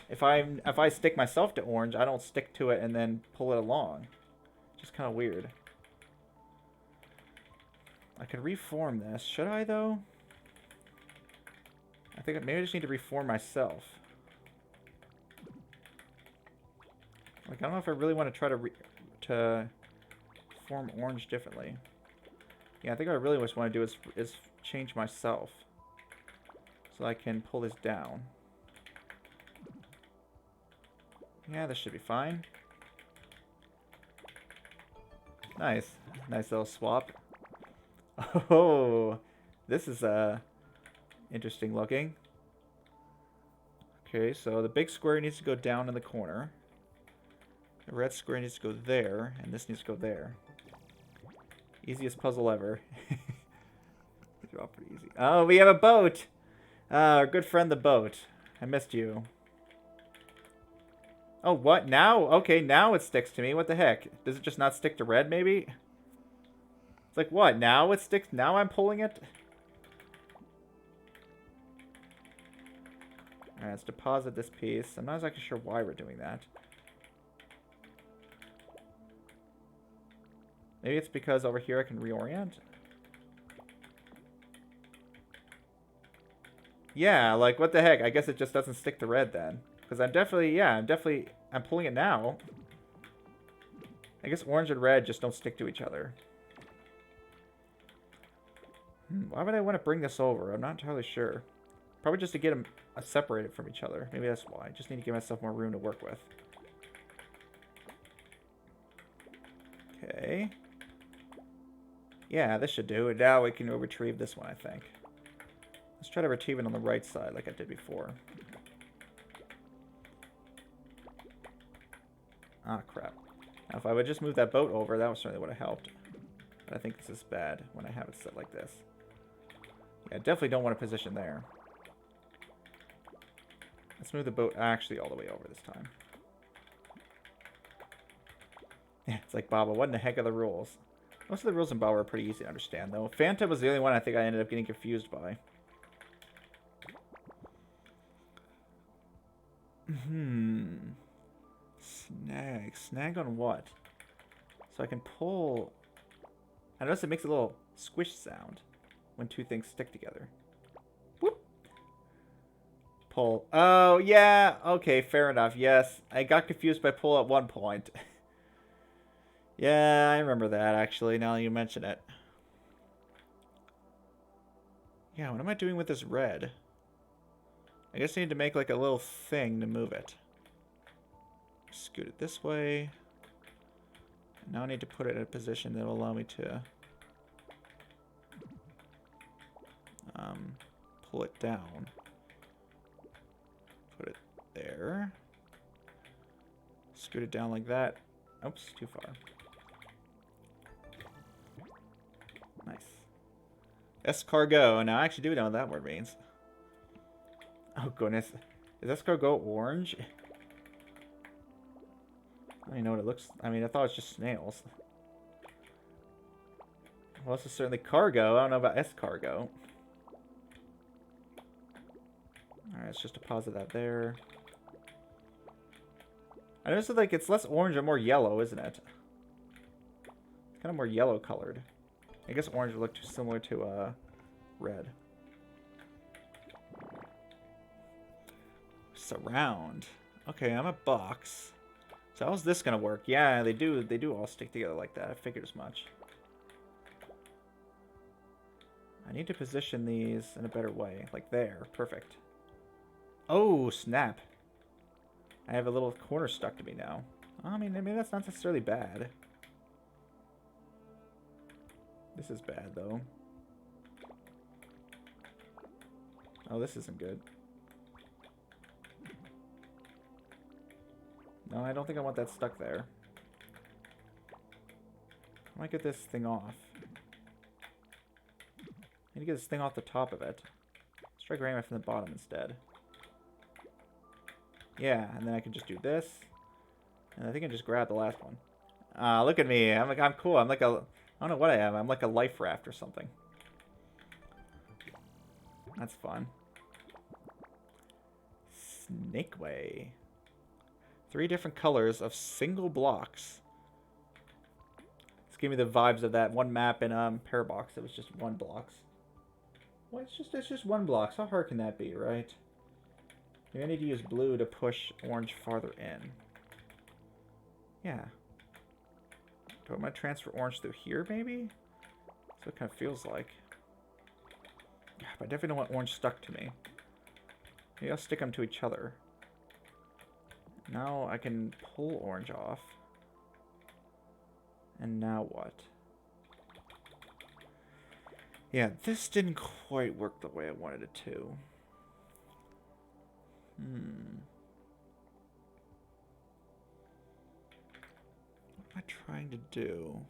if I stick myself to orange, I don't stick to it and then pull it along. Just kind of weird. I could reform this. Should I, though? I think maybe I just need to reform myself. Like, I don't know if I really want to try to form orange differently. Yeah, I think what I really just want to do is change myself. So I can pull this down. Yeah, this should be fine. Nice. Nice little swap. Oh, this is interesting looking. Okay, so the big square needs to go down in the corner. The red square needs to go there, and this needs to go there. Easiest puzzle ever. These are all pretty easy. Oh, we have a boat! Our good friend the boat. I missed you. Oh, what? Now? Okay, now it sticks to me. What the heck? Does it just not stick to red, maybe? It's like, what? Now it sticks? Now I'm pulling it? Alright, let's deposit this piece. I'm not exactly sure why we're doing that. Maybe it's because over here I can reorient? Yeah, like, what the heck? I guess it just doesn't stick to red then. Because I'm definitely, yeah, I'm pulling it now. I guess orange and red just don't stick to each other. Why would I want to bring this over? I'm not entirely sure. Probably just to get them separated from each other. Maybe that's why. I just need to give myself more room to work with. Okay. Yeah, this should do it. Now we can retrieve this one, I think. Let's try to retrieve it on the right side like I did before. Ah, crap. Now, if I would just move that boat over, that certainly would have helped. But I think this is bad when I have it set like this. Yeah, I definitely don't want to position there. Let's move the boat actually all the way over this time. Yeah, it's like Baba. What in the heck are the rules? Most of the rules in Baba are pretty easy to understand, though. Phantom was the only one I think I ended up getting confused by. Snag. Snag on what? So I can pull... I notice it makes a little squish sound when two things stick together. Whoop. Pull. Oh, yeah. Okay, fair enough. Yes. I got confused by pull at one point. Yeah, I remember that, actually, now that you mention it. Yeah, what am I doing with this red? I guess I need to make, like, a little thing to move it. Scoot it this way. And now I need to put it in a position that will allow me to pull it down. Put it there. Scoot it down like that. Oops, too far. Nice. Escargot. Now I actually do know what that word means. Oh goodness. Is escargot orange? I don't even know what it looks... I mean, I thought it was just snails. Well, this is certainly cargo. I don't know about escargot. Alright, let's just deposit that there. I noticed that, like, it's less orange and more yellow, isn't it? It's kind of more yellow colored. I guess orange would look too similar to red. Surround. Okay, I'm a box. So how's this gonna work? Yeah, they do all stick together like that. I figured as much. I need to position these in a better way. Like there. Perfect. Oh, snap. I have a little corner stuck to me now. I mean, maybe that's not necessarily bad. This is bad, though. Oh, this isn't good. No, I don't think I want that stuck there. I might get this thing off. I need to get this thing off the top of it. Let's try grabbing it from the bottom instead. Yeah, and then I can just do this. And I think I just grab the last one. Look at me. I'm cool. I'm like a... I don't know what I am. I'm like a life raft or something. That's fun. Snakeway. 3 different colors of single blocks. It's giving me the vibes of that one map in Parabox. It was just 1 blocks. Well, it's just 1 blocks. How hard can that be, right? Maybe I need to use blue to push orange farther in. Yeah. Do I want to transfer orange through here, maybe? That's what it kind of feels like. But I definitely don't want orange stuck to me. Maybe I'll stick them to each other. Now I can pull orange off. And now what? Yeah, this didn't quite work the way I wanted it to. What am I trying to do?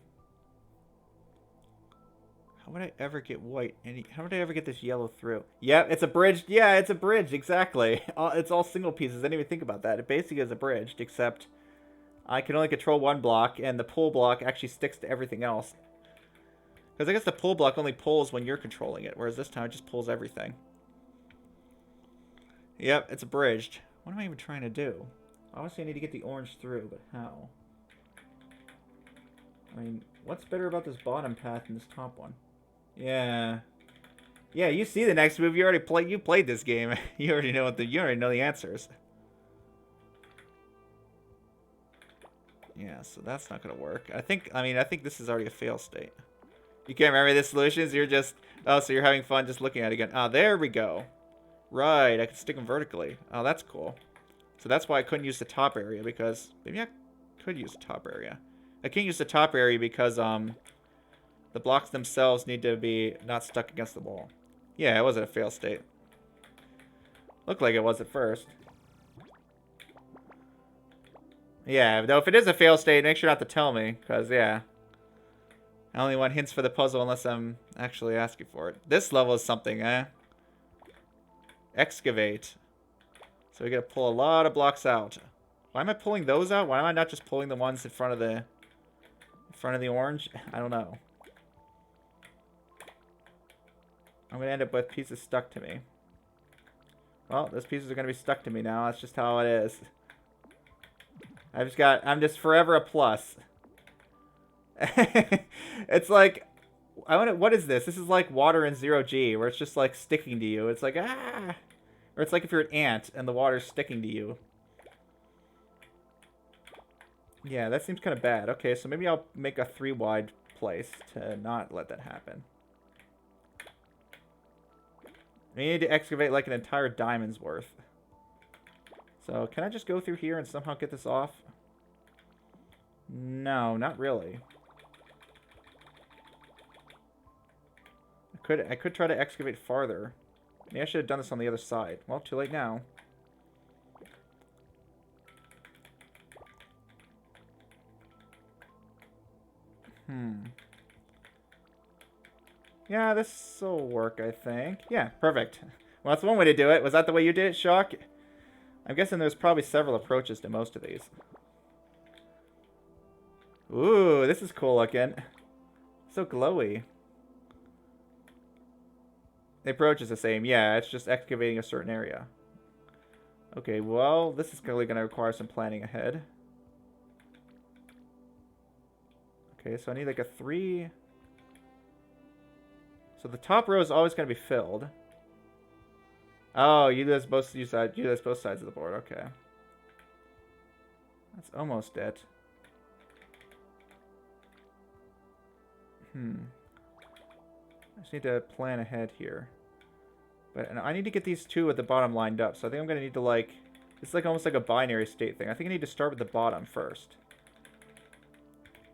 How would I ever get white? How would I ever get this yellow through? Yep, it's a bridge. Yeah, it's a bridge. Exactly. It's all single pieces. I didn't even think about that. It basically is a bridge, except I can only control one block, and the pull block actually sticks to everything else. Because I guess the pull block only pulls when you're controlling it, whereas this time it just pulls everything. Yep, it's abridged. What am I even trying to do? Obviously, I need to get the orange through, but how? I mean, what's better about this bottom path than this top one? Yeah. Yeah, you see the next move. You already played this game. You already know you already know the answers. Yeah, so that's not gonna work. I think this is already a fail state. You can't remember the solutions. You're just so you're having fun just looking at it again. Ah, there we go. Right, I can stick them vertically. Oh, that's cool. So that's why I couldn't use the top area, because maybe I could use the top area. I can't use the top area because the blocks themselves need to be not stuck against the wall. Yeah, it wasn't a fail state. Looked like it was at first. Yeah, though if it is a fail state, make sure not to tell me, because yeah. I only want hints for the puzzle unless I'm actually asking for it. This level is something, eh? Excavate. So we gotta pull a lot of blocks out. Why am I pulling those out? Why am I not just pulling the ones in front of the orange? I don't know. I'm gonna end up with pieces stuck to me. Well, those pieces are gonna be stuck to me now. That's just how it is. I'm just forever a plus. It's like, what is this? This is like water in 0G, where it's just like sticking to you. It's like, ah! Or it's like if you're an ant and the water's sticking to you. Yeah, that seems kind of bad. Okay, so maybe I'll make a 3 wide place to not let that happen. We need to excavate like an entire diamond's worth. So, can I just go through here and somehow get this off? No, not really. I could try to excavate farther. Maybe I should have done this on the other side. Well, too late now. Yeah, this'll work, I think. Yeah, perfect. Well, that's one way to do it. Was that the way you did it, Shock? I'm guessing there's probably several approaches to most of these. Ooh, this is cool looking. So glowy. The approach is the same. Yeah, it's just excavating a certain area. Okay, well, this is clearly going to require some planning ahead. Okay, so I need like a 3... So the top row is always going to be filled. Oh, you guys both use that. You guys both sides of the board. Okay. That's almost it. I just need to plan ahead here. But I need to get these two at the bottom lined up. So I think I'm going to need to like... It's like almost like a binary state thing. I think I need to start with the bottom first.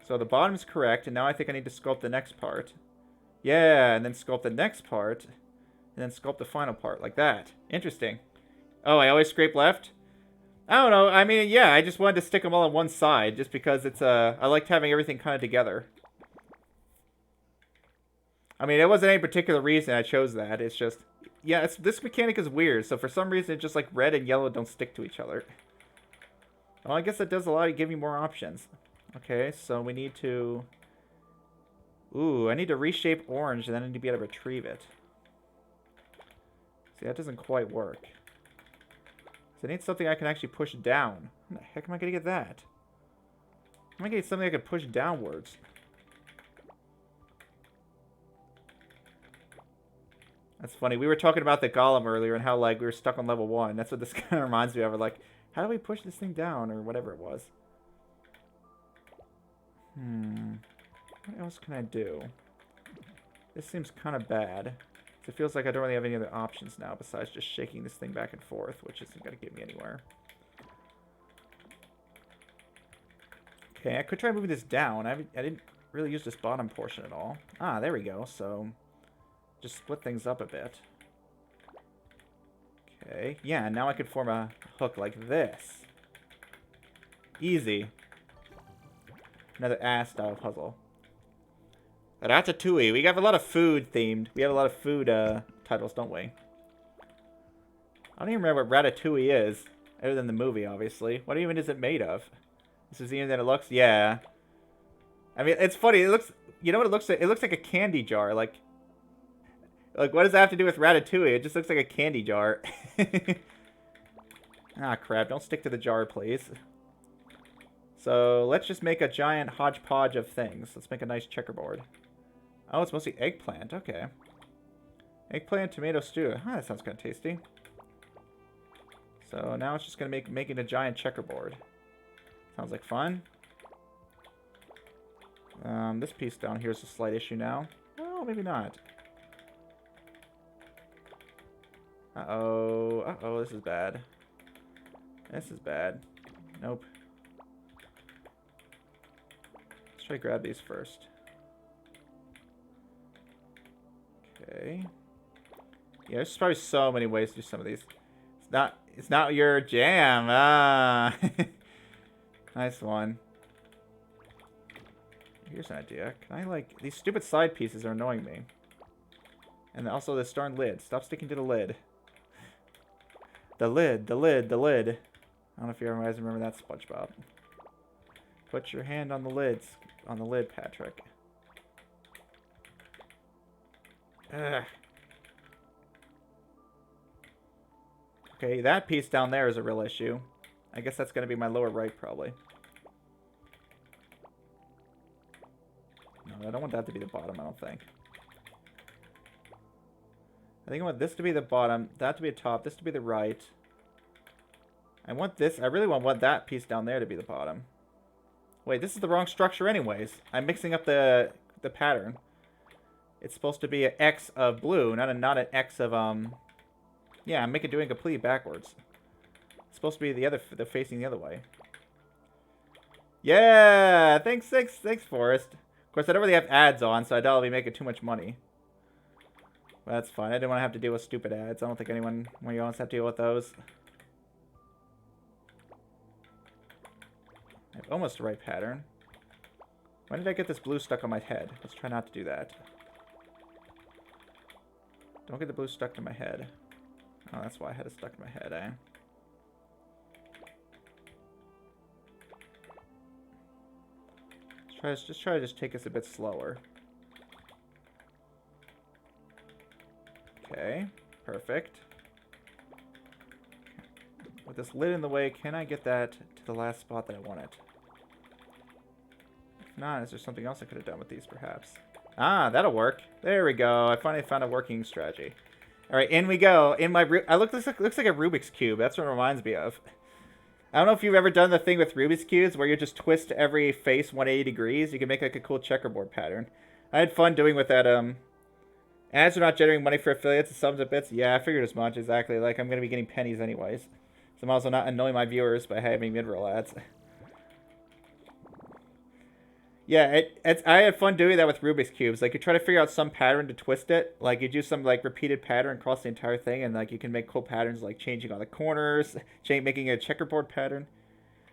So the bottom is correct. And now I think I need to sculpt the next part. Yeah, and then sculpt the next part. And then sculpt the final part. Like that. Interesting. Oh, I always scrape left? I don't know. I mean, yeah, I just wanted to stick them all on one side. Just because it's... I liked having everything kind of together. I mean, it wasn't any particular reason I chose that. It's just... Yeah, this mechanic is weird. So for some reason, it's just like red and yellow don't stick to each other. Well, I guess that does allow you to give me more options. Okay, so we need to... Ooh, I need to reshape orange, and then I need to be able to retrieve it. See, that doesn't quite work. So I need something I can actually push down. How the heck am I going to get that? How am I going to get something I can push downwards? That's funny. We were talking about the golem earlier and how, like, we were stuck on level 1. That's what this kind of reminds me of. We're like, how do we push this thing down? Or whatever it was. What else can I do? This seems kind of bad. It feels like I don't really have any other options now besides just shaking this thing back and forth, which isn't going to get me anywhere. Okay, I could try moving this down. I didn't really use this bottom portion at all. Ah, there we go. So just split things up a bit. Okay, yeah, now I could form a hook like this. Easy. Another ass-style puzzle. Ratatouille. We have a lot of food-themed. We have a lot of food titles, don't we? I don't even remember what Ratatouille is, other than the movie, obviously. What even is it made of? This is even that it looks... Yeah. I mean, it's funny. It looks... You know what it looks like? It looks like a candy jar. Like, what does that have to do with Ratatouille? It just looks like a candy jar. Ah, crap. Don't stick to the jar, please. So, let's just make a giant hodgepodge of things. Let's make a nice checkerboard. Oh, it's mostly eggplant. Okay. Eggplant, tomato stew. Huh, that sounds kind of tasty. So, now it's just going to making a giant checkerboard. Sounds like fun. This piece down here is a slight issue now. Oh, maybe not. Uh-oh. Uh-oh, this is bad. This is bad. Nope. Let's try to grab these first. Okay. Yeah, there's probably so many ways to do some of these. It's not your jam. Ah. Nice one. Here's an idea. Can I, like... These stupid side pieces are annoying me. And also this darn lid. Stop sticking to the lid. The lid, the lid, the lid. I don't know if you guys remember that SpongeBob. Put your hand on the lids. On the lid, Patrick. Ugh. Okay, that piece down there is a real issue. I guess that's going to be my lower right, probably. No, I don't want that to be the bottom, I don't think. I think I want this to be the bottom, that to be the top, this to be the right. I want this, I really want that piece down there to be the bottom. Wait, this is the wrong structure anyways. I'm mixing up the pattern. It's supposed to be an X of blue, not an X of, yeah, I'm doing completely backwards. It's supposed to be the facing the other way. Yeah! Thanks, Forrest. Of course, I don't really have ads on, so I doubt I'll be making too much money. But that's fine. I didn't want to have to deal with stupid ads. I don't think anyone wants to have to deal with those. I have almost the right pattern. When did I get this blue stuck on my head? Let's try not to do that. Don't get the blue stuck to my head. Oh, that's why I had it stuck in my head, eh? Just try to take us a bit slower. Okay, perfect. With this lid in the way, can I get that to the last spot that I want it? If not, is there something else I could have done with these, perhaps? Ah, that'll work. There we go. I finally found a working strategy. All right, in we go. In my looks like a Rubik's Cube. That's what it reminds me of. I don't know if you've ever done the thing with Rubik's Cubes where you just twist every face 180 degrees. You can make like a cool checkerboard pattern. I had fun doing with that. Ads are not generating money for affiliates and subs and bits. Yeah, I figured as much. Exactly. Like, I'm going to be getting pennies anyways. So I'm also not annoying my viewers by having mid-roll ads. Yeah, I had fun doing that with Rubik's Cubes. Like, you try to figure out some pattern to twist it. Like, you do some, like, repeated pattern across the entire thing. And, like, you can make cool patterns, like changing all the corners. Making a checkerboard pattern.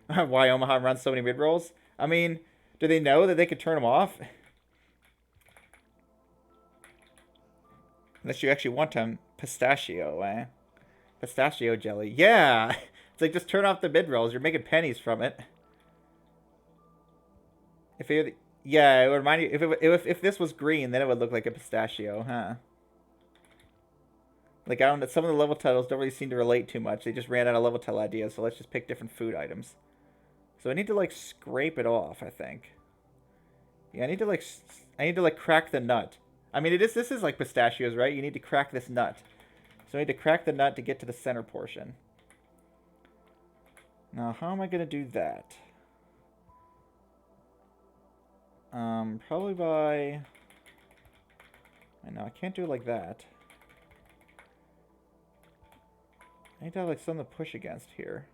Why Omaha runs so many mid-rolls? I mean, do they know that they could turn them off? Unless you actually want them. Pistachio, eh? Pistachio jelly. Yeah! It's like, just turn off the mid-rolls. You're making pennies from it. Yeah, it would remind you... If this was green, then it would look like a pistachio, huh? Like, I don't know, some of the level titles don't really seem to relate too much. They just ran out of level title ideas, so let's just pick different food items. So I need to, like, scrape it off, I think. Yeah, I need to, like, crack the nut. I mean, this is like pistachios, right? You need to crack this nut. So I need to crack the nut to get to the center portion. Now, how am I going to do that? Probably by... I know, I can't do it like that. I need to have, like, something to push against here.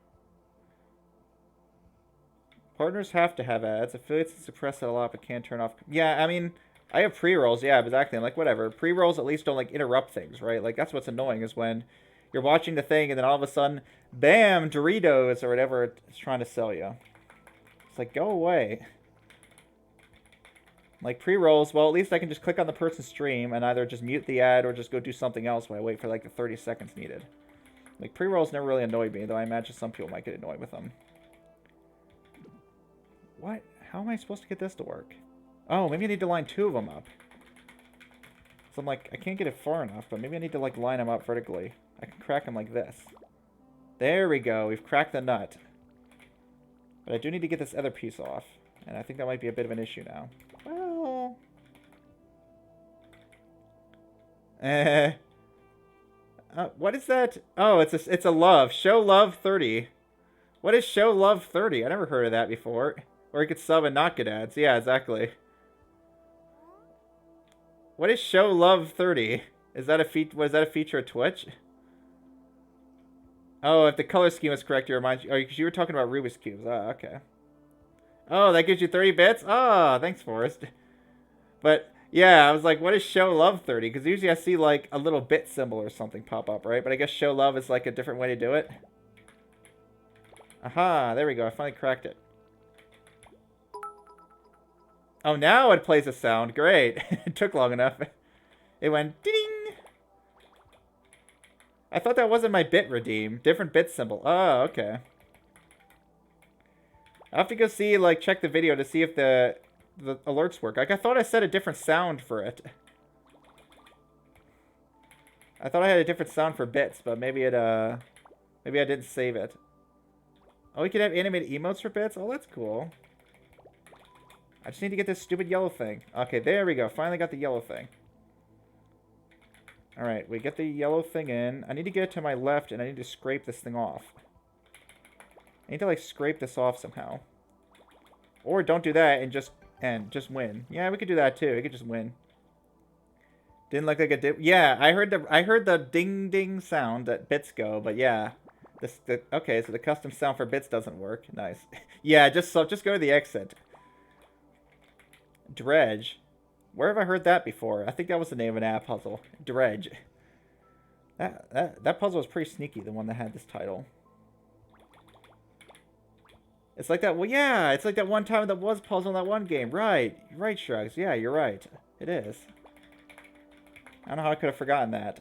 Partners have to have ads. Affiliates can suppress that a lot, but can't turn off... Yeah, I mean... I have pre-rolls, yeah, exactly. I'm like, whatever. Pre-rolls at least don't, like, interrupt things, right? Like, that's what's annoying is when you're watching the thing and then all of a sudden, bam, Doritos or whatever it's trying to sell you. It's like, go away. Like, pre-rolls, well, at least I can just click on the person's stream and either just mute the ad or just go do something else while I wait for, like, the 30 seconds needed. Like, pre-rolls never really annoyed me, though I imagine some people might get annoyed with them. What? How am I supposed to get this to work? Oh, maybe I need to line 2 of them up. So I'm like, I can't get it far enough, but maybe I need to, like, line them up vertically. I can crack them like this. There we go. We've cracked the nut. But I do need to get this other piece off. And I think that might be a bit of an issue now. Well... what is that? Oh, it's a love. Show love 30. What is show love 30? I never heard of that before. Or you could sub and not get ads. Yeah, exactly. What is show love 30? Is that a was that a feature of Twitch? Oh, if the color scheme is correct, it reminds you. Oh, because you were talking about Rubik's cubes. Oh, okay. Oh, that gives you 30 bits? Oh, thanks, Forrest. But yeah, I was like, what is show love 30? Because usually I see like a little bit symbol or something pop up, right? But I guess show love is like a different way to do it. Aha, there we go. I finally cracked it. Oh, now it plays a sound. Great. It took long enough. It went ding. I thought that wasn't my bit redeem. Different bit symbol. Oh, okay. I have to go see, like, check the video to see if the alerts work. Like, I thought I set a different sound for it. I thought I had a different sound for bits, but maybe it, maybe I didn't save it. Oh, we could have animated emotes for bits? Oh, that's cool. I just need to get this stupid yellow thing. Okay, there we go. Finally got the yellow thing. Alright, we get the yellow thing in. I need to get it to my left, and I need to scrape this thing off. I need to, like, scrape this off somehow. Or don't do that and just win. Yeah, we could do that, too. We could just win. Didn't look like it. Yeah, I heard the ding ding sound that bits go, but yeah. Okay, so the custom sound for bits doesn't work. Nice. Yeah, just go to the exit. Dredge. Where have I heard that before? I think that was the name of an app puzzle. Dredge. That puzzle was pretty sneaky, the one that had this title. It's like that. Well, yeah, it's like that one time that was puzzle in that one game. Right. You're right, Shrugs. Yeah, you're right. It is. I don't know how I could have forgotten that.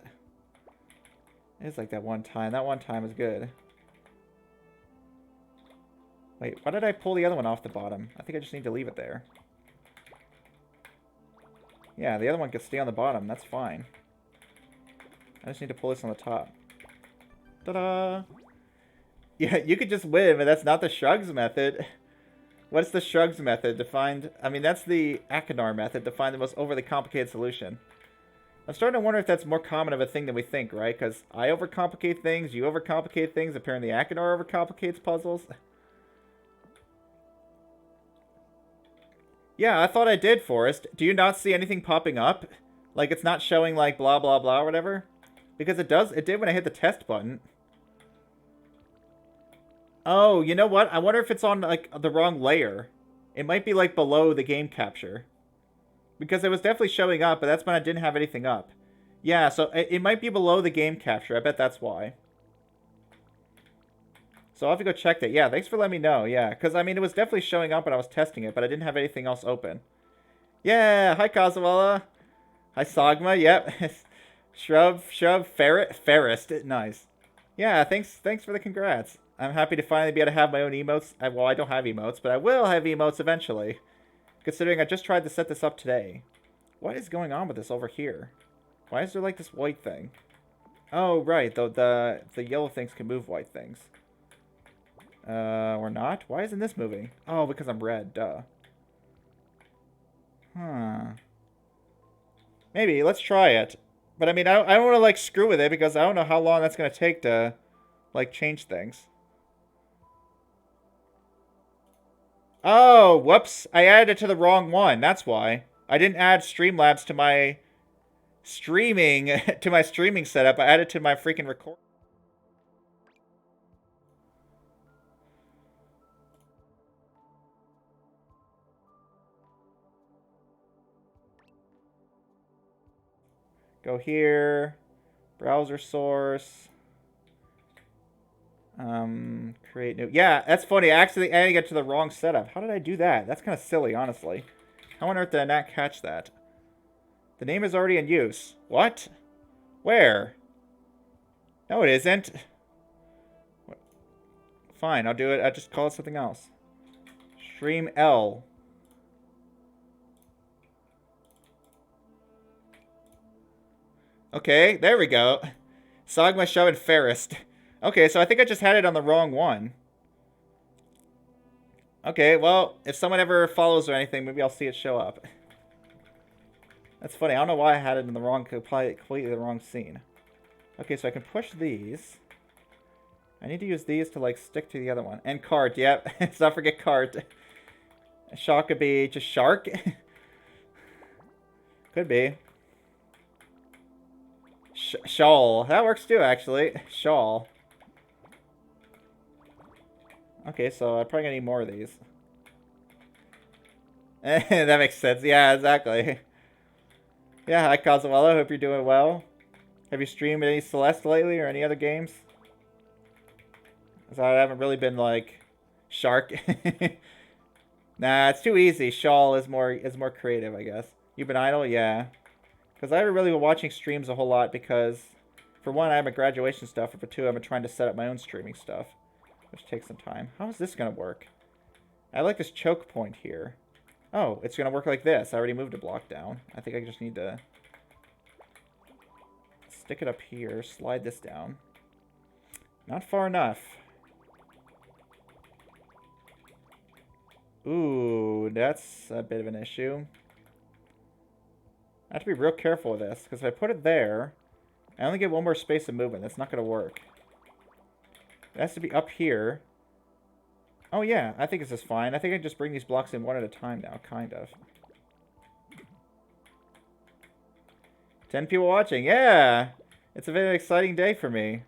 It's like that one time. That one time was good. Wait, why did I pull the other one off the bottom? I think I just need to leave it there. Yeah, the other one could stay on the bottom. That's fine. I just need to pull this on the top. Ta-da! Yeah, you could just win, but that's not the Shrugs method. What's the Shrugs method? I mean, that's the Akinar method to find the most overly complicated solution. I'm starting to wonder if that's more common of a thing than we think, right? Because I overcomplicate things, you overcomplicate things. Apparently, Akinar overcomplicates puzzles. Yeah, I thought I did, Forrest. Do you not see anything popping up? Like, it's not showing, like, blah, blah, blah, or whatever? Because it did when I hit the test button. Oh, you know what? I wonder if it's on, like, the wrong layer. It might be, like, below the game capture. Because it was definitely showing up, but that's when I didn't have anything up. Yeah, so it might be below the game capture. I bet that's why. So I'll have to go check that. Yeah, thanks for letting me know. Yeah, because, I mean, it was definitely showing up when I was testing it, but I didn't have anything else open. Yeah, hi, Kazuwala. Hi, Sagma. Yep. Shrub, Ferrist. Nice. Yeah, thanks for the congrats. I'm happy to finally be able to have my own emotes. Well, I don't have emotes, but I will have emotes eventually. Considering I just tried to set this up today. What is going on with this over here? Why is there like this white thing? Oh, right. The yellow things can move white things. Or not? Why isn't this moving? Oh, because I'm red. Duh. Huh. Maybe. Let's try it. But I mean, I don't want to like screw with it because I don't know how long that's going to take to like change things. Oh, whoops. I added it to the wrong one. That's why. I didn't add Streamlabs to my streaming setup. I added to my freaking record. Go here. Browser source. Create new. Yeah, that's funny. Actually, adding it to the wrong setup. How did I do that? That's kind of silly, honestly. How on earth did I not catch that? The name is already in use. What? Where? No, it isn't. Fine, I'll do it. I'll just call it something else. Stream L. Okay, there we go. Sagma Show and Ferris. Okay, so I think I just had it on the wrong one. Okay, well, if someone ever follows or anything, maybe I'll see it show up. That's funny. I don't know why I had it in the wrong, completely the wrong scene. Okay, so I can push these. I need to use these to, like, stick to the other one. And cart, yep. Let's not forget cart. Shock could be just shark. Could be. Shawl. That works too, actually. Shawl. Okay, so I'm probably gonna need more of these. That makes sense. Yeah, exactly. Yeah, hi Kazuela. Hope you're doing well. Have you streamed any Celeste lately or any other games? Because I haven't really been like Shark. Nah, it's too easy. Shawl is more creative, I guess. You've been idle? Yeah. Because I haven't really been watching streams a whole lot because, for one, I have my graduation stuff, and for two, I've been trying to set up my own streaming stuff, which takes some time. How is this going to work? I like this choke point here. Oh, it's going to work like this. I already moved a block down. I think I just need to stick it up here, slide this down. Not far enough. Ooh, that's a bit of an issue. I have to be real careful with this, because if I put it there, I only get one more space of movement. That's not going to work. It has to be up here. Oh yeah, I think this is fine. I think I can just bring these blocks in one at a time now, kind of. 10 people watching, yeah! It's a very exciting day for me.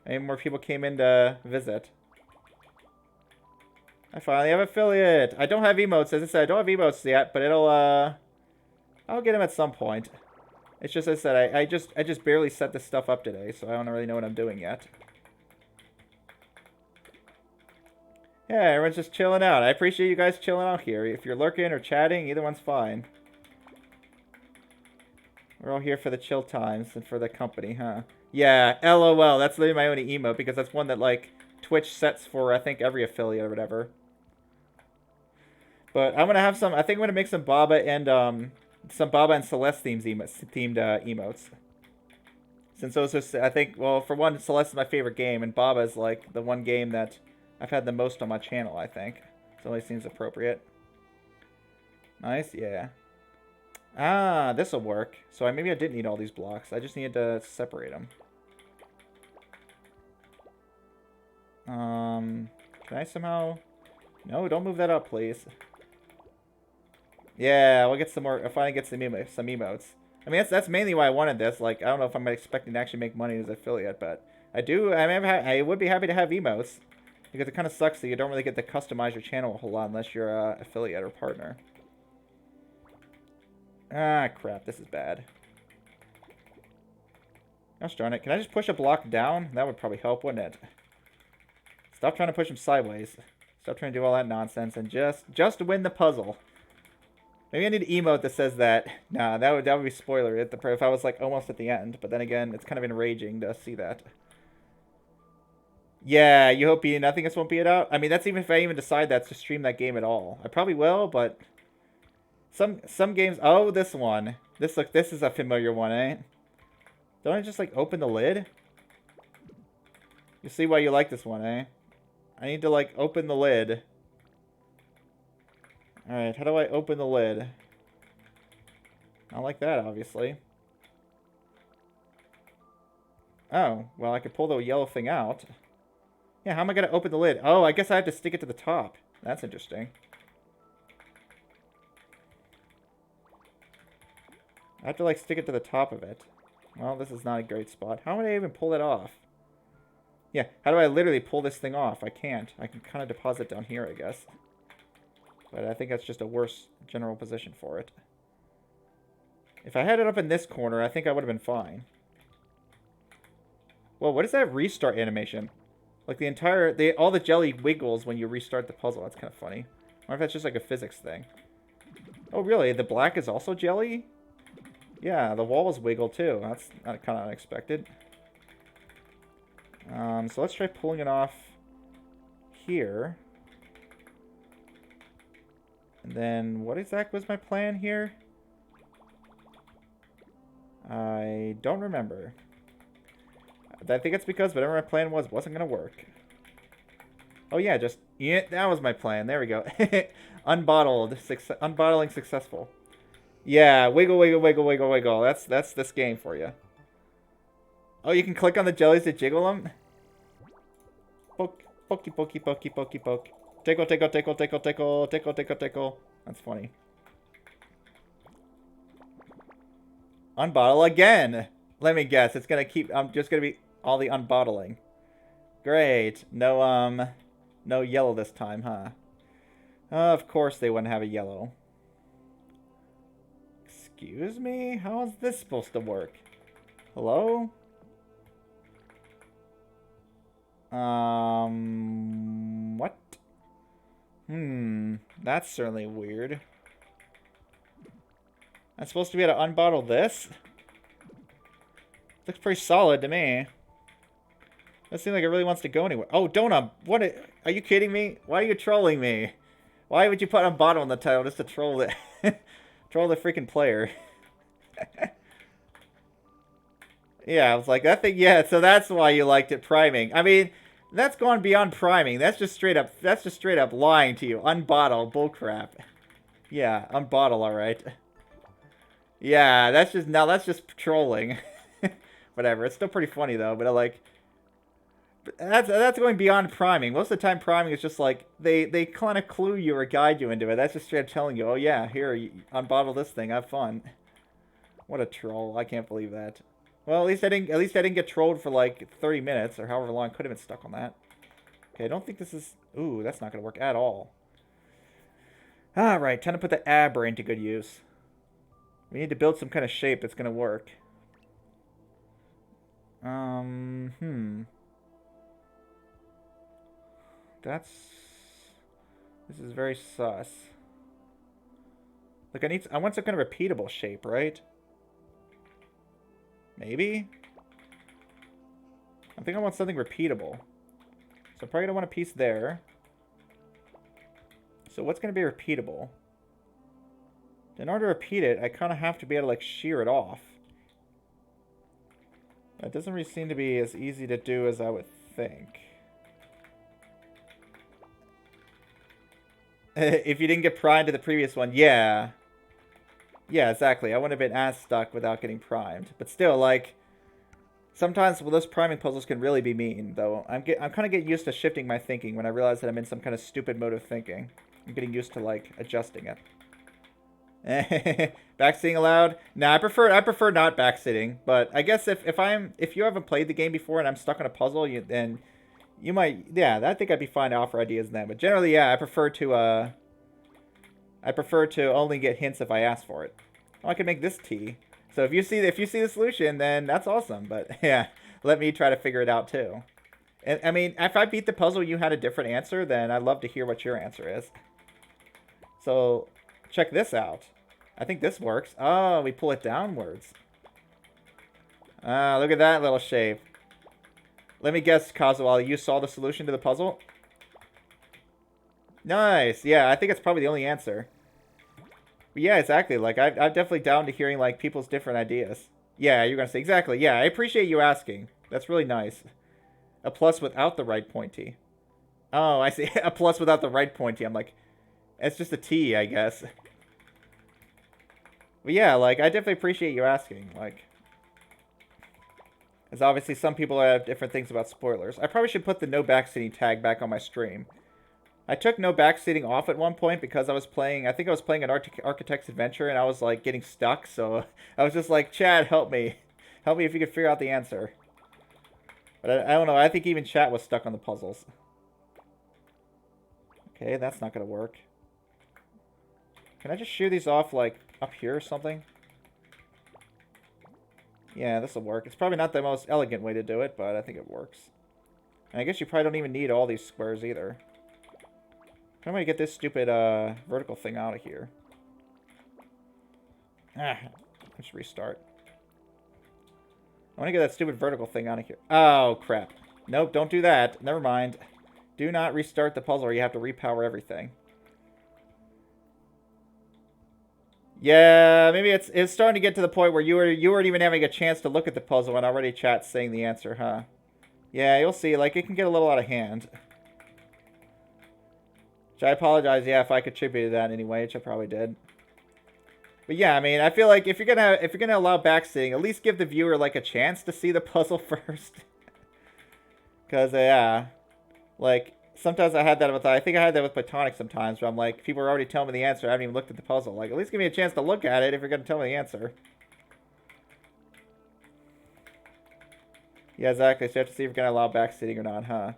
Maybe more people came in to visit. I finally have affiliate. I don't have emotes. As I said, I don't have emotes yet, but it'll, I'll get them at some point. It's just, as I said, I just barely set this stuff up today, so I don't really know what I'm doing yet. Yeah, everyone's just chilling out. I appreciate you guys chilling out here. If you're lurking or chatting, either one's fine. We're all here for the chill times and for the company, huh? Yeah, LOL. That's literally my only emote because that's one that, like, Twitch sets for, I think, every affiliate or whatever. But I'm gonna have some. I think I'm gonna make some Baba and Celeste themed emotes. Since those are, I think, well, for one, Celeste is my favorite game, and Baba is like the one game that I've had the most on my channel. I think so. Only seems appropriate. Nice, yeah. Ah, this will work. So maybe I didn't need all these blocks. I just needed to separate them. Can I somehow? No, don't move that up, please. Yeah, we'll get some more. I'll finally get some emotes. I mean, that's mainly why I wanted this. Like, I don't know if I'm expecting to actually make money as an affiliate, but I do. I would be happy to have emotes because it kind of sucks that you don't really get to customize your channel a whole lot unless you're an affiliate or partner. Ah, crap. This is bad. Gosh darn it. Can I just push a block down? That would probably help, wouldn't it? Stop trying to push them sideways. Stop trying to do all that nonsense and just win the puzzle. Maybe I need an emote that says that. Nah, that would be spoiler if I was like almost at the end. But then again, it's kind of enraging to see that. Yeah, you hope nothing else won't be it out. I mean, that's even if I even decide that's to stream that game at all. I probably will, but some games. Oh, this one. This is a familiar one, eh? Don't I just like open the lid? You see why you like this one, eh? I need to like open the lid. Alright, how do I open the lid? Not like that, obviously. Oh, well, I could pull the yellow thing out. Yeah, how am I going to open the lid? Oh, I guess I have to stick it to the top. That's interesting. I have to, like, stick it to the top of it. Well, this is not a great spot. How would I even pull it off? Yeah, how do I literally pull this thing off? I can't. I can kind of deposit down here, I guess. But I think that's just a worse general position for it. If I had it up in this corner, I think I would have been fine. Well, what is that restart animation? Like all the jelly wiggles when you restart the puzzle. That's kind of funny. I wonder if that's just like a physics thing. Oh, really? The black is also jelly? Yeah, the walls wiggle too. That's kind of unexpected. So let's try pulling it off here. And then what exactly was my plan here? I don't remember. I think it's because whatever my plan was wasn't going to work. Oh yeah, that was my plan. There we go. Unbottling successful. Yeah, wiggle, wiggle, wiggle, wiggle, wiggle. That's this game for you. Oh, you can click on the jellies to jiggle them? Poke, pokey, pokey, pokey, pokey, poke. Tickle, tickle, tickle, tickle, tickle, tickle, tickle, tickle. That's funny. Unbottle again. Let me guess. It's gonna keep. I'm just gonna be all the unbottling. Great. No yellow this time, huh? Of course they wouldn't have a yellow. Excuse me? How is this supposed to work? Hello? What? That's certainly weird. I'm supposed to be able to unbottle this? Looks pretty solid to me. Doesn't seem like it really wants to go anywhere. Oh, don't what? Are you kidding me? Why are you trolling me? Why would you put unbottle in the title just to troll the troll the freaking player? Yeah, I was like, that thing, yeah, so that's why you liked it priming. I mean, that's gone beyond priming. That's just straight up lying to you. Unbottle, bullcrap. Yeah, unbottle, alright. Yeah, that's just trolling. Whatever, it's still pretty funny though, but I like... That's going beyond priming. Most of the time priming is just like, they kind of clue you or guide you into it. That's just straight up telling you, oh yeah, here, unbottle this thing, have fun. What a troll, I can't believe that. Well, at least I didn't get trolled for like 30 minutes or however long. Could have been stuck on that. Okay, I don't think this is... Ooh, that's not going to work at all. Alright, time to put the abra into good use. We need to build some kind of shape that's going to work. This is very sus. Look, I want some kind of repeatable shape, right? Maybe? I think I want something repeatable. So I'm probably going to want a piece there. So what's going to be repeatable? In order to repeat it, I kind of have to be able to, like, shear it off. That doesn't really seem to be as easy to do as I would think. If you didn't get primed to the previous one, yeah. Yeah, exactly. I wouldn't have been as stuck without getting primed. But still, like, sometimes those priming puzzles can really be mean, though. I'm kind of getting used to shifting my thinking when I realize that I'm in some kind of stupid mode of thinking. I'm getting used to, like, adjusting it. Backseating allowed? Nah, I prefer not backseating. But I guess if you haven't played the game before and I'm stuck on a puzzle, then you might, yeah, I think I'd be fine to offer ideas then. But generally, yeah, I prefer to only get hints if I ask for it. Oh, I can make this tea. So if you see the solution, then that's awesome. But yeah, let me try to figure it out too. And I mean, if I beat the puzzle, you had a different answer, then I'd love to hear what your answer is. So check this out. I think this works. Oh, we pull it downwards. Look at that little shape. Let me guess, Kazuala, you saw the solution to the puzzle? Nice. Yeah, I think it's probably the only answer. But yeah, exactly. Like, I'm definitely down to hearing, like, people's different ideas. Yeah, you're going to say, exactly. Yeah, I appreciate you asking. That's really nice. A plus without the right pointy. Oh, I see. A plus without the right pointy. I'm like, it's just a T, I guess. But yeah, like, I definitely appreciate you asking. Like, as obviously some people have different things about spoilers. I probably should put the no backseating tag back on my stream. I took no backseating off at one point because I think I was playing an Architect's Adventure and I was like getting stuck, so I was just like, Chad, help me. Help me if you can figure out the answer. But I don't know, I think even chat was stuck on the puzzles. Okay, that's not gonna work. Can I just shear these off like up here or something? Yeah, this will work. It's probably not the most elegant way to do it, but I think it works. And I guess you probably don't even need all these squares either. I'm gonna get this stupid vertical thing out of here. Let's restart. I want to get that stupid vertical thing out of here. Oh, crap. Nope, don't do that. Never mind. Do not restart the puzzle or you have to repower everything. Yeah, maybe it's starting to get to the point where you weren't even having a chance to look at the puzzle and already chat's saying the answer, huh? Yeah, you'll see. Like, it can get a little out of hand. Which I apologize, yeah, if I contributed to that in any way, which I probably did. But yeah, I mean, I feel like if you're gonna allow backseating, at least give the viewer like a chance to see the puzzle first. Cause yeah, like sometimes I had that with I think I had that with Platonic sometimes, where I'm like, people are already telling me the answer, I haven't even looked at the puzzle. Like, at least give me a chance to look at it if you're gonna tell me the answer. Yeah, exactly. So you have to see if you're gonna allow backseating or not, huh?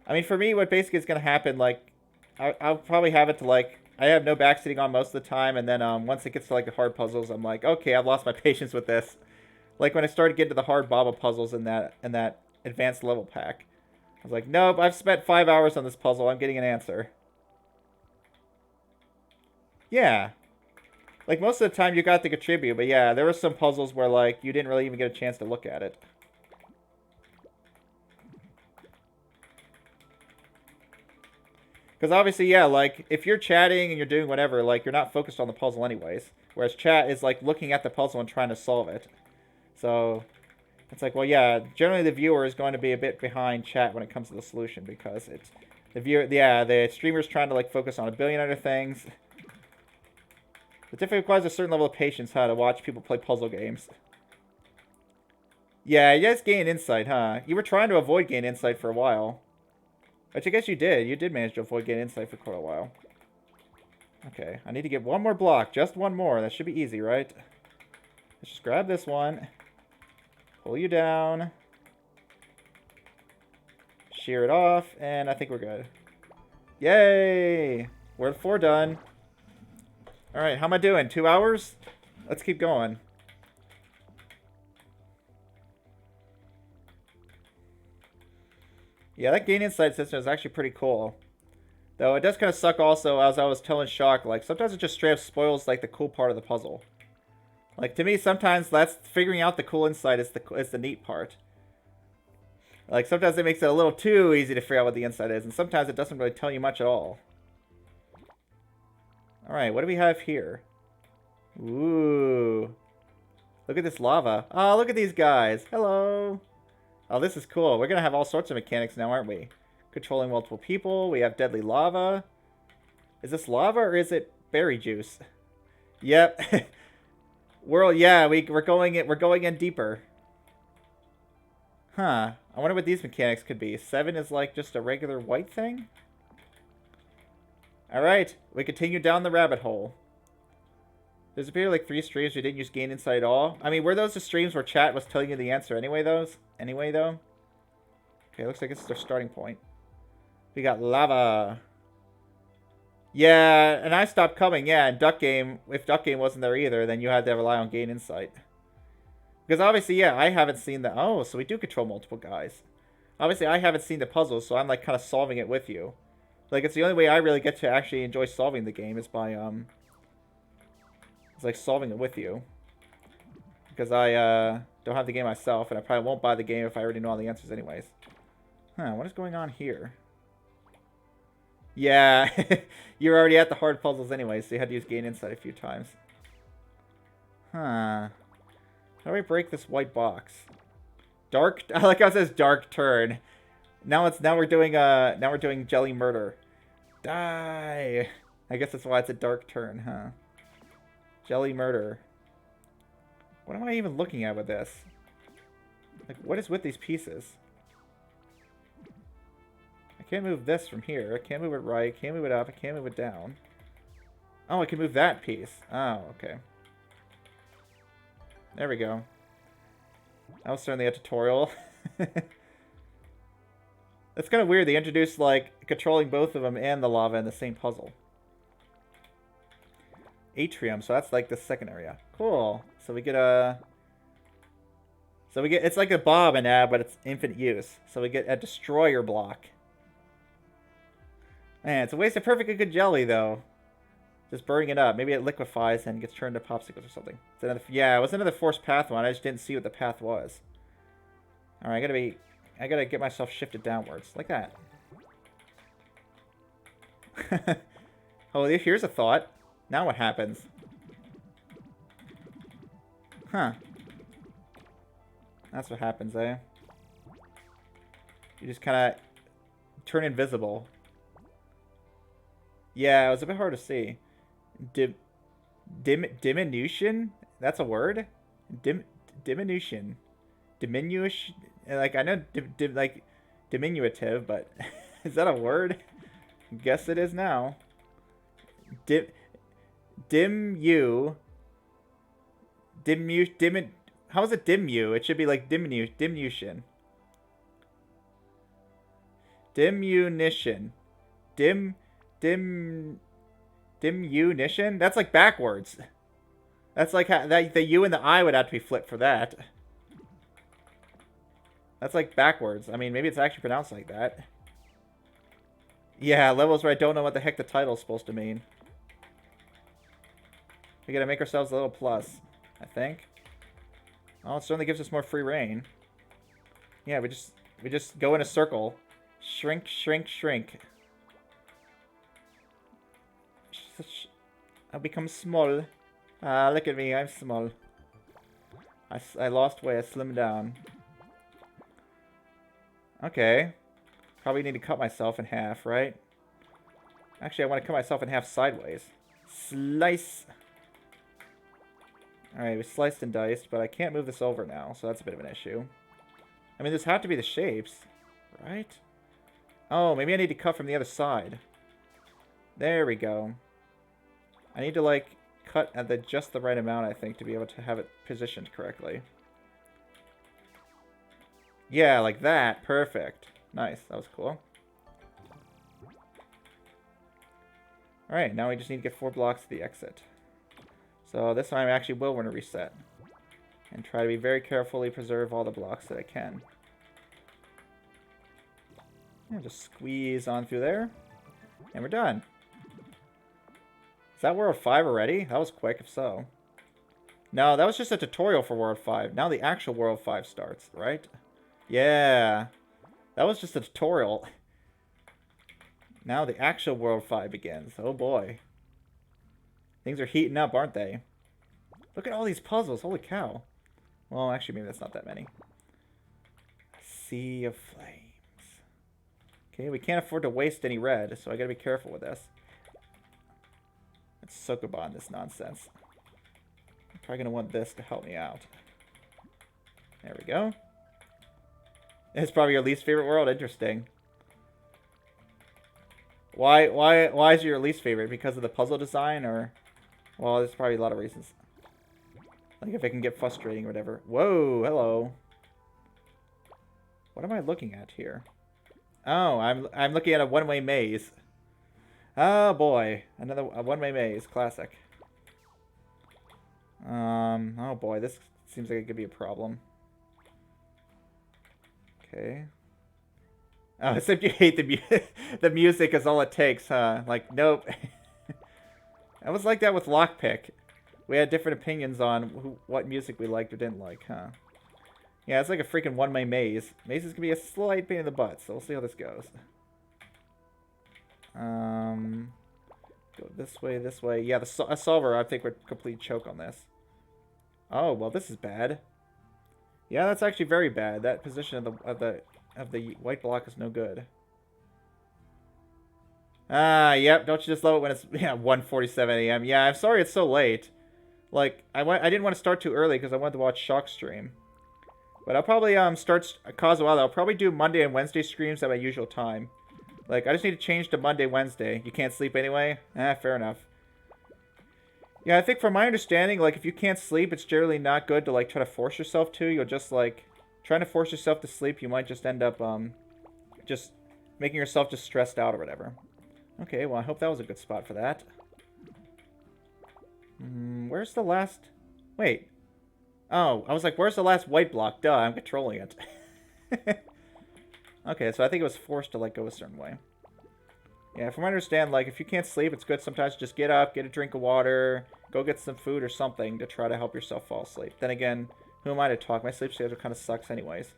I mean, for me, what basically is gonna happen, like, I'll probably have it to like. I have no backseating on most of the time, and then once it gets to like the hard puzzles, I'm like, okay, I've lost my patience with this. Like when I started getting to the hard Baba puzzles in that advanced level pack, I was like, nope, I've spent 5 hours on this puzzle. I'm getting an answer. Yeah, like most of the time you got to contribute, but yeah, there were some puzzles where like you didn't really even get a chance to look at it. Because obviously, yeah, like, if you're chatting and you're doing whatever, like, you're not focused on the puzzle anyways. Whereas chat is, like, looking at the puzzle and trying to solve it. So, it's like, well, yeah, generally the viewer is going to be a bit behind chat when it comes to the solution. Because it's, the viewer, yeah, the streamer's trying to, like, focus on a billion other things. It definitely requires a certain level of patience, huh, to watch people play puzzle games. Yeah, you guys gain insight, huh? You were trying to avoid gain insight for a while. Which I guess you did. You did manage to avoid gain insight for quite a while. Okay, I need to get one more block. Just one more. That should be easy, right? Let's just grab this one. Pull you down. Shear it off. And I think we're good. Yay! We're at 4 done. Alright, how am I doing? 2 hours? Let's keep going. Yeah, that gain insight system is actually pretty cool. Though it does kind of suck also, as I was telling Shock, like, sometimes it just straight up spoils, like, the cool part of the puzzle. Like, to me, sometimes that's figuring out the cool insight is the neat part. Like, sometimes it makes it a little too easy to figure out what the insight is, and sometimes it doesn't really tell you much at all. Alright, what do we have here? Ooh. Look at this lava. Oh, look at these guys. Hello. Oh, this is cool. We're going to have all sorts of mechanics now, aren't we? Controlling multiple people. We have deadly lava. Is this lava or is it berry juice? Yep. Yeah, we're going in deeper. Huh. I wonder what these mechanics could be. 7 is like just a regular white thing? Alright, we continue down the rabbit hole. There's appeared like 3 streams we didn't use gain insight at all. I mean, were those the streams where chat was telling you the answer anyway, though? Okay, looks like it's their starting point. We got lava. Yeah, and I stopped coming. Yeah, and Duck Game, if Duck Game wasn't there either, then you had to rely on gain insight. Because obviously, yeah, I haven't seen the... Oh, so we do control multiple guys. Obviously, I haven't seen the puzzle, so I'm like kind of solving it with you. Like, it's the only way I really get to actually enjoy solving the game is by, it's like solving it with you. Because I, don't have the game myself, and I probably won't buy the game if I already know all the answers anyways. Huh, what is going on here? Yeah, you're already at the hard puzzles anyway, so you had to use gain insight a few times. Huh. How do I break this white box? Dark, I like how it says dark turn. Now we're doing jelly murder. Die. I guess that's why it's a dark turn, huh? Jelly murder. What am I even looking at with this? Like, what is with these pieces? I can't move this from here. I can't move it right. Can't move it up. I can't move it down. Oh, I can move that piece. Oh, okay. There we go. That was certainly a tutorial. That's kind of weird. They introduced, like, controlling both of them and the lava in the same puzzle. Atrium, so that's, like, the second area. Cool. So we get a... So we get, it's like a bomb and ad, but it's infinite use. So we get a destroyer block. Man, it's a waste of perfectly good jelly, though. Just burning it up. Maybe it liquefies and gets turned to popsicles or something. It's another, yeah, it was another forced path one. I just didn't see what the path was. Alright, I gotta get myself shifted downwards. Like that. Oh, here's a thought. Now what happens? Huh. That's what happens, eh? You just kind of turn invisible. Yeah, it was a bit hard to see. Diminution? That's a word? Diminution. Diminution? Like, I know like diminutive, but is that a word? Guess it is now. How is it dimu? It should be like diminution. Diminution. Diminution? That's like backwards. That's like how the U and the I would have to be flipped for that. That's like backwards. I mean, maybe it's actually pronounced like that. Yeah, levels where I don't know what the heck the title's supposed to mean. We gotta make ourselves a little plus, I think. Oh, it certainly gives us more free reign. Yeah, we just go in a circle. Shrink, shrink, shrink. I'll become small. Ah, look at me, I'm small. I lost weight, I slimmed down. Okay. Probably need to cut myself in half, right? Actually, I want to cut myself in half sideways. Slice. Alright, we sliced and diced, but I can't move this over now, so that's a bit of an issue. I mean, this have to be the shapes, right? Oh, maybe I need to cut from the other side. There we go. I need to, like, cut at just the right amount, I think, to be able to have it positioned correctly. Yeah, like that. Perfect. Nice. That was cool. Alright, now we just need to get 4 blocks to the exit. So this time I actually will want to reset. And try to be very carefully preserve all the blocks that I can. And just squeeze on through there. And we're done. Is that World 5 already? That was quick, if so. No, that was just a tutorial for World 5. Now the actual World 5 starts, right? Yeah. That was just a tutorial. Now the actual World 5 begins. Oh boy. Things are heating up, aren't they? Look at all these puzzles. Holy cow. Well, actually, maybe that's not that many. A sea of flames. Okay, we can't afford to waste any red, so I gotta be careful with this. Let's Sokoban this nonsense. I'm probably gonna want this to help me out. There we go. It's probably your least favorite world. Interesting. Why is it your least favorite? Because of the puzzle design, or? Well, there's probably a lot of reasons. Like if it can get frustrating or whatever. Whoa, hello. What am I looking at here? Oh, I'm looking at a one-way maze. Oh boy, another one-way maze, classic. Oh boy, this seems like it could be a problem. Okay. Oh, except you hate the music is all it takes, huh? Like, nope. I was like that with Lockpick. We had different opinions on what music we liked or didn't like, huh? Yeah, it's like a freaking one-way maze. Mazes can be a slight pain in the butt, so we'll see how this goes. Go this way, this way. Yeah, a solver, I think, would complete choke on this. Oh, well, this is bad. Yeah, that's actually very bad. That position of the white block is no good. Ah, yep. Don't you just love it when it's 1:47 a.m. Yeah, I'm sorry it's so late. Like I didn't want to start too early because I wanted to watch Shock stream. But I'll probably start Kazuala. I'll probably do Monday and Wednesday streams at my usual time. Like I just need to change to Monday, Wednesday. You can't sleep anyway? Fair enough. Yeah, I think from my understanding, like if you can't sleep, it's generally not good to like try to force yourself to. You'll just like trying to force yourself to sleep, you might just end up just making yourself just stressed out or whatever. Okay, well I hope that was a good spot for that. Where's the last... Wait. Oh, I was like, where's the last white block? Duh, I'm controlling it. Okay, so I think it was forced to, like, go a certain way. Yeah, from what I understand, like, if you can't sleep, it's good sometimes to just get up, get a drink of water, go get some food or something to try to help yourself fall asleep. Then again, who am I to talk? My sleep schedule kind of sucks anyways.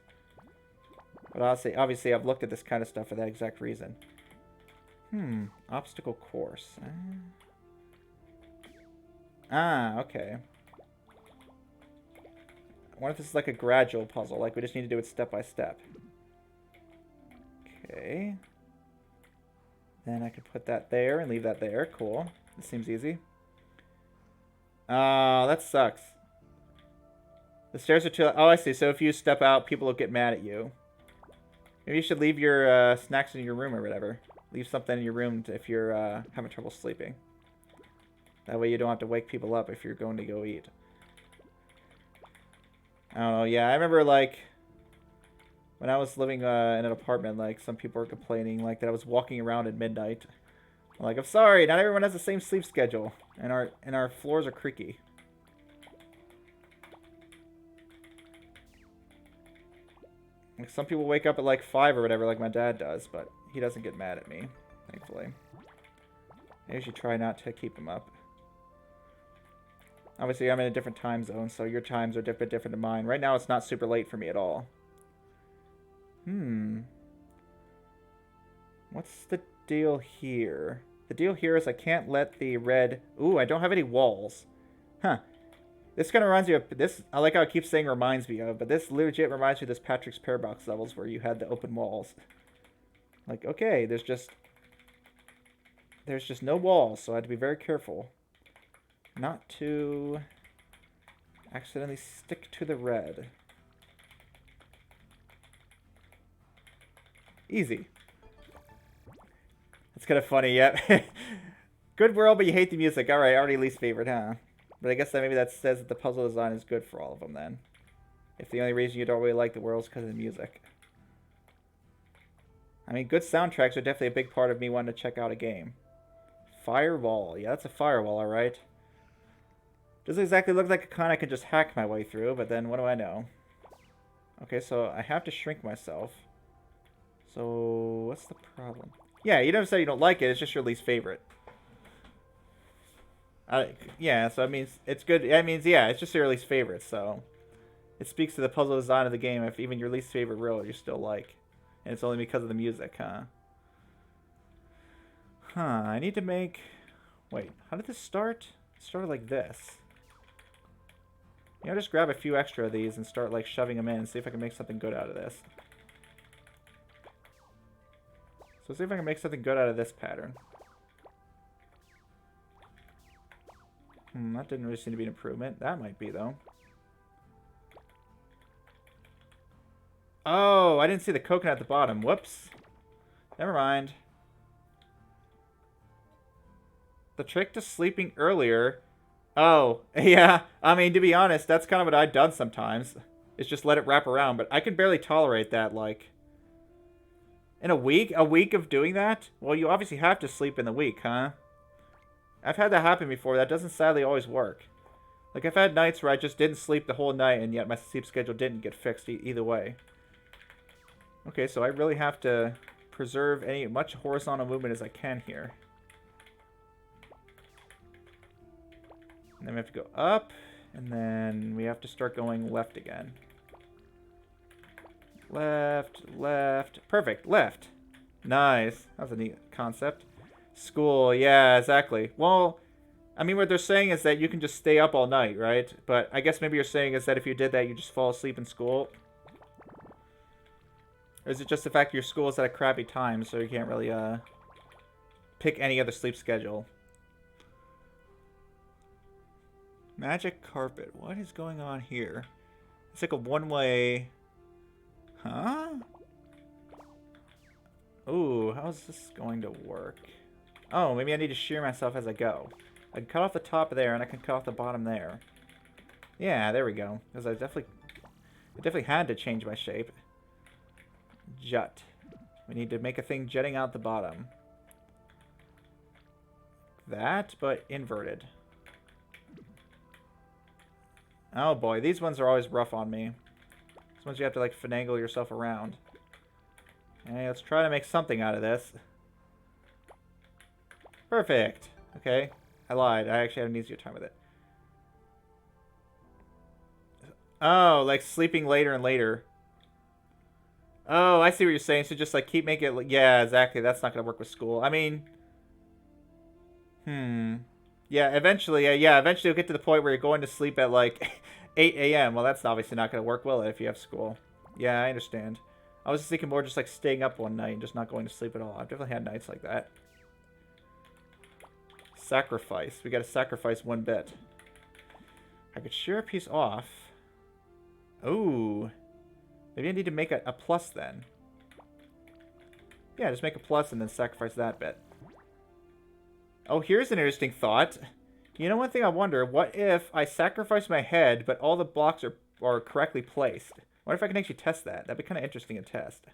But obviously, I've looked at this kind of stuff for that exact reason. Obstacle course. Okay. What if this is like a gradual puzzle? Like, we just need to do it step by step. Okay. Then I could put that there and leave that there. Cool. This seems easy. That sucks. The stairs are too... Oh, I see. So if you step out, people will get mad at you. Maybe you should leave your snacks in your room or whatever. Leave something in your room if you're having trouble sleeping. That way you don't have to wake people up if you're going to go eat. I don't know. Yeah, I remember, like, when I was living in an apartment, like, some people were complaining, like, that I was walking around at midnight. I'm like, I'm sorry, not everyone has the same sleep schedule. And our floors are creaky. Like, some people wake up at, like, 5 or whatever, like my dad does, but he doesn't get mad at me, thankfully. I usually try not to keep him up. Obviously, I'm in a different time zone, so your times are a bit different than mine. Right now, it's not super late for me at all. What's the deal here? The deal here is I can't let the red... Ooh, I don't have any walls. Huh. This kind of reminds me of... This, I like how I keep saying reminds me of, but this legit reminds me of this Patrick's Paradox levels where you had the open walls. Like, okay, there's just no walls, so I had to be very careful not to accidentally stick to the red. Easy. That's kind of funny, yep. Good world, but you hate the music. Alright, already least favorite, huh? But I guess that maybe that says that the puzzle design is good for all of them, then. If the only reason you don't really like the world is because of the music. I mean, good soundtracks are definitely a big part of me wanting to check out a game. Firewall. Yeah, that's a firewall, alright. Doesn't exactly look like a con I can just hack my way through, but then what do I know? Okay, so I have to shrink myself. So, what's the problem? Yeah, you never said you don't like it, it's just your least favorite. Yeah, so it means it's good. That means, yeah, it's just your least favorite, so... It speaks to the puzzle design of the game if even your least favorite road you still like. And it's only because of the music, huh? I need to make... Wait, how did this start? It started like this. You know, just grab a few extra of these and start, like, shoving them in and see if I can make something good out of this. So see if I can make something good out of this pattern. That didn't really seem to be an improvement. That might be, though. Oh, I didn't see the coconut at the bottom. Whoops. Never mind. The trick to sleeping earlier... Oh, yeah. I mean, to be honest, that's kind of what I've done sometimes. It's just let it wrap around. But I can barely tolerate that, like... In a week? A week of doing that? Well, you obviously have to sleep in the week, huh? I've had that happen before. That doesn't sadly always work. Like, I've had nights where I just didn't sleep the whole night, and yet my sleep schedule didn't get fixed either way. Okay, so I really have to preserve much horizontal movement as I can here. And then we have to go up, and then we have to start going left again. Left, left. Perfect, left. Nice. That was a neat concept. School, yeah, exactly. Well, I mean, what they're saying is that you can just stay up all night, right? But I guess maybe you're saying is that if you did that, you just fall asleep in school. Or is it just the fact your school is at a crappy time, so you can't really pick any other sleep schedule? Magic carpet. What is going on here? It's like a one-way... Huh? Ooh, how's this going to work? Oh, maybe I need to shear myself as I go. I can cut off the top there, and I can cut off the bottom there. Yeah, there we go. Because I definitely had to change my shape. Jut. We need to make a thing jutting out the bottom. That, but inverted. Oh boy, these ones are always rough on me. These ones you have to like finagle yourself around. Okay, let's try to make something out of this. Perfect. Okay, I lied. I actually had an easier time with it. Oh, like sleeping later and later. Oh, I see what you're saying. So just like keep making it. Yeah, exactly. That's not gonna work with school. I mean, yeah. Eventually, yeah. Eventually, you'll get to the point where you're going to sleep at like 8 a.m. Well, that's obviously not gonna work, will it? If you have school. Yeah, I understand. I was just thinking more just like staying up one night and just not going to sleep at all. I've definitely had nights like that. Sacrifice. We gotta sacrifice one bit. I could shear a piece off. Oh. Maybe I need to make a plus then. Yeah, just make a plus and then sacrifice that bit. Oh, here's an interesting thought. You know, one thing I wonder, what if I sacrifice my head, but all the blocks are correctly placed? What if I can actually test that? That'd be kind of interesting to test.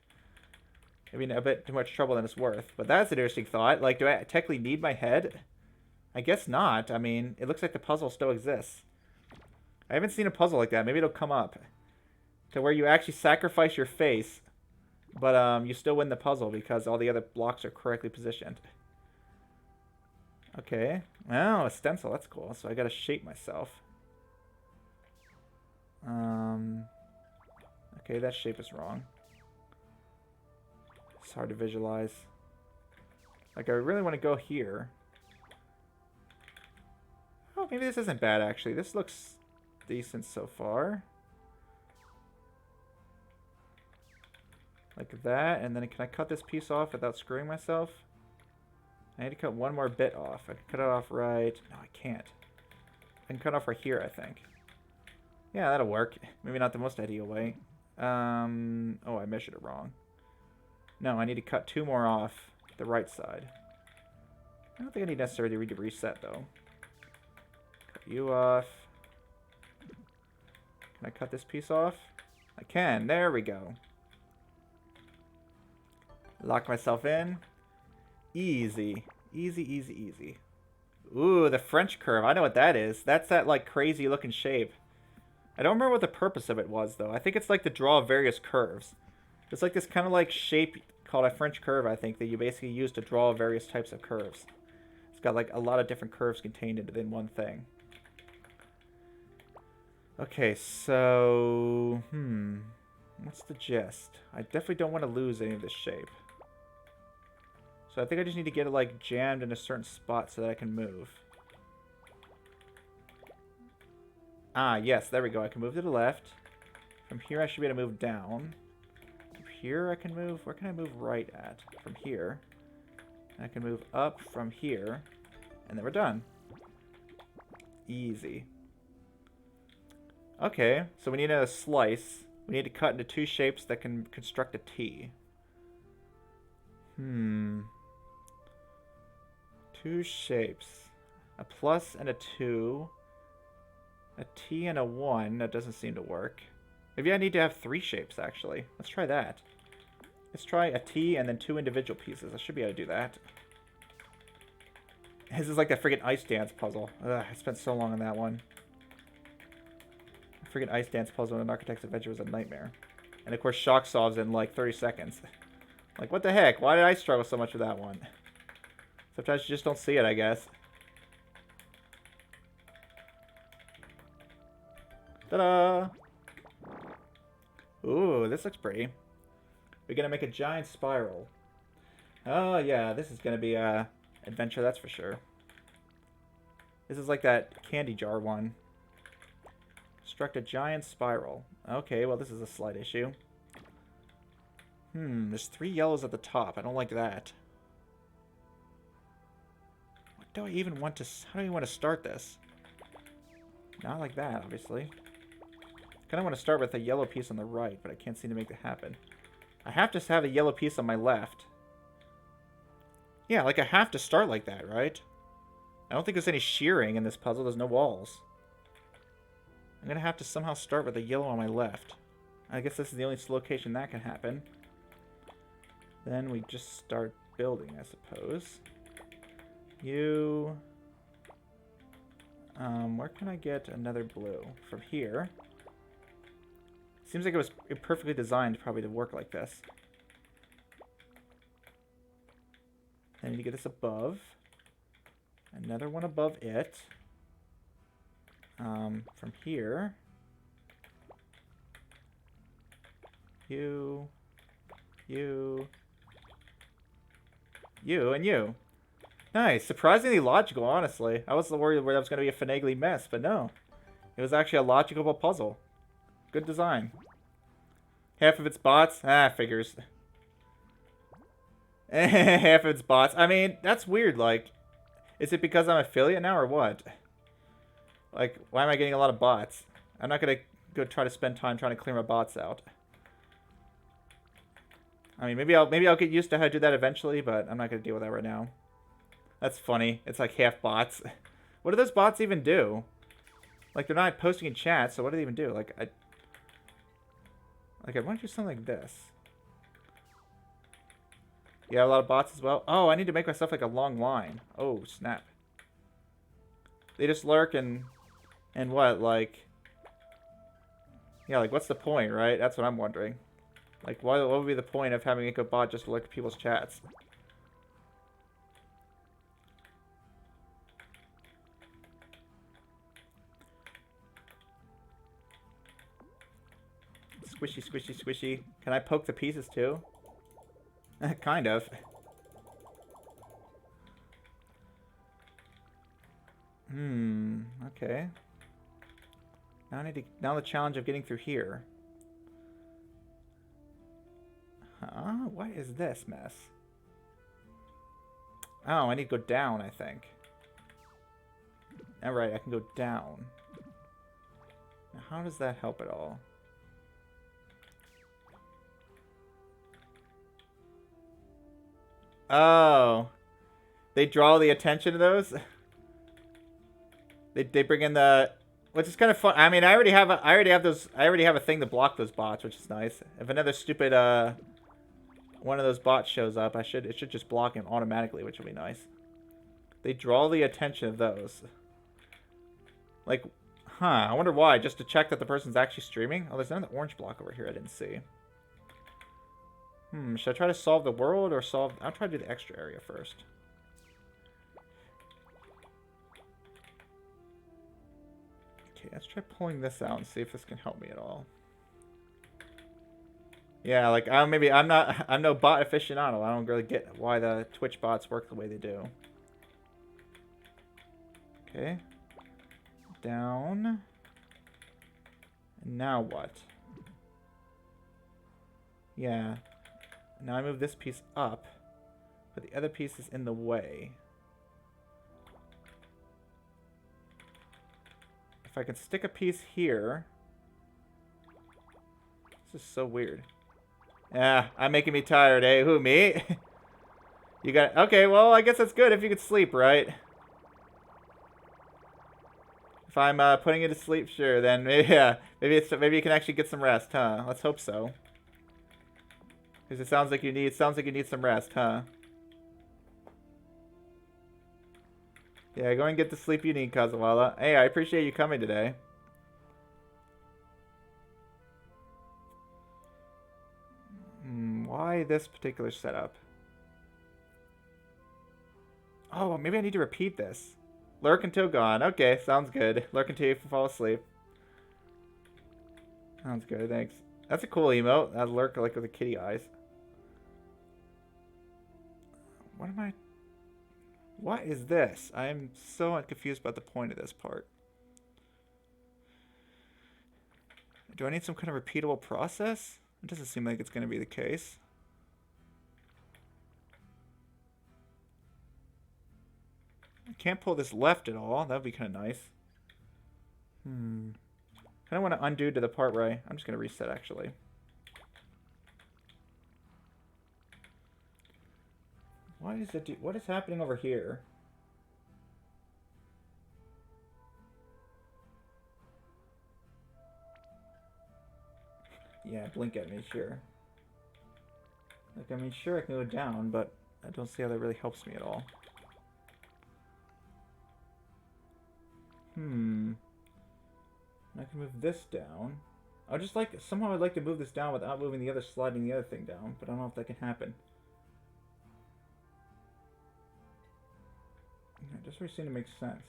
Maybe a bit too much trouble than it's worth. But that's an interesting thought. Like, do I technically need my head? I guess not. I mean, it looks like the puzzle still exists. I haven't seen a puzzle like that. Maybe it'll come up. To where you actually sacrifice your face, but you still win the puzzle because all the other blocks are correctly positioned. Okay. Oh, a stencil. That's cool. So I gotta shape myself. Okay, that shape is wrong. It's hard to visualize. Like, I really want to go here. Oh, maybe this isn't bad, actually. This looks decent so far. Like that, and then can I cut this piece off without screwing myself? I need to cut one more bit off. I can cut it off right... No, I can't. I can cut off right here, I think. Yeah, that'll work. Maybe not the most ideal way. Oh, I measured it wrong. No, I need to cut two more off the right side. I don't think I need necessarily to reset, though. Cut you off. Can I cut this piece off? I can. There we go. Lock myself in. Easy. Easy, easy, easy. Ooh, the French curve. I know what that is. That's that, like, crazy looking shape. I don't remember what the purpose of it was, though. I think it's, like, to draw various curves. It's like this kind of, like, shape called a French curve, I think, that you basically use to draw various types of curves. It's got, like, a lot of different curves contained within one thing. Okay, so... What's the gist? I definitely don't want to lose any of this shape. So I think I just need to get it, like, jammed in a certain spot so that I can move. Ah, yes, there we go. I can move to the left. From here, I should be able to move down. From here, I can move... Where can I move right at? From here. And I can move up from here. And then we're done. Easy. Okay, so we need a slice. We need to cut into two shapes that can construct a T. Two shapes. A plus and a 2. A T and a 1. That doesn't seem to work. Maybe I need to have 3 shapes, actually. Let's try that. Let's try a T and then 2 individual pieces. I should be able to do that. This is like that friggin' Ice Dance puzzle. Ugh, I spent so long on that one. The friggin' Ice Dance puzzle in an Architect's Adventure was a nightmare. And of course, Shock solves in like 30 seconds. Like, what the heck? Why did I struggle so much with that one? Sometimes you just don't see it, I guess. Ta-da! Ooh, this looks pretty. We're gonna make a giant spiral. Oh, yeah, this is gonna be a adventure, that's for sure. This is like that candy jar one. Construct a giant spiral. Okay, well, this is a slight issue. There's 3 yellows at the top. I don't like that. What do I even want to... How do I want to start this? Not like that, obviously. I kind of want to start with a yellow piece on the right, but I can't seem to make that happen. I have to have a yellow piece on my left. Yeah, like I have to start like that, right? I don't think there's any shearing in this puzzle. There's no walls. I'm going to have to somehow start with a yellow on my left. I guess this is the only location that can happen. Then we just start building, I suppose. You... Where can I get another blue? From here. Seems like it was perfectly designed probably to work like this. I need to get this above. Another one above it. From here. You, and you. Nice. Surprisingly logical, honestly. I was worried where that was going to be a finagly mess, but no. It was actually a logical puzzle. Good design. Half of it's bots? Ah, figures. Half of it's bots. I mean, that's weird. Like, is it because I'm affiliate now or what? Like, why am I getting a lot of bots? I'm not going to go try to spend time trying to clear my bots out. I mean, maybe I'll get used to how to do that eventually, but I'm not going to deal with that right now. That's funny. It's like half bots. What do those bots even do? Like, they're not posting in chat, so what do they even do? Like, I want to do something like this. Yeah, a lot of bots as well. Oh, I need to make myself like a long line. Oh, snap. They just lurk and what, like... Yeah, like, what's the point, right? That's what I'm wondering. Like, what would be the point of having a bot just to look at people's chats? Squishy, squishy, squishy. Can I poke the pieces too? Kind of. Okay. Now the challenge of getting through here. Huh? What is this mess? Oh, I need to go down, I think. Alright, I can go down. Now, how does that help at all? Oh. They draw the attention to those? They bring in the... Which is kind of fun. I mean, I already have a thing to block those bots, which is nice. If another stupid one of those bots shows up, it should just block him automatically, which would be nice. They draw the attention of those. Like, huh, I wonder why, just to check that the person's actually streaming? Oh, there's another orange block over here I didn't see. Should I try to solve the world or solve... I'll try to do the extra area first. Okay, let's try pulling this out and see if this can help me at all. Yeah, like, I'm no bot aficionado. I don't really get why the Twitch bots work the way they do. Okay. Down. And now what? Yeah. Now I move this piece up, but the other piece is in the way. If I can stick a piece here... This is so weird. Yeah, I'm making me tired, eh? Who, me? You got... Okay, well, I guess that's good if you could sleep, right? If I'm putting you to sleep, sure, then maybe, yeah, maybe you can actually get some rest, huh? Let's hope so. Because it sounds like you need some rest, huh? Yeah, go and get the sleep you need, Kazuwala. Hey, I appreciate you coming today. Why this particular setup? Oh, maybe I need to repeat this. Lurk until gone. Okay, sounds good. Lurk until you fall asleep. Sounds good, thanks. That's a cool emote. That lurk like with the kitty eyes. What am I... What is this? I'm so confused about the point of this part. Do I need some kind of repeatable process? It doesn't seem like it's going to be the case. I can't pull this left at all. That would be kind of nice. Kind of want to undo to the part where I'm just going to reset, actually. Why is it... What is happening over here? Yeah, blink at me, sure. Like, I mean, sure I can go down, but I don't see how that really helps me at all. I can move this down. Somehow I'd like to move this down without moving the other, sliding the other thing down, but I don't know if that can happen. It doesn't really seem to make sense.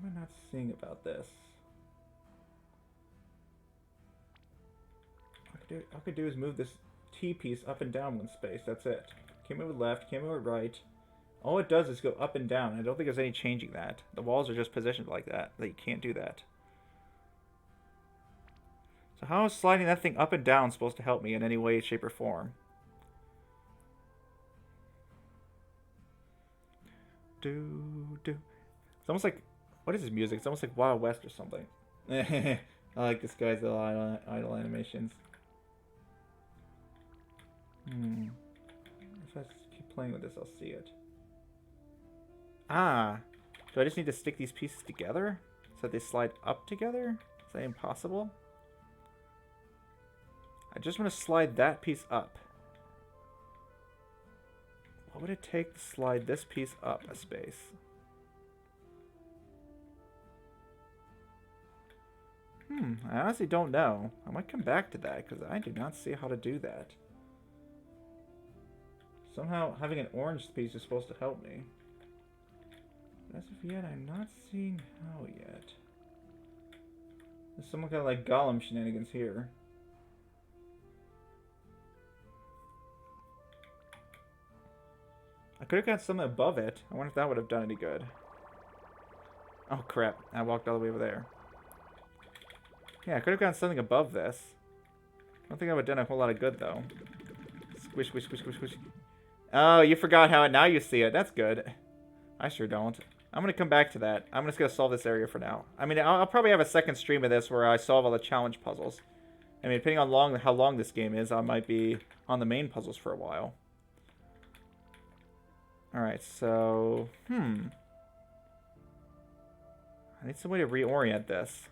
What am I not seeing about this? All I could do is move this T piece up and down one space. That's it. Can't move it left, can't move it right. All it does is go up and down. I don't think there's any changing that. The walls are just positioned like that you can't do that. So how is sliding that thing up and down supposed to help me in any way, shape, or form? It's almost like, what is this music? It's almost like Wild West or something. I like this guy's little idle animations. If I keep playing with this, I'll see it. Ah, do I just need to stick these pieces together so that they slide up together? Is that impossible? I just want to slide that piece up. What would it take to slide this piece up a space? I honestly don't know. I might come back to that because I do not see how to do that. Somehow having an orange piece is supposed to help me. But as of yet, I'm not seeing how yet. There's some kind of like Gollum shenanigans here. I could have got something above it. I wonder if that would have done any good. Oh crap, I walked all the way over there. Yeah, I could have gotten something above this. I don't think that would have done a whole lot of good, though. Squish, squish, squish, squish, squish. Oh, you forgot how now you see it. That's good. I sure don't. I'm going to come back to that. I'm just going to solve this area for now. I mean, I'll probably have a second stream of this where I solve all the challenge puzzles. I mean, depending on how long this game is, I might be on the main puzzles for a while. Alright, so... I need some way to reorient this.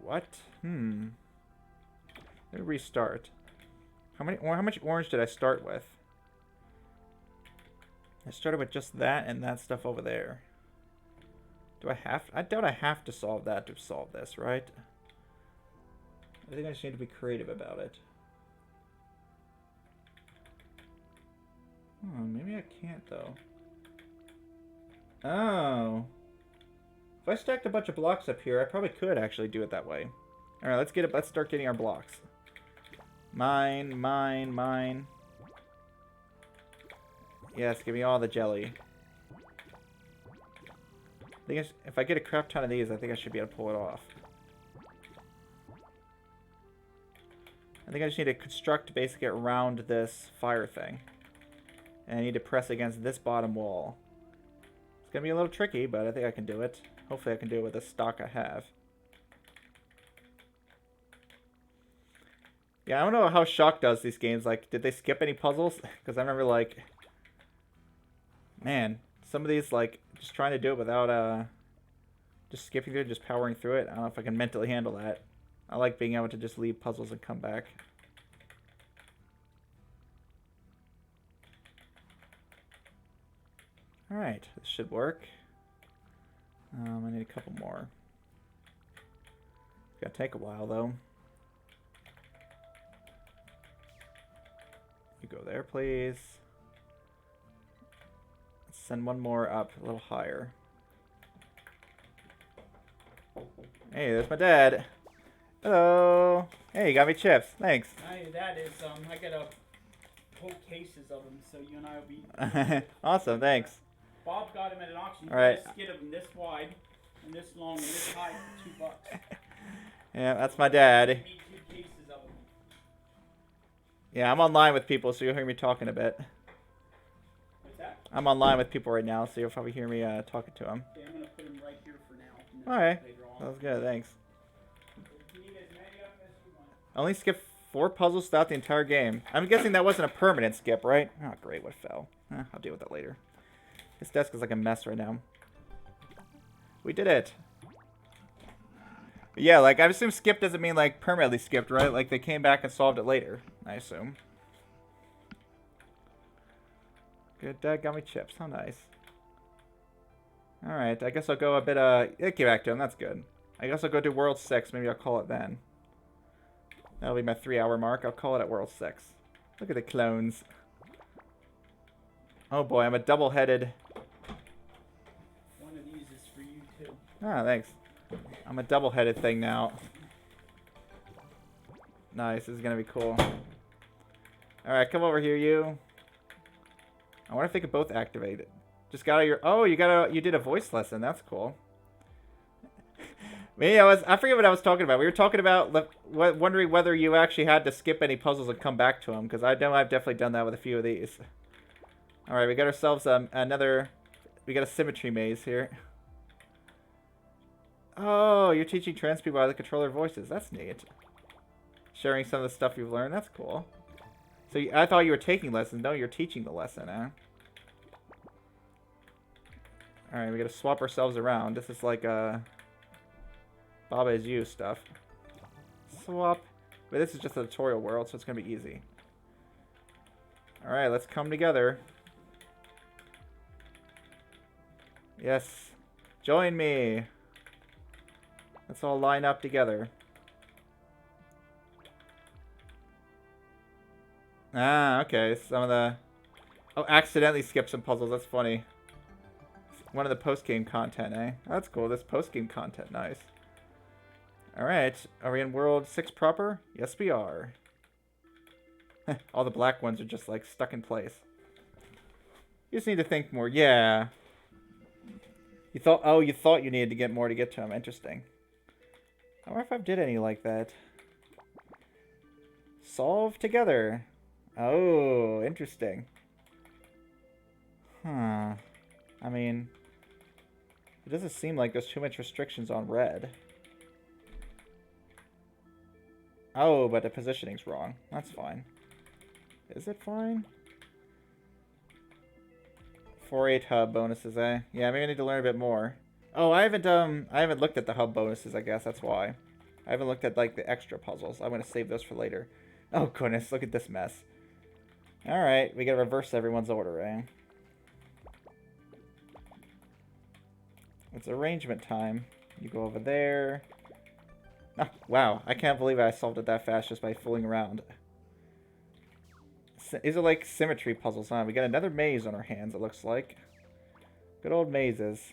What? Let me restart. How much orange did I start with? I started with just that and that stuff over there. I doubt I have to solve that to solve this, right? I think I just need to be creative about it. Maybe I can't though. Oh. If I stacked a bunch of blocks up here, I probably could actually do it that way. Alright, let's start getting our blocks. Mine, mine, mine. Yes, give me all the jelly. I think if I get a crap ton of these, I think I should be able to pull it off. I think I just need to construct basically around this fire thing. And I need to press against this bottom wall. It's going to be a little tricky, but I think I can do it. Hopefully I can do it with the stock I have. Yeah, I don't know how Shock does these games. Like, did they skip any puzzles? Because I remember, like... Man, some of these, like, just trying to do it without, just skipping through it, just powering through it. I don't know if I can mentally handle that. I like being able to just leave puzzles and come back. Alright, this should work. I need a couple more. It's gonna take a while, though. You go there, please. Let's send one more up a little higher. Hey, there's my dad. Hello. Hey, you got me chips. Thanks. That is, I got a whole cases of them, so you and I will be... Awesome, thanks. Bob got them at an auction. All right. Just get them this wide, and this long, and this high for $2. Yeah, that's my dad. You need 2 cases of them. Yeah, I'm online with people, so you'll hear me talking a bit. What's that? I'm online with people right now, so you'll probably hear me talking to them. Okay, I'm going to put them right here for now. Alright, later on. that was good, thanks. You need as many of them as you want. I only skipped 4 puzzles throughout the entire game. I'm guessing that wasn't a permanent skip, right? Oh, great, what fell? I'll deal with that later. This desk is like a mess right now. We did it. But yeah, like, I assume skip doesn't mean, like, permanently skipped, right? Like, they came back and solved it later, I assume. Good gummy chips. How nice. Alright, I guess I'll go a bit, get back to him. That's good. I guess I'll go do World 6. Maybe I'll call it then. That'll be my 3-hour mark. I'll call it at World 6. Look at the clones. Oh boy, I'm a double-headed... One of these is for you, too. Ah, thanks. I'm a double-headed thing now. Nice, this is gonna be cool. Alright, come over here, you. I wonder if they could both activate it. Just got your... Oh, you did a voice lesson. That's cool. I forget what I was talking about. We were talking about wondering whether you actually had to skip any puzzles and come back to them, because I know I've definitely done that with a few of these. Alright, we got ourselves another... We got a symmetry maze here. Oh, you're teaching trans people how to control their voices. That's neat. Sharing some of the stuff you've learned. That's cool. So I thought you were taking lessons. No, you're teaching the lesson, eh? Alright, we gotta swap ourselves around. This is like, Baba Is You stuff. Swap. But this is just a tutorial world, so it's gonna be easy. Alright, let's come together. Yes. Join me. Let's all line up together. Ah, okay. Some of the... Oh, accidentally skipped some puzzles. That's funny. One of the post-game content, eh? Oh, that's cool. This post-game content. Nice. Alright. Are we in World 6 proper? Yes, we are. All the black ones are just, like, stuck in place. You just need to think more. Yeah. You thought... Oh, you thought you needed to get more to get to them. Interesting. I wonder if I did any like that. Solve together. Oh, interesting. Huh. I mean... It doesn't seem like there's too much restrictions on red. Oh, but the positioning's wrong. That's fine. Is it fine? 4-8 hub bonuses, eh? Yeah, maybe I need to learn a bit more. Oh, I haven't looked at the hub bonuses, I guess. That's why. I haven't looked at, like, the extra puzzles. I'm gonna save those for later. Oh, goodness. Look at this mess. Alright, we gotta reverse everyone's order, eh? It's arrangement time. You go over there. Oh, wow. I can't believe I solved it that fast just by fooling around. These are like symmetry puzzles, huh? We got another maze on our hands, it looks like. Good old mazes.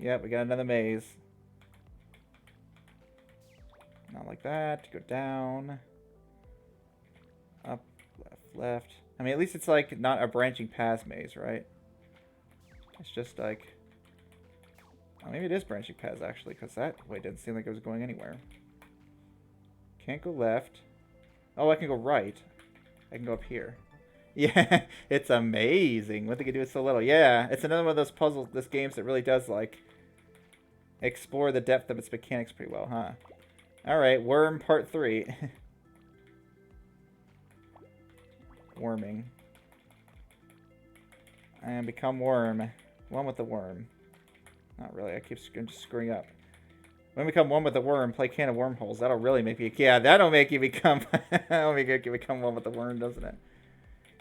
Yep, we got another maze. Not like that. Go down. Up, left, left. I mean, at least it's like not a branching paths maze, right? It's just like... Oh, maybe it is branching paths, actually, because that way didn't seem like it was going anywhere. Can't go left. Oh, I can go right. I can go up here. Yeah, it's amazing what they can do with so little. Yeah, it's another one of those puzzles, this games that really does, like, explore the depth of its mechanics pretty well, huh? Alright, Worm Part 3. Worming. And become worm. One with the worm. Not really, I keep just screwing up. When we become one with the worm, play Can of Wormholes. That'll really make you... Yeah, that'll make you become... that'll make you become one with the worm, doesn't it?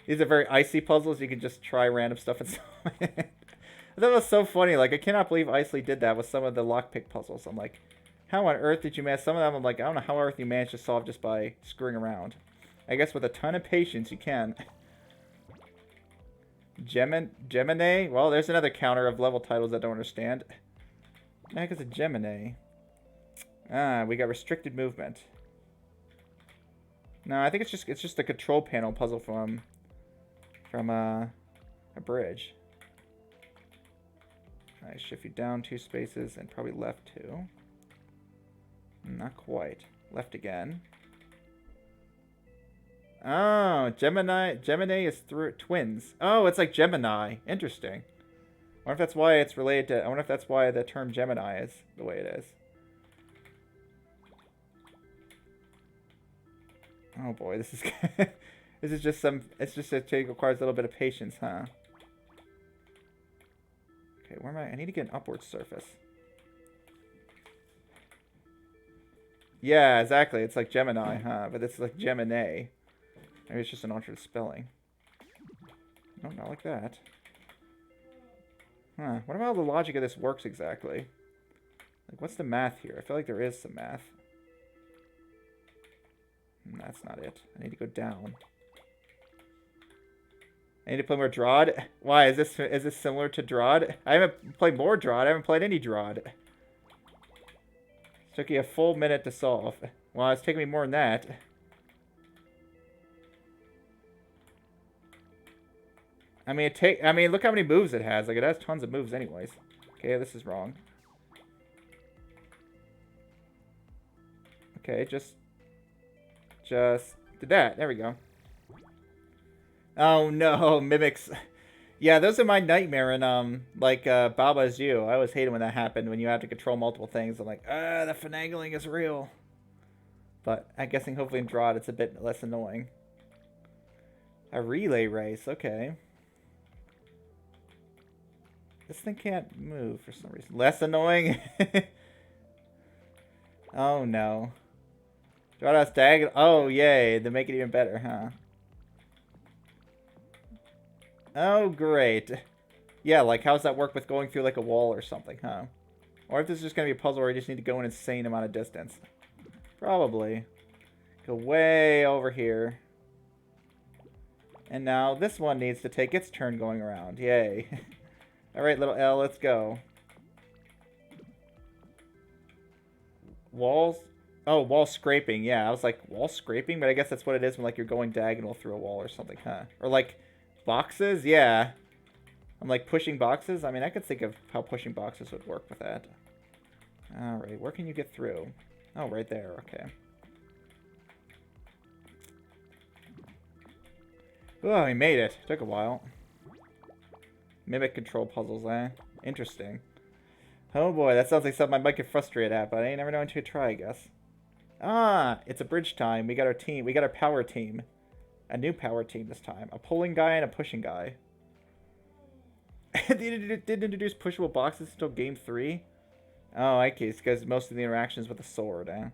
These are very icy puzzles. You can just try random stuff and solve it. I thought it was so funny. Like, I cannot believe Isley did that with some of the lockpick puzzles. I'm like, how on earth did you manage? Some of them, I'm like, I don't know how on earth you managed to solve just by screwing around. I guess with a ton of patience, you can. Gemini? Well, there's another counter of level titles I don't understand. What the heck is a Gemini? Ah, we got restricted movement. No, I think it's just a control panel puzzle from a bridge. Alright, shift you down 2 spaces and probably left 2. Not quite. Left again. Oh, Gemini is through twins. Oh, it's like Gemini. Interesting. I wonder if that's why it's related to... I wonder if that's why the term Gemini is the way it is. Oh boy, this is... this is just some... It's just it requires a little bit of patience, huh? Okay, where am I? I need to get an upward surface. Yeah, exactly. It's like Gemini, huh? But it's like Gemini. Maybe it's just an alternate spelling. No, not like that. Huh. What about how the logic of this works exactly? Like, what's the math here? I feel like there is some math. That's not it. I need to go down. I need to play more Drod. Why is this similar to Drod? I haven't played more Drod. I haven't played any Drod. It took you a full minute to solve. Well, it's taking me more than that. I mean, look how many moves it has. Like, it has tons of moves anyways. Okay, this is wrong. Okay, just did that. There we go. Oh no, mimics. Yeah, those are my nightmare in like Baba Is You. I always hated when that happened, when you have to control multiple things. I'm like, the finagling is real. But I'm guessing hopefully in Drod it's a bit less annoying. A relay race, okay. This thing can't move for some reason. Less annoying? Oh no. Drod has diagonal. Oh yay, they make it even better, huh? Oh, great. Yeah, like, how does that work with going through, like, a wall or something, huh? Or if this is just going to be a puzzle where you just need to go an insane amount of distance. Probably. Go way over here. And now this one needs to take its turn going around. Yay. Alright, little L, let's go. Walls? Oh, wall scraping. Yeah, I was like, wall scraping? But I guess that's what it is when, like, you're going diagonal through a wall or something, huh? Or, like... boxes? Yeah. I'm like pushing boxes? I mean, I could think of how pushing boxes would work with that. Alright, where can you get through? Oh, right there. Okay. Oh, we made it. Took a while. Mimic control puzzles, eh? Interesting. Oh boy, that sounds like something I might get frustrated at, but I ain't never known to try, I guess. Ah, it's a bridge time. We got our team. We got our power team. A new power team this time. A pulling guy and a pushing guy. They didn't introduce pushable boxes until game 3? Oh, I guess because most of the interactions with the sword, eh?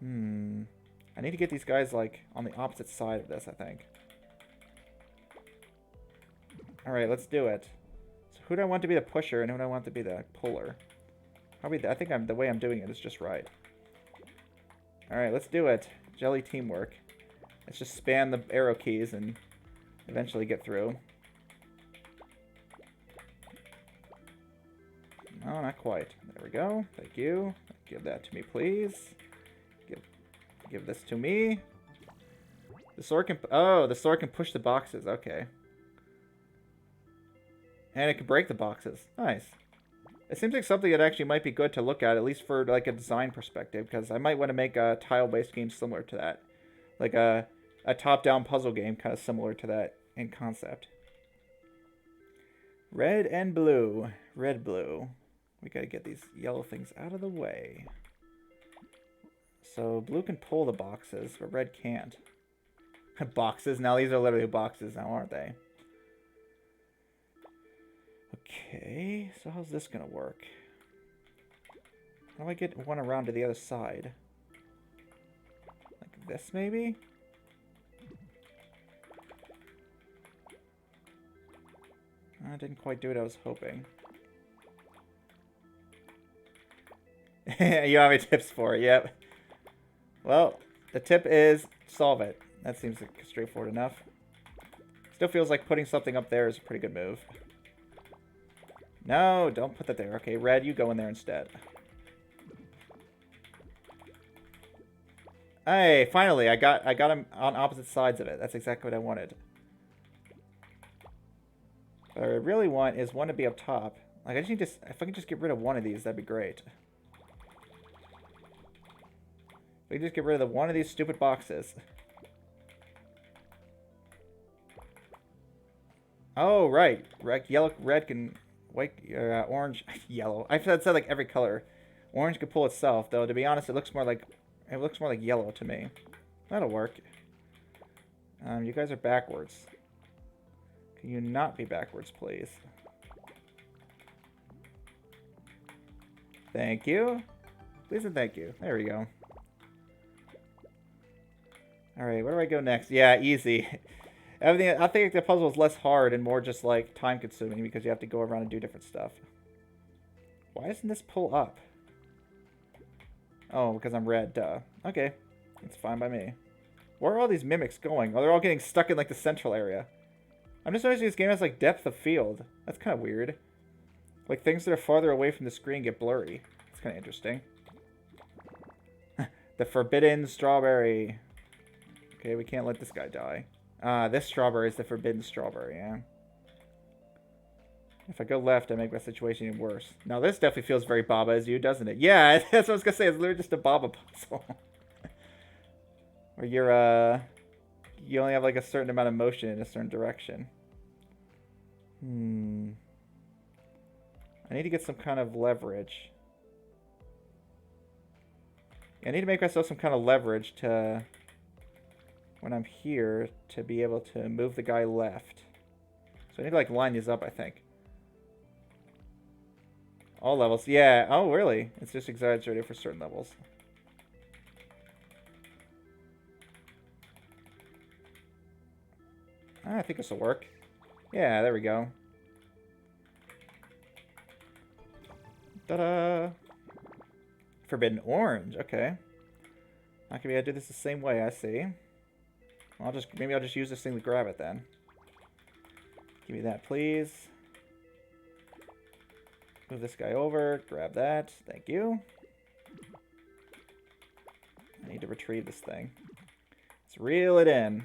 I need to get these guys, like, on the opposite side of this, I think. Alright, let's do it. So who do I want to be the pusher and who do I want to be the puller? Probably I think the way I'm doing it is just right. Alright, let's do it. Jelly teamwork. Let's just spam the arrow keys and eventually get through. No, not quite. There we go. Thank you. Give that to me, please. Give this to me. The sword can... oh, the sword can push the boxes. Okay. And it can break the boxes. Nice. It seems like something that actually might be good to look at least for like a design perspective, because I might want to make a tile-based game similar to that. Like a top-down puzzle game kind of similar to that in concept. Red and blue. Red, blue. We gotta get these yellow things out of the way. So blue can pull the boxes, but red can't. Boxes? Now these are literally boxes now, aren't they? Okay, so how's this gonna work? How do I get one around to the other side? Like this, maybe? I didn't quite do what I was hoping. You have any tips for it? Yep. Well, the tip is solve it. That seems like straightforward enough. Still feels like putting something up there is a pretty good move. No, don't put that there. Okay, red, you go in there instead. Hey, finally, I got him on opposite sides of it. That's exactly what I wanted. What I really want is one to be up top. Like, I just need to... if I can just get rid of one of these, that'd be great. If we can just get rid of one of these stupid boxes. Oh, right. Yellow, red can... white, orange... yellow. I've said like every color. Orange can pull itself, though. To be honest, it looks more like yellow to me. That'll work. You guys are backwards. Can you not be backwards, please? Thank you. Please and thank you. There we go. Alright, where do I go next? Yeah, easy. Everything. I think the puzzle is less hard and more just like time consuming because you have to go around and do different stuff. Why doesn't this pull up? Oh, because I'm red. Duh. Okay, that's fine by me. Where are all these mimics going? Oh, they're all getting stuck in like the central area. I'm just noticing this game has like depth of field. That's kind of weird. Like things that are farther away from the screen get blurry. It's kind of interesting. The forbidden strawberry. Okay, we can't let this guy die. This strawberry is the forbidden strawberry, yeah. If I go left, I make my situation even worse. Now, this definitely feels very Baba as you, doesn't it? Yeah, that's what I was gonna say. It's literally just a Baba puzzle. Where you're, you only have like a certain amount of motion in a certain direction. I need to get some kind of leverage. I need to make myself some kind of leverage to, when I'm here, to be able to move the guy left. So I need to like line these up, I think. All levels. Yeah. Oh, really? It's just exaggerated for certain levels. I think this will work. Yeah, there we go. Ta-da! Forbidden orange. Okay. Not gonna be able to do this the same way, I see. Maybe I'll just use this thing to grab it then. Give me that, please. Move this guy over. Grab that. Thank you. I need to retrieve this thing. Let's reel it in.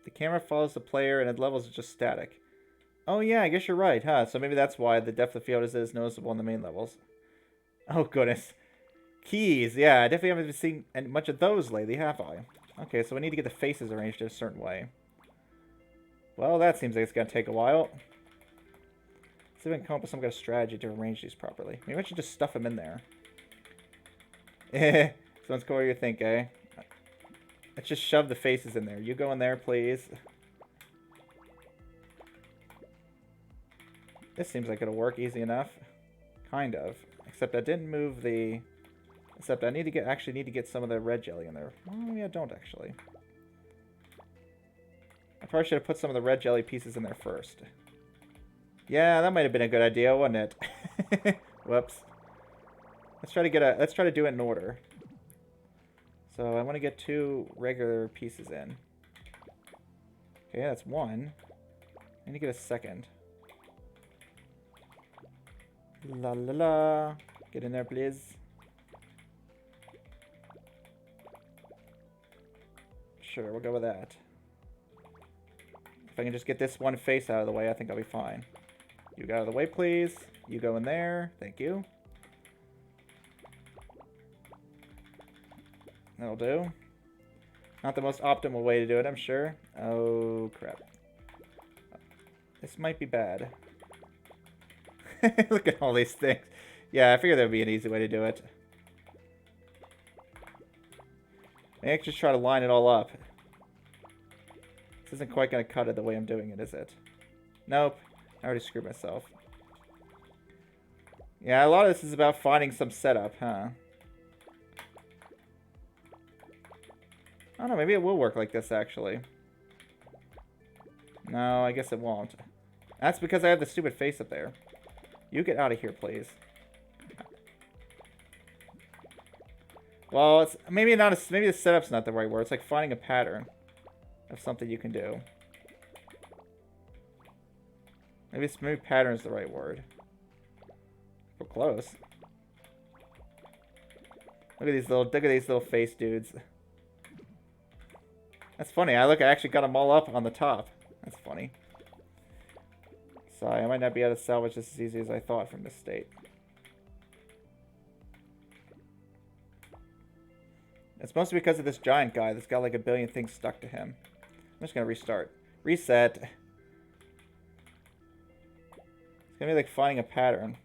The camera follows the player and the levels are just static. Oh yeah, I guess you're right, huh? So maybe that's why the depth of field is as noticeable in the main levels. Oh goodness. Keys, yeah, I definitely haven't been seeing much of those lately, have I? Okay, so we need to get the faces arranged in a certain way. Well, that seems like it's gonna take a while. Let's see if I can come up with some kind of strategy to arrange these properly. Maybe I should just stuff them in there. Someone's cool, what do you think, eh? Let's just shove the faces in there. You go in there, please. This seems like it'll work easy enough. Kind of. Except I didn't move the... Except I need to actually need to get some of the red jelly in there. Oh, maybe I don't, actually. I probably should have put some of the red jelly pieces in there first. Yeah, that might have been a good idea, wasn't it? Whoops. Let's try to do it in order. So I want to get 2 regular pieces in. Okay, that's 1. I need to get a second. La la la. Get in there, please. Sure, we'll go with that. If I can just get this one face out of the way, I think I'll be fine. You go out of the way, please. You go in there. Thank you. That'll do. Not the most optimal way to do it, I'm sure. Oh, crap. This might be bad. Look at all these things. Yeah, I figured there would be an easy way to do it. Maybe I can just try to line it all up. This isn't quite going to cut it the way I'm doing it, is it? Nope. I already screwed myself. Yeah, a lot of this is about finding some setup, huh? I don't know, maybe it will work like this, actually. No, I guess it won't. That's because I have the stupid face up there. You get out of here, please. Well, it's maybe the setup's not the right word. It's like finding a pattern of something you can do. Maybe pattern is the right word. We're close. Look at these little face dudes. That's funny. I actually got them all up on the top. That's funny. Sorry, I might not be able to salvage this as easy as I thought from this state. It's mostly because of this giant guy that's got like a billion things stuck to him. I'm just gonna restart. Reset. It's gonna be like finding a pattern.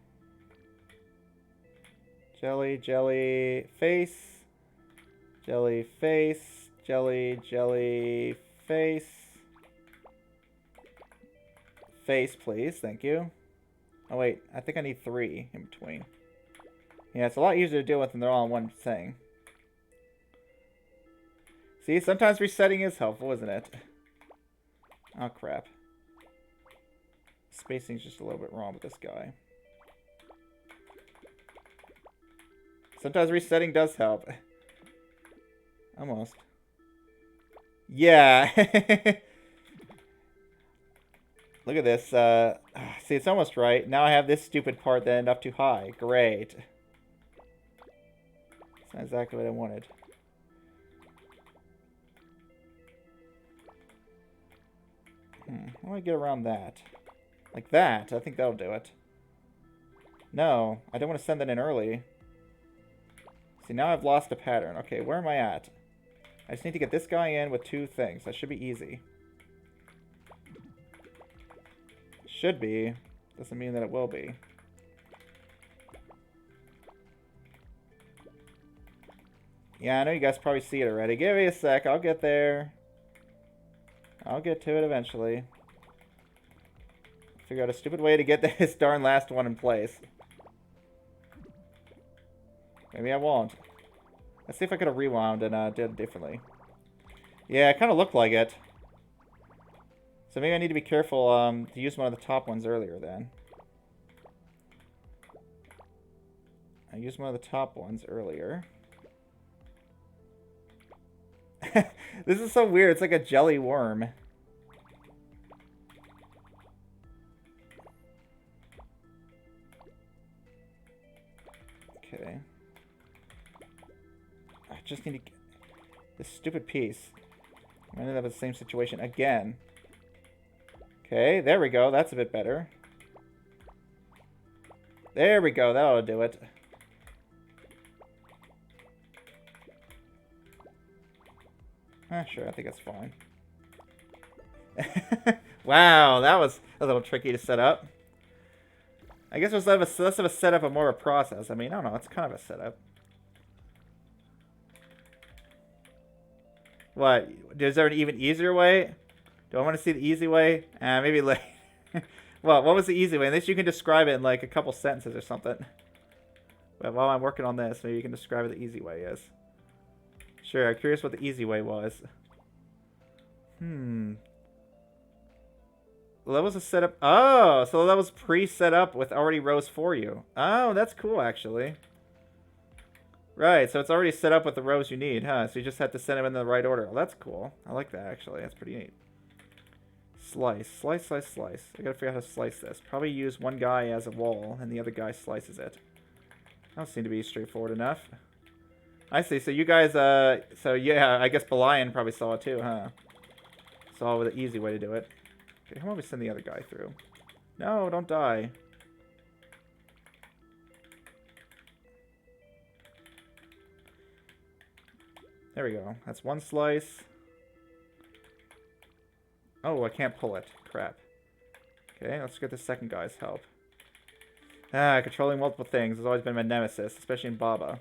Jelly, jelly, face. Jelly, face. Jelly, jelly, face. Face, please. Thank you. Oh, wait. I think I need 3 in between. Yeah, it's a lot easier to deal with when they're all in one thing. See, sometimes resetting is helpful, isn't it? Oh, crap. Spacing's just a little bit wrong with this guy. Sometimes resetting does help. Almost. Yeah. Look at this. See, it's almost right. Now I have this stupid part that ended up too high. Great. That's not exactly what I wanted. How do I get around that? Like that. I think that'll do it. No, I don't want to send that in early. See, now I've lost a pattern. Okay, where am I at? I just need to get this guy in with 2 things. That should be easy. Should be. Doesn't mean that it will be. Yeah, I know you guys probably see it already. Give me a sec. I'll get there. I'll get to it eventually. Figure out a stupid way to get this darn last one in place. Maybe I won't. Let's see if I could have rewound and did it differently. Yeah, it kind of looked like it. So maybe I need to be careful to use one of the top ones earlier then. I used one of the top ones earlier. This is so weird. It's like a jelly worm. Okay. I just need to get this stupid piece. I ended up in the same situation again. Okay, there we go. That's a bit better. There we go. That'll do it. Sure, I think that's fine. Wow, that was a little tricky to set up. I guess it was less of a setup and more of a process. I mean, I don't know. It's kind of a setup. What? Is there an even easier way? Do I want to see the easy way? Maybe later. Well, what was the easy way? At least you can describe it in like a couple sentences or something. But while I'm working on this, maybe you can describe what the easy way is. Sure, I'm curious what the easy way was. Well, that was a setup. Oh, so that was pre-set up with already rows for you. Oh, that's cool, actually. Right, so it's already set up with the rows you need, huh? So you just have to send them in the right order. Well, that's cool. I like that, actually. That's pretty neat. Slice, slice, slice, slice. I gotta figure out how to slice this. Probably use one guy as a wall, and the other guy slices it. That don't seem to be straightforward enough. I see. So you guys, so yeah, I guess Belian probably saw it too, huh? Saw the easy way to do it. Okay, how about we send the other guy through? No, don't die. There we go. That's one slice. Oh, I can't pull it. Crap. Okay, let's get the second guy's help. Controlling multiple things has always been my nemesis, especially in Baba.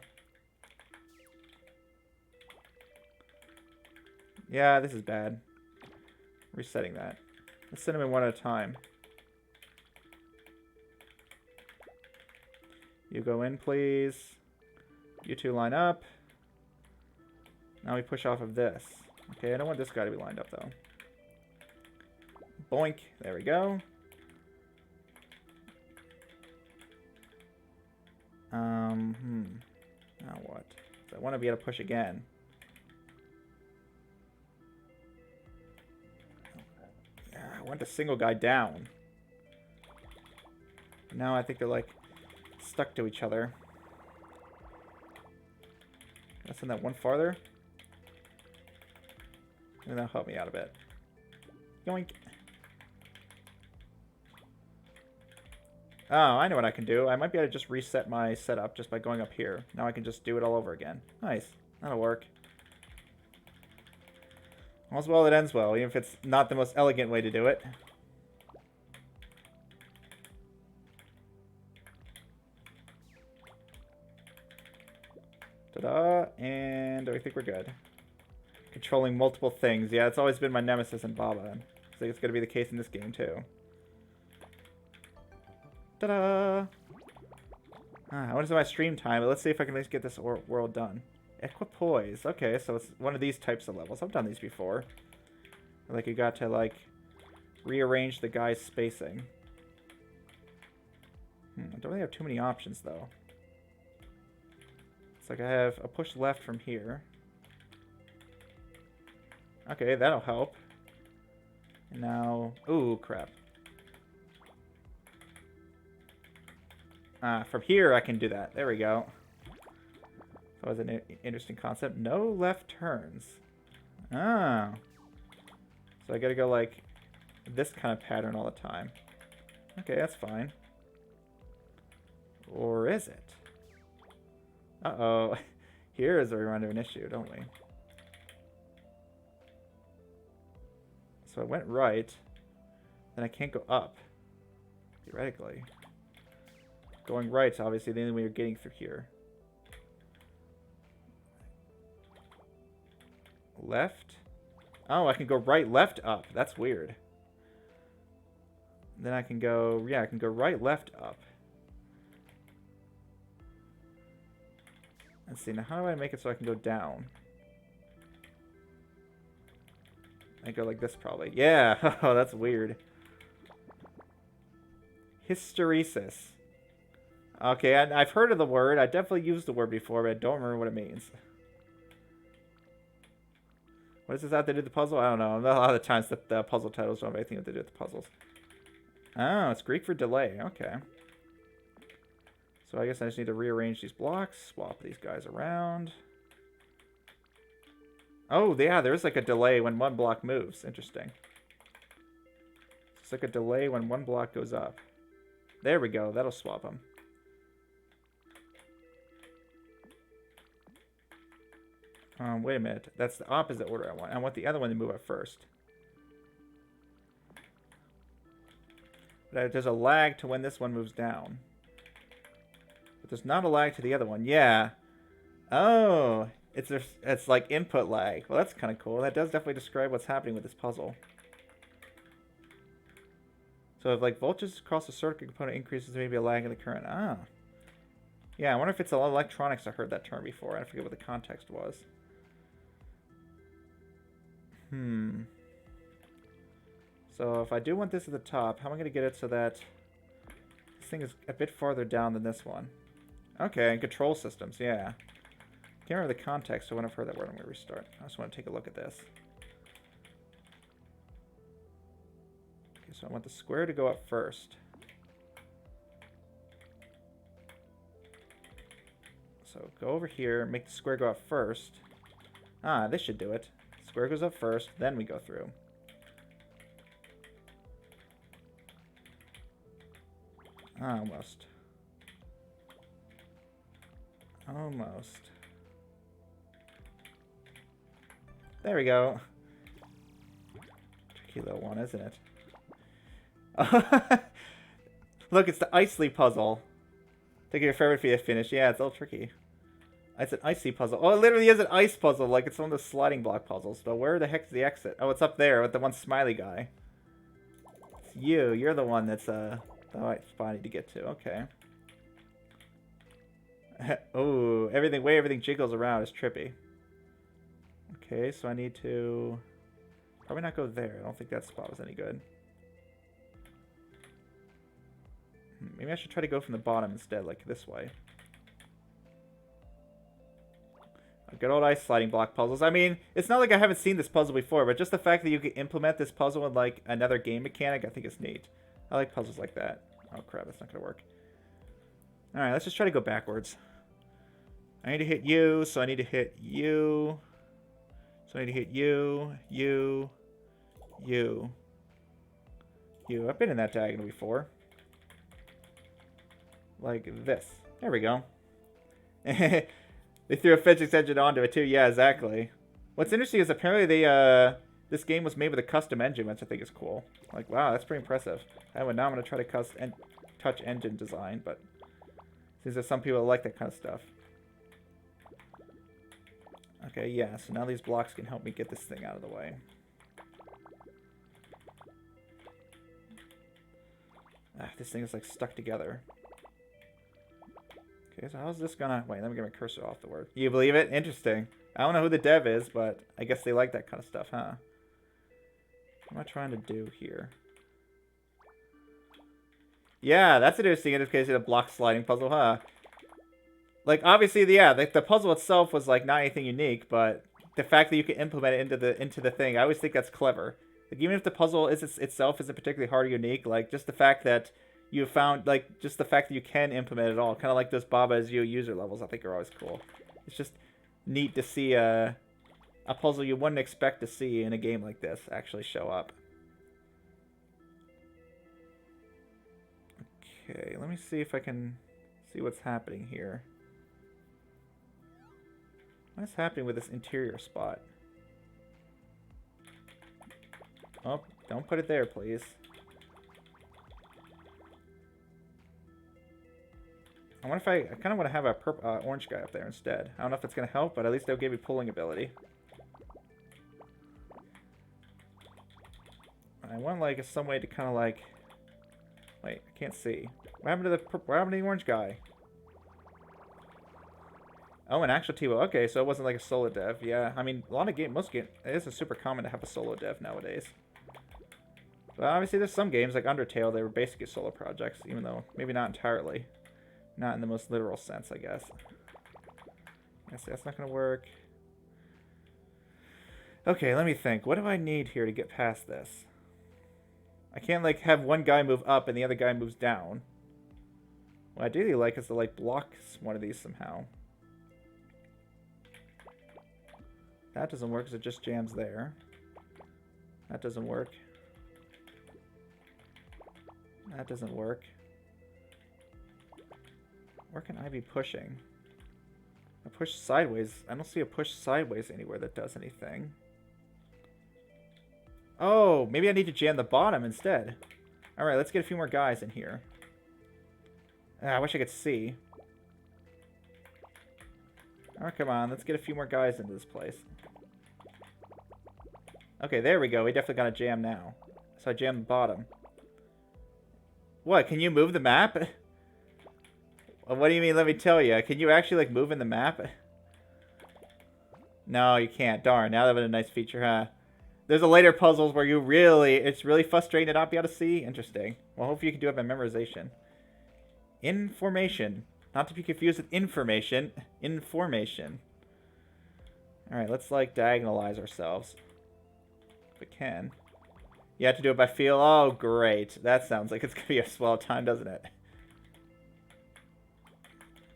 Yeah, this is bad. Resetting that. Let's send them in one at a time. You go in, please. You two line up. Now we push off of this. Okay, I don't want this guy to be lined up, though. Boink. There we go. Now what? So I want to be able to push again. Yeah, I want the single guy down. Now I think they're like stuck to each other. Let's send that one farther. And that'll help me out a bit. Yoink. Oh, I know what I can do. I might be able to just reset my setup just by going up here. Now I can just do it all over again. Nice. That'll work. All's well that ends well, even if it's not the most elegant way to do it. Ta-da! And I think we're good. Controlling multiple things. Yeah, it's always been my nemesis in Baba. I think it's going to be the case in this game, too. Ta-da! I want to see my stream time, but let's see if I can at least get this world done. Equipoise. Okay, so it's one of these types of levels. I've done these before. Like, you got to, like, rearrange the guy's spacing. I don't really have too many options, though. It's like I have a push left from here. Okay, that'll help. And now... Ooh, crap. From here I can do that. There we go. That was an interesting concept. No left turns. Oh. So I gotta go, like, this kind of pattern all the time. Okay, that's fine. Or is it? Uh-oh. Here is where we run into an issue, don't we? So I went right. Then I can't go up. Theoretically. Going right's obviously the only way you're getting through here. Left? Oh, I can go right, left, up. That's weird. Then I can go... Yeah, I can go right, left, up. Let's see, now how do I make it so I can go down? I go like this, probably. Yeah! Oh, that's weird. Hysteresis. Okay, I've heard of the word. I definitely used the word before, but I don't remember what it means. What does this have to do with the puzzle? I don't know. A lot of the times the puzzle titles don't have anything to do with the puzzles. Oh, it's Greek for delay. Okay. So I guess I just need to rearrange these blocks, swap these guys around. Oh, yeah, there's like a delay when one block moves. Interesting. It's like a delay when one block goes up. There we go. That'll swap them. Wait a minute. That's the opposite order I want. I want the other one to move up first. But there's a lag to when this one moves down. But there's not a lag to the other one. Yeah. Oh, it's like input lag. Well, that's kind of cool. That does definitely describe what's happening with this puzzle. So if like voltage across the circuit component increases, there may be a lag in the current. Ah. Yeah, I wonder if it's electronics. I heard that term before. I forget what the context was. So if I do want this at the top, how am I going to get it so that this thing is a bit farther down than this one? Okay, and control systems, yeah. Can't remember the context, so when I've heard that word, I'm going to restart. I just want to take a look at this. Okay, so I want the square to go up first. So go over here, make the square go up first. Ah, this should do it. Square goes up first, then we go through. Almost. Almost. There we go. Tricky little one, isn't it? Look, it's the Isley puzzle. Taking your forever for you to finish. Yeah, it's all tricky. It's an icy puzzle. Oh, it literally is an ice puzzle. Like, it's one of those sliding block puzzles. But where the heck's the exit? Oh, it's up there with the one smiley guy. It's you. You're the one that's, the right spot I need to get to. Okay. Oh, everything jiggles around is trippy. Okay, so I need to... Probably not go there. I don't think that spot was any good. Maybe I should try to go from the bottom instead, like this way. Good old ice sliding block puzzles. I mean, it's not like I haven't seen this puzzle before, but just the fact that you can implement this puzzle in, like, another game mechanic, I think is neat. I like puzzles like that. Oh, crap, that's not going to work. Alright, let's just try to go backwards. I need to hit you, so I need to hit you. So I need to hit you, you, you, you. I've been in that diagonal before. Like this. There we go. They threw a physics engine onto it too. Yeah, exactly. What's interesting is apparently they this game was made with a custom engine, which I think is cool. Like, wow, that's pretty impressive. Anyway, now I'm gonna try to touch engine design, but seems there's some people that like that kind of stuff. Okay, yeah. So now these blocks can help me get this thing out of the way. This thing is like stuck together. Okay, so how's this gonna... Wait, let me get my cursor off the word. You believe it? Interesting. I don't know who the dev is, but I guess they like that kind of stuff, huh? What am I trying to do here? Yeah, that's an interesting indication of block sliding puzzle, huh? Like, obviously, yeah, the puzzle itself was, like, not anything unique, but the fact that you can implement it into the thing, I always think that's clever. Like, even if the puzzle itself isn't particularly hard or unique, like, just the fact that you found, like, just the fact that you can implement it all, kind of like those Baba Is You user levels, I think are always cool. It's just neat to see a puzzle you wouldn't expect to see in a game like this actually show up. Okay, let me see if I can see what's happening here. What's happening with this interior spot? Oh, don't put it there, please. I wonder if I kind of want to have a orange guy up there instead. I don't know if that's going to help, but at least they'll give you pulling ability. I want, like, some way to kind of, like... Wait, I can't see. What happened to the orange guy? Oh, an actual T-Bow. Okay, so it wasn't like a solo dev. Yeah, I mean, most games, it isn't super common to have a solo dev nowadays. But obviously there's some games, like Undertale, they were basically solo projects, even though maybe not entirely. Not in the most literal sense, I guess. That's not going to work. Okay, let me think. What do I need here to get past this? I can't, like, have one guy move up and the other guy moves down. What I ideally like is to, like, block one of these somehow. That doesn't work because it just jams there. That doesn't work. That doesn't work. Where can I be pushing? I push sideways. I don't see a push sideways anywhere that does anything. Oh, maybe I need to jam the bottom instead. Alright, let's get a few more guys in here. I wish I could see. Alright, come on. Let's get a few more guys into this place. Okay, there we go. We definitely got a jam now. So I jammed the bottom. What? Can you move the map? What do you mean, let me tell you? Can you actually, like, move in the map? No, you can't. Darn, now that would be a nice feature, huh? There's a later puzzles where it's really frustrating to not be able to see. Interesting. Well, hopefully you can do it by memorization. Information. Not to be confused with information. Information. Alright, let's, like, diagonalize ourselves. If we can. You have to do it by feel? Oh, great. That sounds like it's going to be a swell time, doesn't it?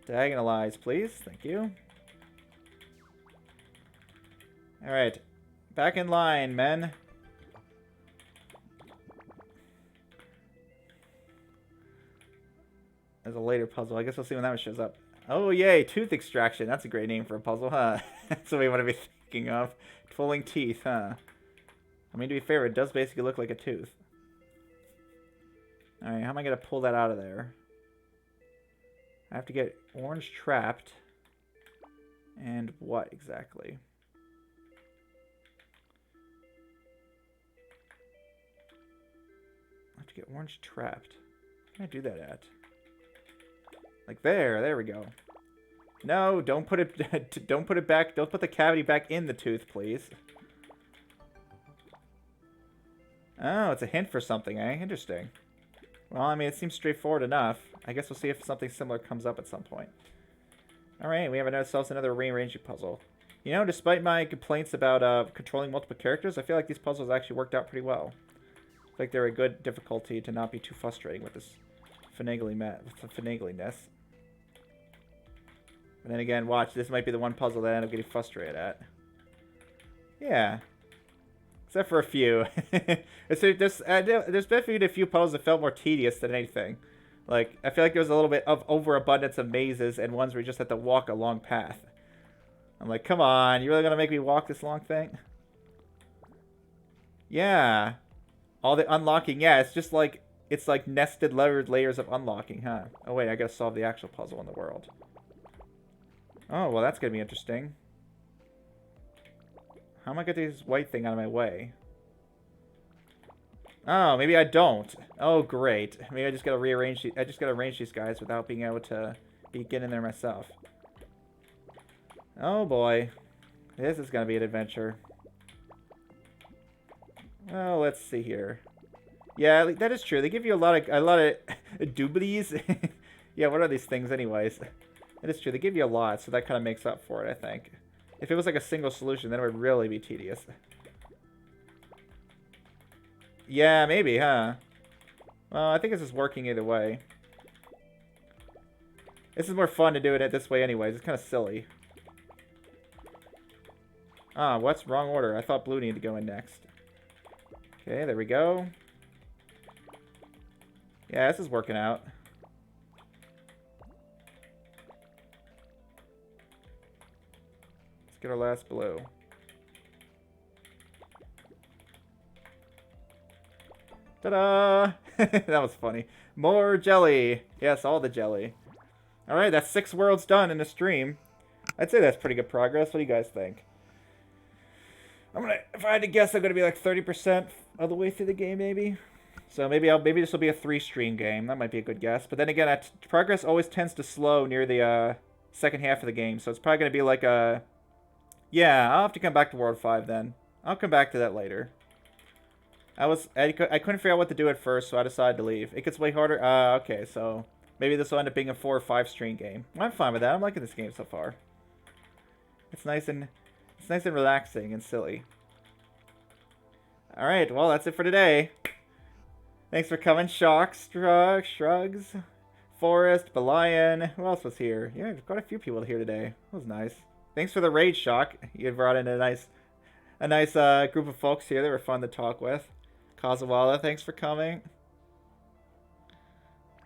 Diagonalize, please. Thank you. Alright. Back in line, men. There's a later puzzle. I guess we'll see when that one shows up. Oh, yay. Tooth extraction. That's a great name for a puzzle, huh? That's what we want to be thinking of. Pulling teeth, huh? I mean, to be fair, it does basically look like a tooth. Alright, how am I going to pull that out of there? I have to get orange trapped. And what exactly? I have to get orange trapped. Where can I do that at? Like there. There we go. No, don't put it don't put it back. Don't put the cavity back in the tooth, please. Oh, it's a hint for something, eh? Interesting. Well, I mean, it seems straightforward enough. I guess we'll see if something similar comes up at some point. Alright, we have ourselves another rearranging puzzle. You know, despite my complaints about controlling multiple characters, I feel like these puzzles actually worked out pretty well. I feel like they're a good difficulty to not be too frustrating with this finagliness. And then again, watch, this might be the one puzzle that I end up getting frustrated at. Yeah. Except for a few. There's definitely a few puzzles that felt more tedious than anything. Like, I feel like there was a little bit of overabundance of mazes and ones where you just had to walk a long path. I'm like, come on, you really gonna make me walk this long thing? Yeah. All the unlocking, yeah, it's like nested layered layers of unlocking, huh? Oh wait, I gotta solve the actual puzzle in the world. Oh, well that's gonna be interesting. How am I gonna get this white thing out of my way? Oh, maybe I don't. Oh, great. Maybe I just gotta rearrange. I just gotta arrange these guys without being able to be getting in there myself. Oh boy. This is gonna be an adventure. Oh, let's see here. Yeah, that is true. They give you a lot of dooblies. Yeah, what are these things anyways? It is true. They give you a lot, so that kind of makes up for it, I think. If it was like a single solution, then it would really be tedious. Yeah, maybe, huh? Well, I think this is working either way. This is more fun to do it this way anyways. It's kind of silly. Ah, what's wrong order? I thought blue needed to go in next. Okay, there we go. Yeah, this is working out. Let's get our last blue. Ta-da! That was funny. More jelly. Yes, all the jelly. Alright, that's 6 worlds done in a stream. I'd say that's pretty good progress. What do you guys think? If I had to guess, I'm gonna be like 30% of the way through the game, maybe. So maybe this will be a 3-stream game. That might be a good guess. But then again, progress always tends to slow near the second half of the game. So it's probably gonna be like a... Yeah, I'll have to come back to World 5 then. I'll come back to that later. I couldn't figure out what to do at first, so I decided to leave. It gets way harder. Okay, so maybe this will end up being a 4 or 5 stream game. I'm fine with that. I'm liking this game so far. It's nice and relaxing and silly. All right, well that's it for today. Thanks for coming, Shock, Shrugs, Forrest, Belian. Who else was here? Yeah, quite a few people here today. That was nice. Thanks for the raid, Shock. You brought in a nice group of folks here that were fun to talk with. Kazawala, thanks for coming.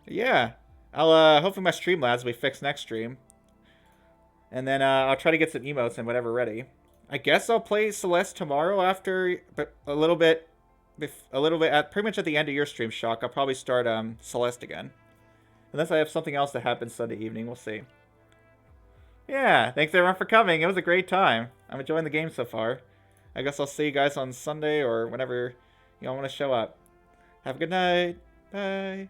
Yeah, I'll hopefully my Streamlabs will be fixed next stream, and then I'll try to get some emotes and whatever ready. I guess I'll play Celeste tomorrow after, but a little bit at pretty much at the end of your stream, Shock. I'll probably start Celeste again, unless I have something else that happens Sunday evening. We'll see. Yeah, thanks everyone for coming. It was a great time. I'm enjoying the game so far. I guess I'll see you guys on Sunday or whenever you all want to show up. Have a good night. Bye.